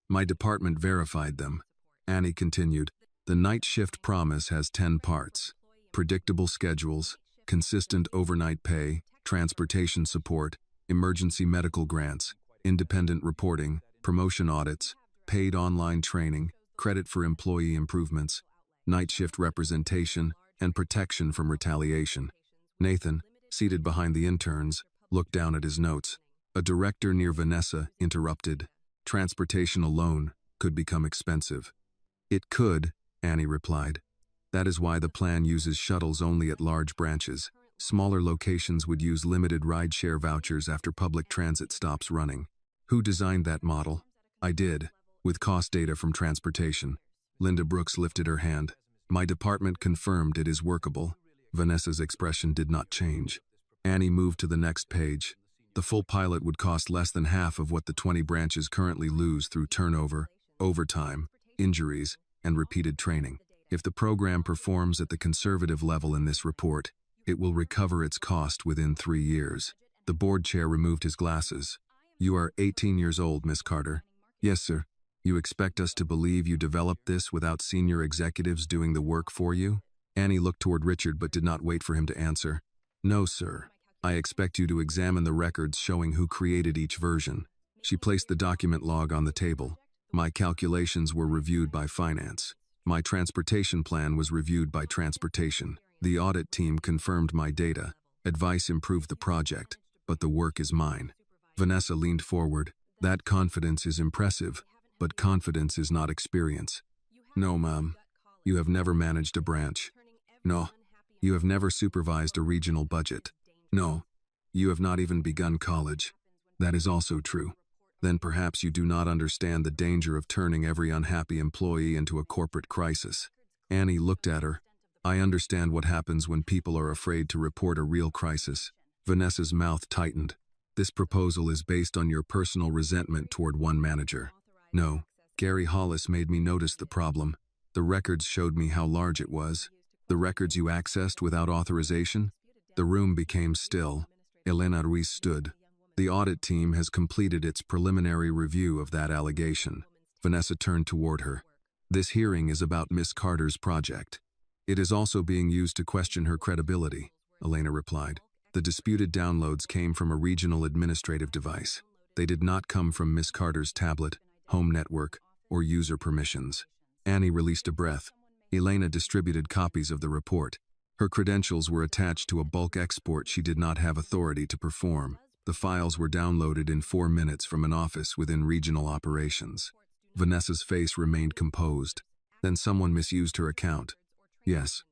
My department verified them. Annie continued. The night shift promise has 10 parts. Predictable schedules, consistent overnight pay, transportation support, emergency medical grants, independent reporting, promotion audits, paid online training, credit for employee improvements, night shift representation, and protection from retaliation. Nathan, seated behind the interns, looked down at his notes. A director near Vanessa interrupted. Transportation alone could become expensive. It could, Annie replied. That is why the plan uses shuttles only at large branches. Smaller locations would use limited rideshare vouchers after public transit stops running. Who designed that model? I did, with cost data from transportation. Linda Brooks lifted her hand. My department confirmed it is workable. Vanessa's expression did not change. Annie moved to the next page. The full pilot would cost less than half of what the 20 branches currently lose through turnover, overtime, injuries, and repeated training. If the program performs at the conservative level in this report, it will recover its cost within 3 years. The board chair removed his glasses. You are 18 years old, Miss Carter. Yes, sir. You expect us to believe you developed this without senior executives doing the work for you? Annie looked toward Richard but did not wait for him to answer. No, sir. I expect you to examine the records showing who created each version. She placed the document log on the table. My calculations were reviewed by finance. My transportation plan was reviewed by transportation. The audit team confirmed my data. Advice improved the project, but the work is mine. Vanessa leaned forward. That confidence is impressive, but confidence is not experience. No, Mom. You have never managed a branch. No. You have never supervised a regional budget. No. You have not even begun college. That is also true. Then perhaps you do not understand the danger of turning every unhappy employee into a corporate crisis. Annie looked at her. I understand what happens when people are afraid to report a real crisis. Vanessa's mouth tightened. This proposal is based on your personal resentment toward one manager. No, Gary Hollis made me notice the problem. The records showed me how large it was. The records you accessed without authorization? The room became still. Elena Ruiz stood. The audit team has completed its preliminary review of that allegation. Vanessa turned toward her. This hearing is about Miss Carter's project. It is also being used to question her credibility, Elena replied. The disputed downloads came from a regional administrative device. They did not come from Miss Carter's tablet, home network, or user permissions. Annie released a breath. Elena distributed copies of the report. Her credentials were attached to a bulk export she did not have authority to perform. The files were downloaded in 4 minutes from an office within regional operations. Vanessa's face remained composed. Then someone misused her account. Yes.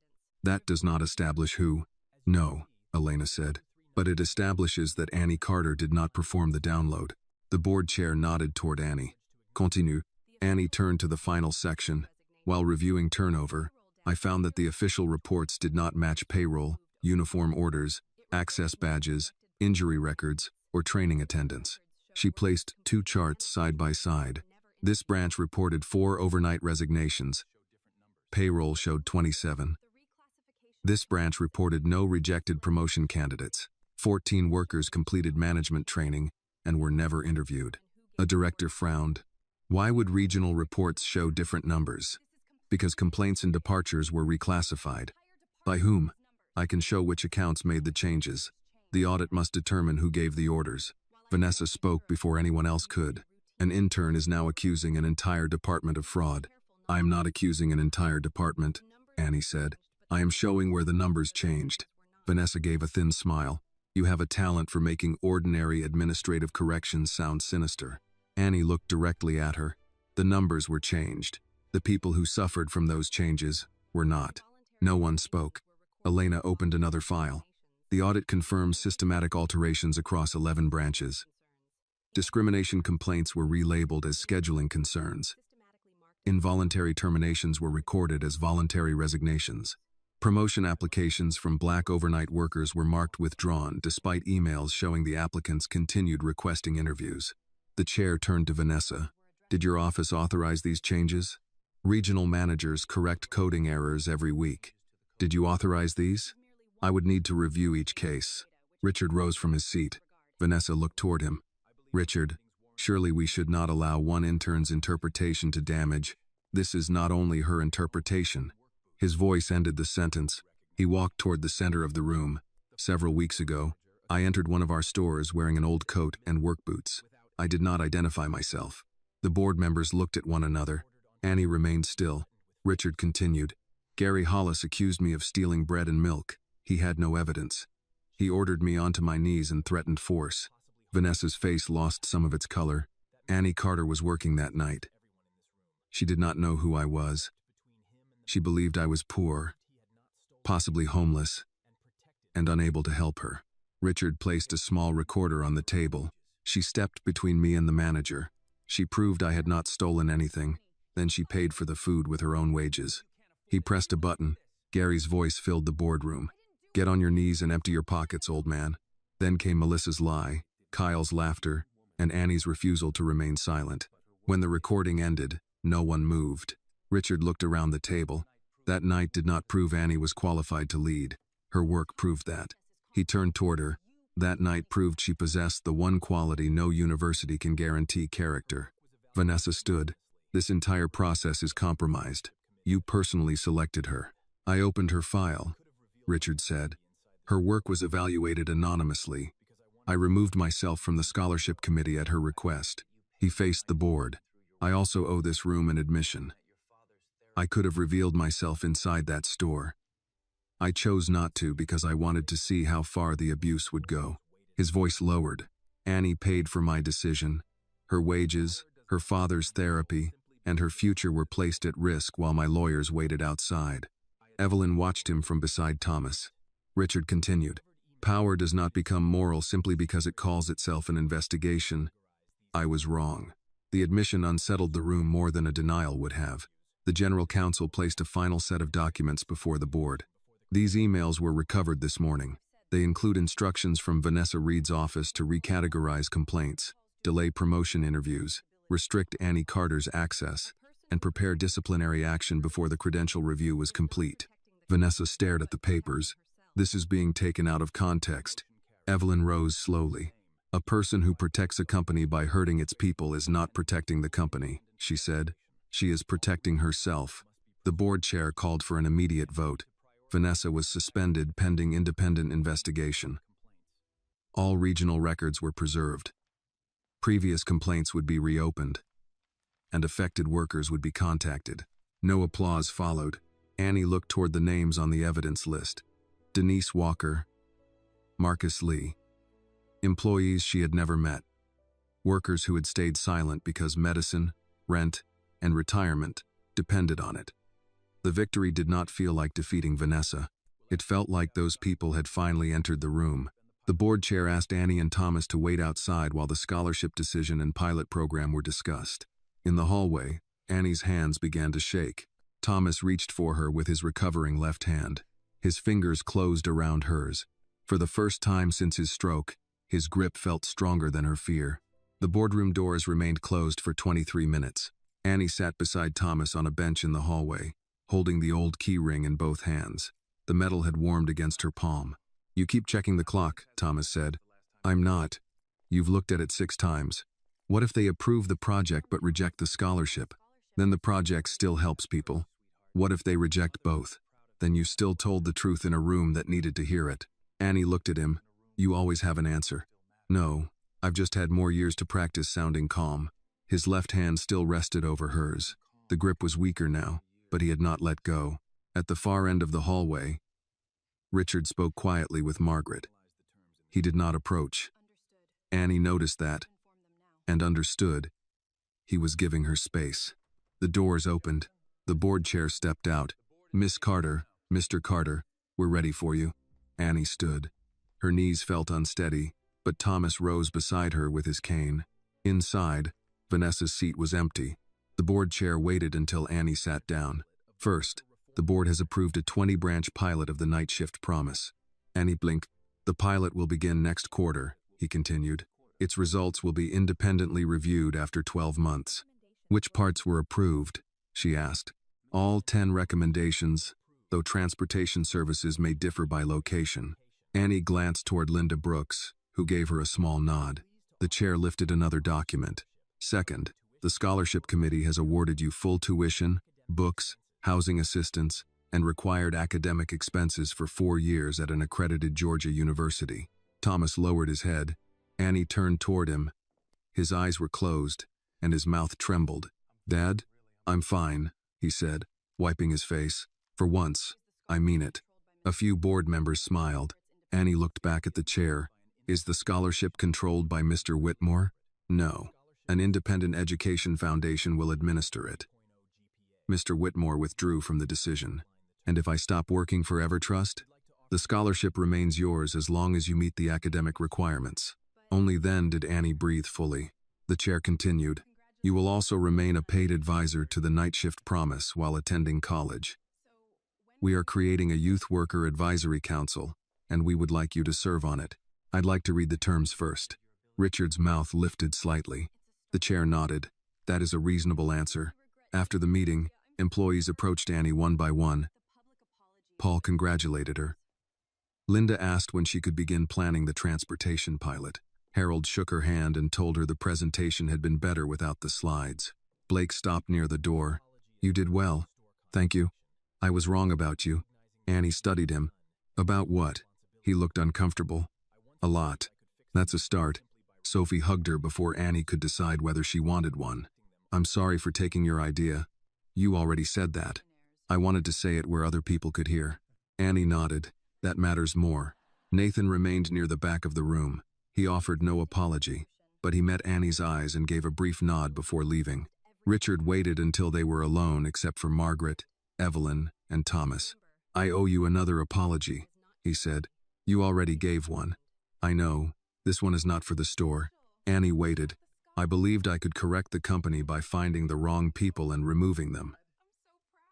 That does not establish who. No, Elena said. But it establishes that Annie Carter did not perform the download. The board chair nodded toward Annie. Continue. Annie turned to the final section. While reviewing turnover, I found that the official reports did not match payroll, uniform orders, access badges, injury records, or training attendance. She placed 2 charts side by side. This branch reported 4 overnight resignations. Payroll showed 27. This branch reported no rejected promotion candidates. 14 workers completed management training and were never interviewed. A director frowned. Why would regional reports show different numbers? Because complaints and departures were reclassified. By whom? I can show which accounts made the changes. The audit must determine who gave the orders. Vanessa spoke before anyone else could. An intern is now accusing an entire department of fraud. I am not accusing an entire department, Annie said. I am showing where the numbers changed. Vanessa gave a thin smile. You have a talent for making ordinary administrative corrections sound sinister. Annie looked directly at her. The numbers were changed. The people who suffered from those changes were not. No one spoke. Elena opened another file. The audit confirms systematic alterations across 11 branches. Discrimination complaints were relabeled as scheduling concerns. Involuntary terminations were recorded as voluntary resignations. Promotion applications from Black overnight workers were marked withdrawn despite emails showing the applicants continued requesting interviews. The chair turned to Vanessa. Did your office authorize these changes? Regional managers correct coding errors every week. Did you authorize these? I would need to review each case. Richard rose from his seat. Vanessa looked toward him. Richard, surely we should not allow one intern's interpretation to damage. This is not only her interpretation. His voice ended the sentence. He walked toward the center of the room. Several weeks ago, I entered one of our stores wearing an old coat and work boots. I did not identify myself. The board members looked at one another. Annie remained still. Richard continued. Gary Hollis accused me of stealing bread and milk. He had no evidence. He ordered me onto my knees and threatened force. Vanessa's face lost some of its color. Annie Carter was working that night. She did not know who I was. She believed I was poor, possibly homeless, and unable to help her. Richard placed a small recorder on the table. She stepped between me and the manager. She proved I had not stolen anything. Then she paid for the food with her own wages. He pressed a button. Gary's voice filled the boardroom. Get on your knees and empty your pockets, old man. Then came Melissa's lie, Kyle's laughter, and Annie's refusal to remain silent. When the recording ended, no one moved. Richard looked around the table. That night did not prove Annie was qualified to lead. Her work proved that. He turned toward her. That night proved she possessed the one quality no university can guarantee: character. Vanessa stood. This entire process is compromised. You personally selected her. I opened her file, Richard said. Her work was evaluated anonymously. I removed myself from the scholarship committee at her request. He faced the board. I also owe this room an admission. I could have revealed myself inside that store. I chose not to because I wanted to see how far the abuse would go. His voice lowered. Annie paid for my decision. Her wages, her father's therapy, and her future were placed at risk while my lawyers waited outside. Evelyn watched him from beside Thomas. Richard continued. Power does not become moral simply because it calls itself an investigation. I was wrong. The admission unsettled the room more than a denial would have. The general counsel placed a final set of documents before the board. These emails were recovered this morning. They include instructions from Vanessa Reed's office to recategorize complaints, delay promotion interviews, restrict Annie Carter's access, and prepare disciplinary action before the credential review was complete. Vanessa stared at the papers. This is being taken out of context. Evelyn rose slowly. A person who protects a company by hurting its people is not protecting the company, she said. She is protecting herself. The board chair called for an immediate vote. Vanessa was suspended pending independent investigation. All regional records were preserved. Previous complaints would be reopened, and affected workers would be contacted. No applause followed. Annie looked toward the names on the evidence list. Denise Walker, Marcus Lee. Employees she had never met. Workers who had stayed silent because medicine, rent, and retirement depended on it. The victory did not feel like defeating Vanessa. It felt like those people had finally entered the room. The board chair asked Annie and Thomas to wait outside while the scholarship decision and pilot program were discussed. In the hallway, Annie's hands began to shake. Thomas reached for her with his recovering left hand. His fingers closed around hers. For the first time since his stroke, his grip felt stronger than her fear. The boardroom doors remained closed for 23 minutes. Annie sat beside Thomas on a bench in the hallway, holding the old key ring in both hands. The metal had warmed against her palm. "You keep checking the clock," Thomas said. "I'm not. You've looked at it 6 times. What if they approve the project but reject the scholarship? Then the project still helps people. What if they reject both? Then you still told the truth in a room that needed to hear it." Annie looked at him. "You always have an answer." "No, I've just had more years to practice sounding calm." His left hand still rested over hers. The grip was weaker now, but he had not let go. At the far end of the hallway, Richard spoke quietly with Margaret. He did not approach. Annie noticed that, and understood. He was giving her space. The doors opened. The board chair stepped out. "Miss Carter, Mr. Carter, we're ready for you." Annie stood. Her knees felt unsteady, but Thomas rose beside her with his cane. Inside, Vanessa's seat was empty. The board chair waited until Annie sat down. "First, the board has approved a 20-branch pilot of the night shift promise." Annie blinked. "The pilot will begin next quarter," he continued. "Its results will be independently reviewed after 12 months. "Which parts were approved?" she asked. "All 10 recommendations, though transportation services may differ by location." Annie glanced toward Linda Brooks, who gave her a small nod. The chair lifted another document. "Second, the scholarship committee has awarded you full tuition, books, housing assistance, and required academic expenses for 4 years at an accredited Georgia university." Thomas lowered his head. Annie turned toward him. His eyes were closed, and his mouth trembled. "Dad, I'm fine," he said, wiping his face. "For once, I mean it." A few board members smiled. Annie looked back at the chair. "Is the scholarship controlled by Mr. Whitmore?" "No. An independent education foundation will administer it." Mr. Whitmore withdrew from the decision. "And if I stop working for EverTrust? The scholarship remains yours as long as you meet the academic requirements." Only then did Annie breathe fully. The chair continued. "You will also remain a paid advisor to the Night Shift Promise while attending college. We are creating a Youth Worker Advisory Council, and we would like you to serve on it. I'd like to read the terms first." Richard's mouth lifted slightly. The chair nodded. "That is a reasonable answer." After the meeting, employees approached Annie one by one. Paul congratulated her. Linda asked when she could begin planning the transportation pilot. Harold shook her hand and told her the presentation had been better without the slides. Blake stopped near the door. "You did well. Thank you. I was wrong about you." Annie studied him. "About what?" He looked uncomfortable. "A lot. That's a start." Sophie hugged her before Annie could decide whether she wanted one. "I'm sorry for taking your idea. You already said that. I wanted to say it where other people could hear." Annie nodded. "That matters more." Nathan remained near the back of the room. He offered no apology, but he met Annie's eyes and gave a brief nod before leaving. Richard waited until they were alone except for Margaret, Evelyn, and Thomas. "I owe you another apology," he said. "You already gave one." "I know. This one is not for the store." Annie waited. "I believed I could correct the company by finding the wrong people and removing them.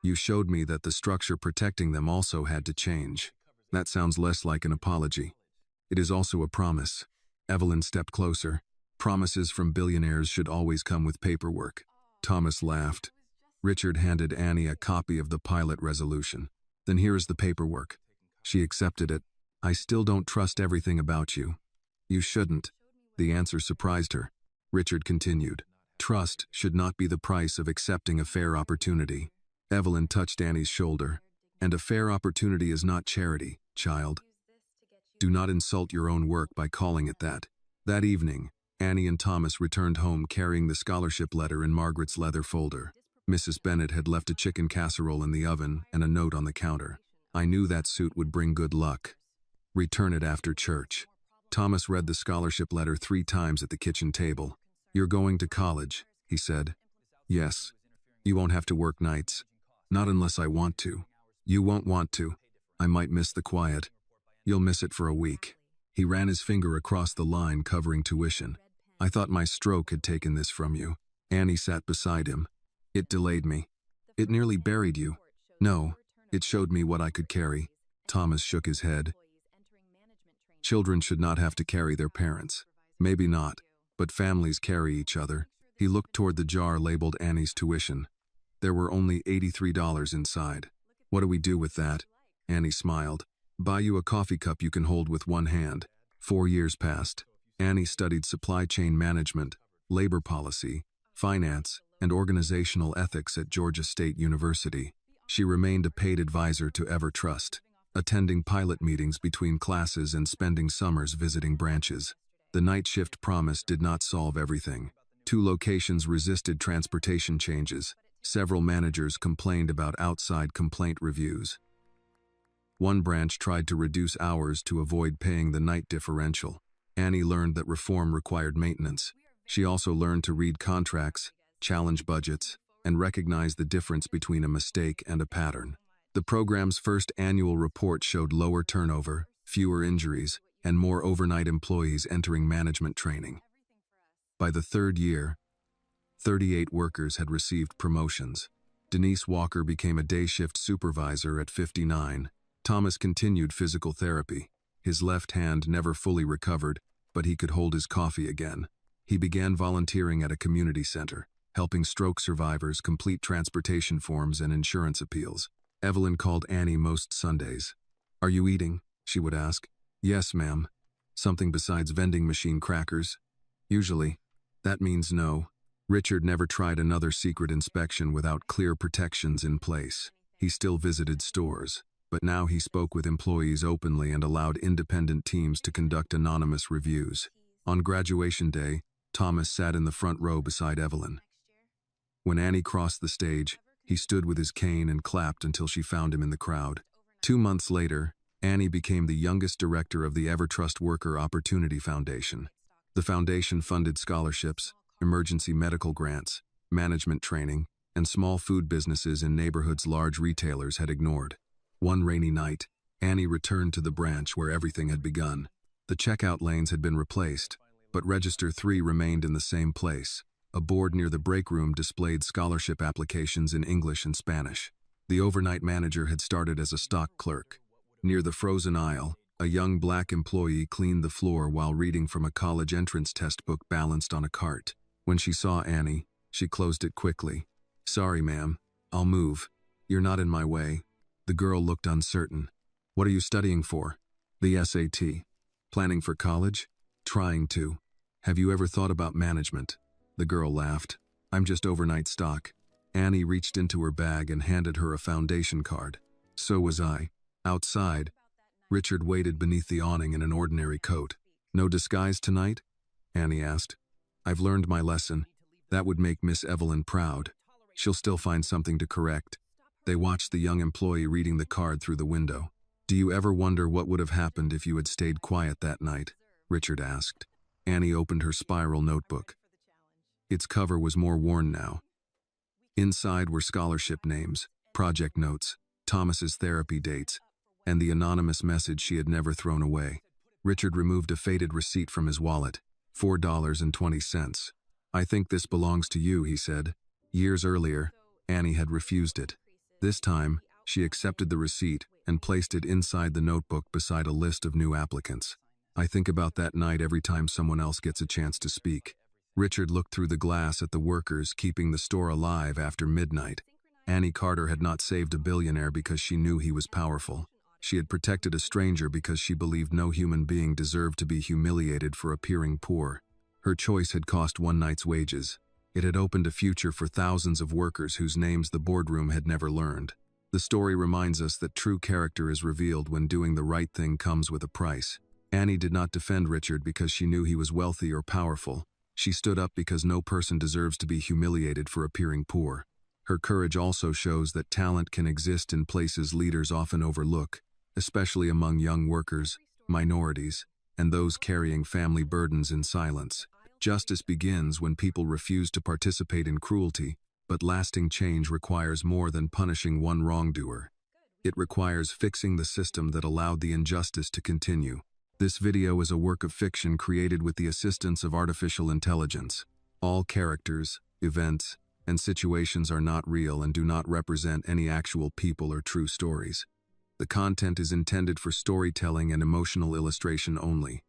You showed me that the structure protecting them also had to change. That sounds less like an apology. It is also a promise. Evelyn stepped closer. Promises from billionaires should always come with paperwork. Thomas laughed. Richard handed Annie a copy of the pilot resolution. Then here is the paperwork. She accepted it. I still don't trust everything about you. You shouldn't. The answer surprised her. Richard continued. Trust should not be the price of accepting a fair opportunity. Evelyn touched Annie's shoulder. And a fair opportunity is not charity, child. Do not insult your own work by calling it that. That evening, Annie and Thomas returned home carrying the scholarship letter in Margaret's leather folder. Mrs. Bennet had left a chicken casserole in the oven and a note on the counter. I knew that suit would bring good luck. Return it after church. Thomas read the scholarship letter 3 times at the kitchen table. You're going to college, he said. Yes. You won't have to work nights. Not unless I want to. You won't want to. I might miss the quiet. You'll miss it for a week. He ran his finger across the line covering tuition. I thought my stroke had taken this from you. Annie sat beside him. It delayed me. It nearly buried you. No, it showed me what I could carry. Thomas shook his head. Children should not have to carry their parents. Maybe not, but families carry each other. He looked toward the jar labeled Annie's tuition. There were only $83 inside. What do we do with that? Annie smiled. Buy you a coffee cup you can hold with one hand. 4 years passed. Annie studied supply chain management, labor policy, finance, and organizational ethics at Georgia State University. She remained a paid advisor to EverTrust, attending pilot meetings between classes and spending summers visiting branches. The night shift promise did not solve everything. 2 locations resisted transportation changes. Several managers complained about outside complaint reviews. One branch tried to reduce hours to avoid paying the night differential. Annie learned that reform required maintenance. She also learned to read contracts, challenge budgets, and recognize the difference between a mistake and a pattern. The program's first annual report showed lower turnover, fewer injuries, and more overnight employees entering management training. By the 3rd year, 38 workers had received promotions. Denise Walker became a day shift supervisor at 59. Thomas continued physical therapy. His left hand never fully recovered, but he could hold his coffee again. He began volunteering at a community center, helping stroke survivors complete transportation forms and insurance appeals. Evelyn called Annie most Sundays. Are you eating? She would ask. Yes, ma'am. Something besides vending machine crackers? Usually. That means no. Richard never tried another secret inspection without clear protections in place. He still visited stores, but now he spoke with employees openly and allowed independent teams to conduct anonymous reviews. On graduation day, Thomas sat in the front row beside Evelyn. When Annie crossed the stage, he stood with his cane and clapped until she found him in the crowd. 2 months later, Annie became the youngest director of the EverTrust Worker Opportunity Foundation. The foundation funded scholarships, emergency medical grants, management training, and small food businesses in neighborhoods large retailers had ignored. One rainy night, Annie returned to the branch where everything had begun. The checkout lanes had been replaced, but Register 3 remained in the same place. A board near the break room displayed scholarship applications in English and Spanish. The overnight manager had started as a stock clerk. Near the frozen aisle, a young black employee cleaned the floor while reading from a college entrance test book balanced on a cart. When she saw Annie, she closed it quickly. Sorry, ma'am. I'll move. You're not in my way. The girl looked uncertain. What are you studying for? The SAT. Planning for college? Trying to. Have you ever thought about management? The girl laughed. I'm just overnight stock. Annie reached into her bag and handed her a foundation card. So was I. Outside, Richard waited beneath the awning in an ordinary coat. No disguise tonight? Annie asked. I've learned my lesson. That would make Miss Evelyn proud. She'll still find something to correct. They watched the young employee reading the card through the window. Do you ever wonder what would have happened if you had stayed quiet that night? Richard asked. Annie opened her spiral notebook. Its cover was more worn now. Inside were scholarship names, project notes, Thomas's therapy dates, and the anonymous message she had never thrown away. Richard removed a faded receipt from his wallet. $4.20. I think this belongs to you, he said. Years earlier, Annie had refused it. This time, she accepted the receipt and placed it inside the notebook beside a list of new applicants. I think about that night every time someone else gets a chance to speak. Richard looked through the glass at the workers keeping the store alive after midnight. Annie Carter had not saved a billionaire because she knew he was powerful. She had protected a stranger because she believed no human being deserved to be humiliated for appearing poor. Her choice had cost one night's wages. It had opened a future for thousands of workers whose names the boardroom had never learned. The story reminds us that true character is revealed when doing the right thing comes with a price. Annie did not defend Richard because she knew he was wealthy or powerful. She stood up because no person deserves to be humiliated for appearing poor. Her courage also shows that talent can exist in places leaders often overlook, especially among young workers, minorities, and those carrying family burdens in silence. Justice begins when people refuse to participate in cruelty, but lasting change requires more than punishing one wrongdoer. It requires fixing the system that allowed the injustice to continue. This video is a work of fiction created with the assistance of artificial intelligence. All characters, events, and situations are not real and do not represent any actual people or true stories. The content is intended for storytelling and emotional illustration only.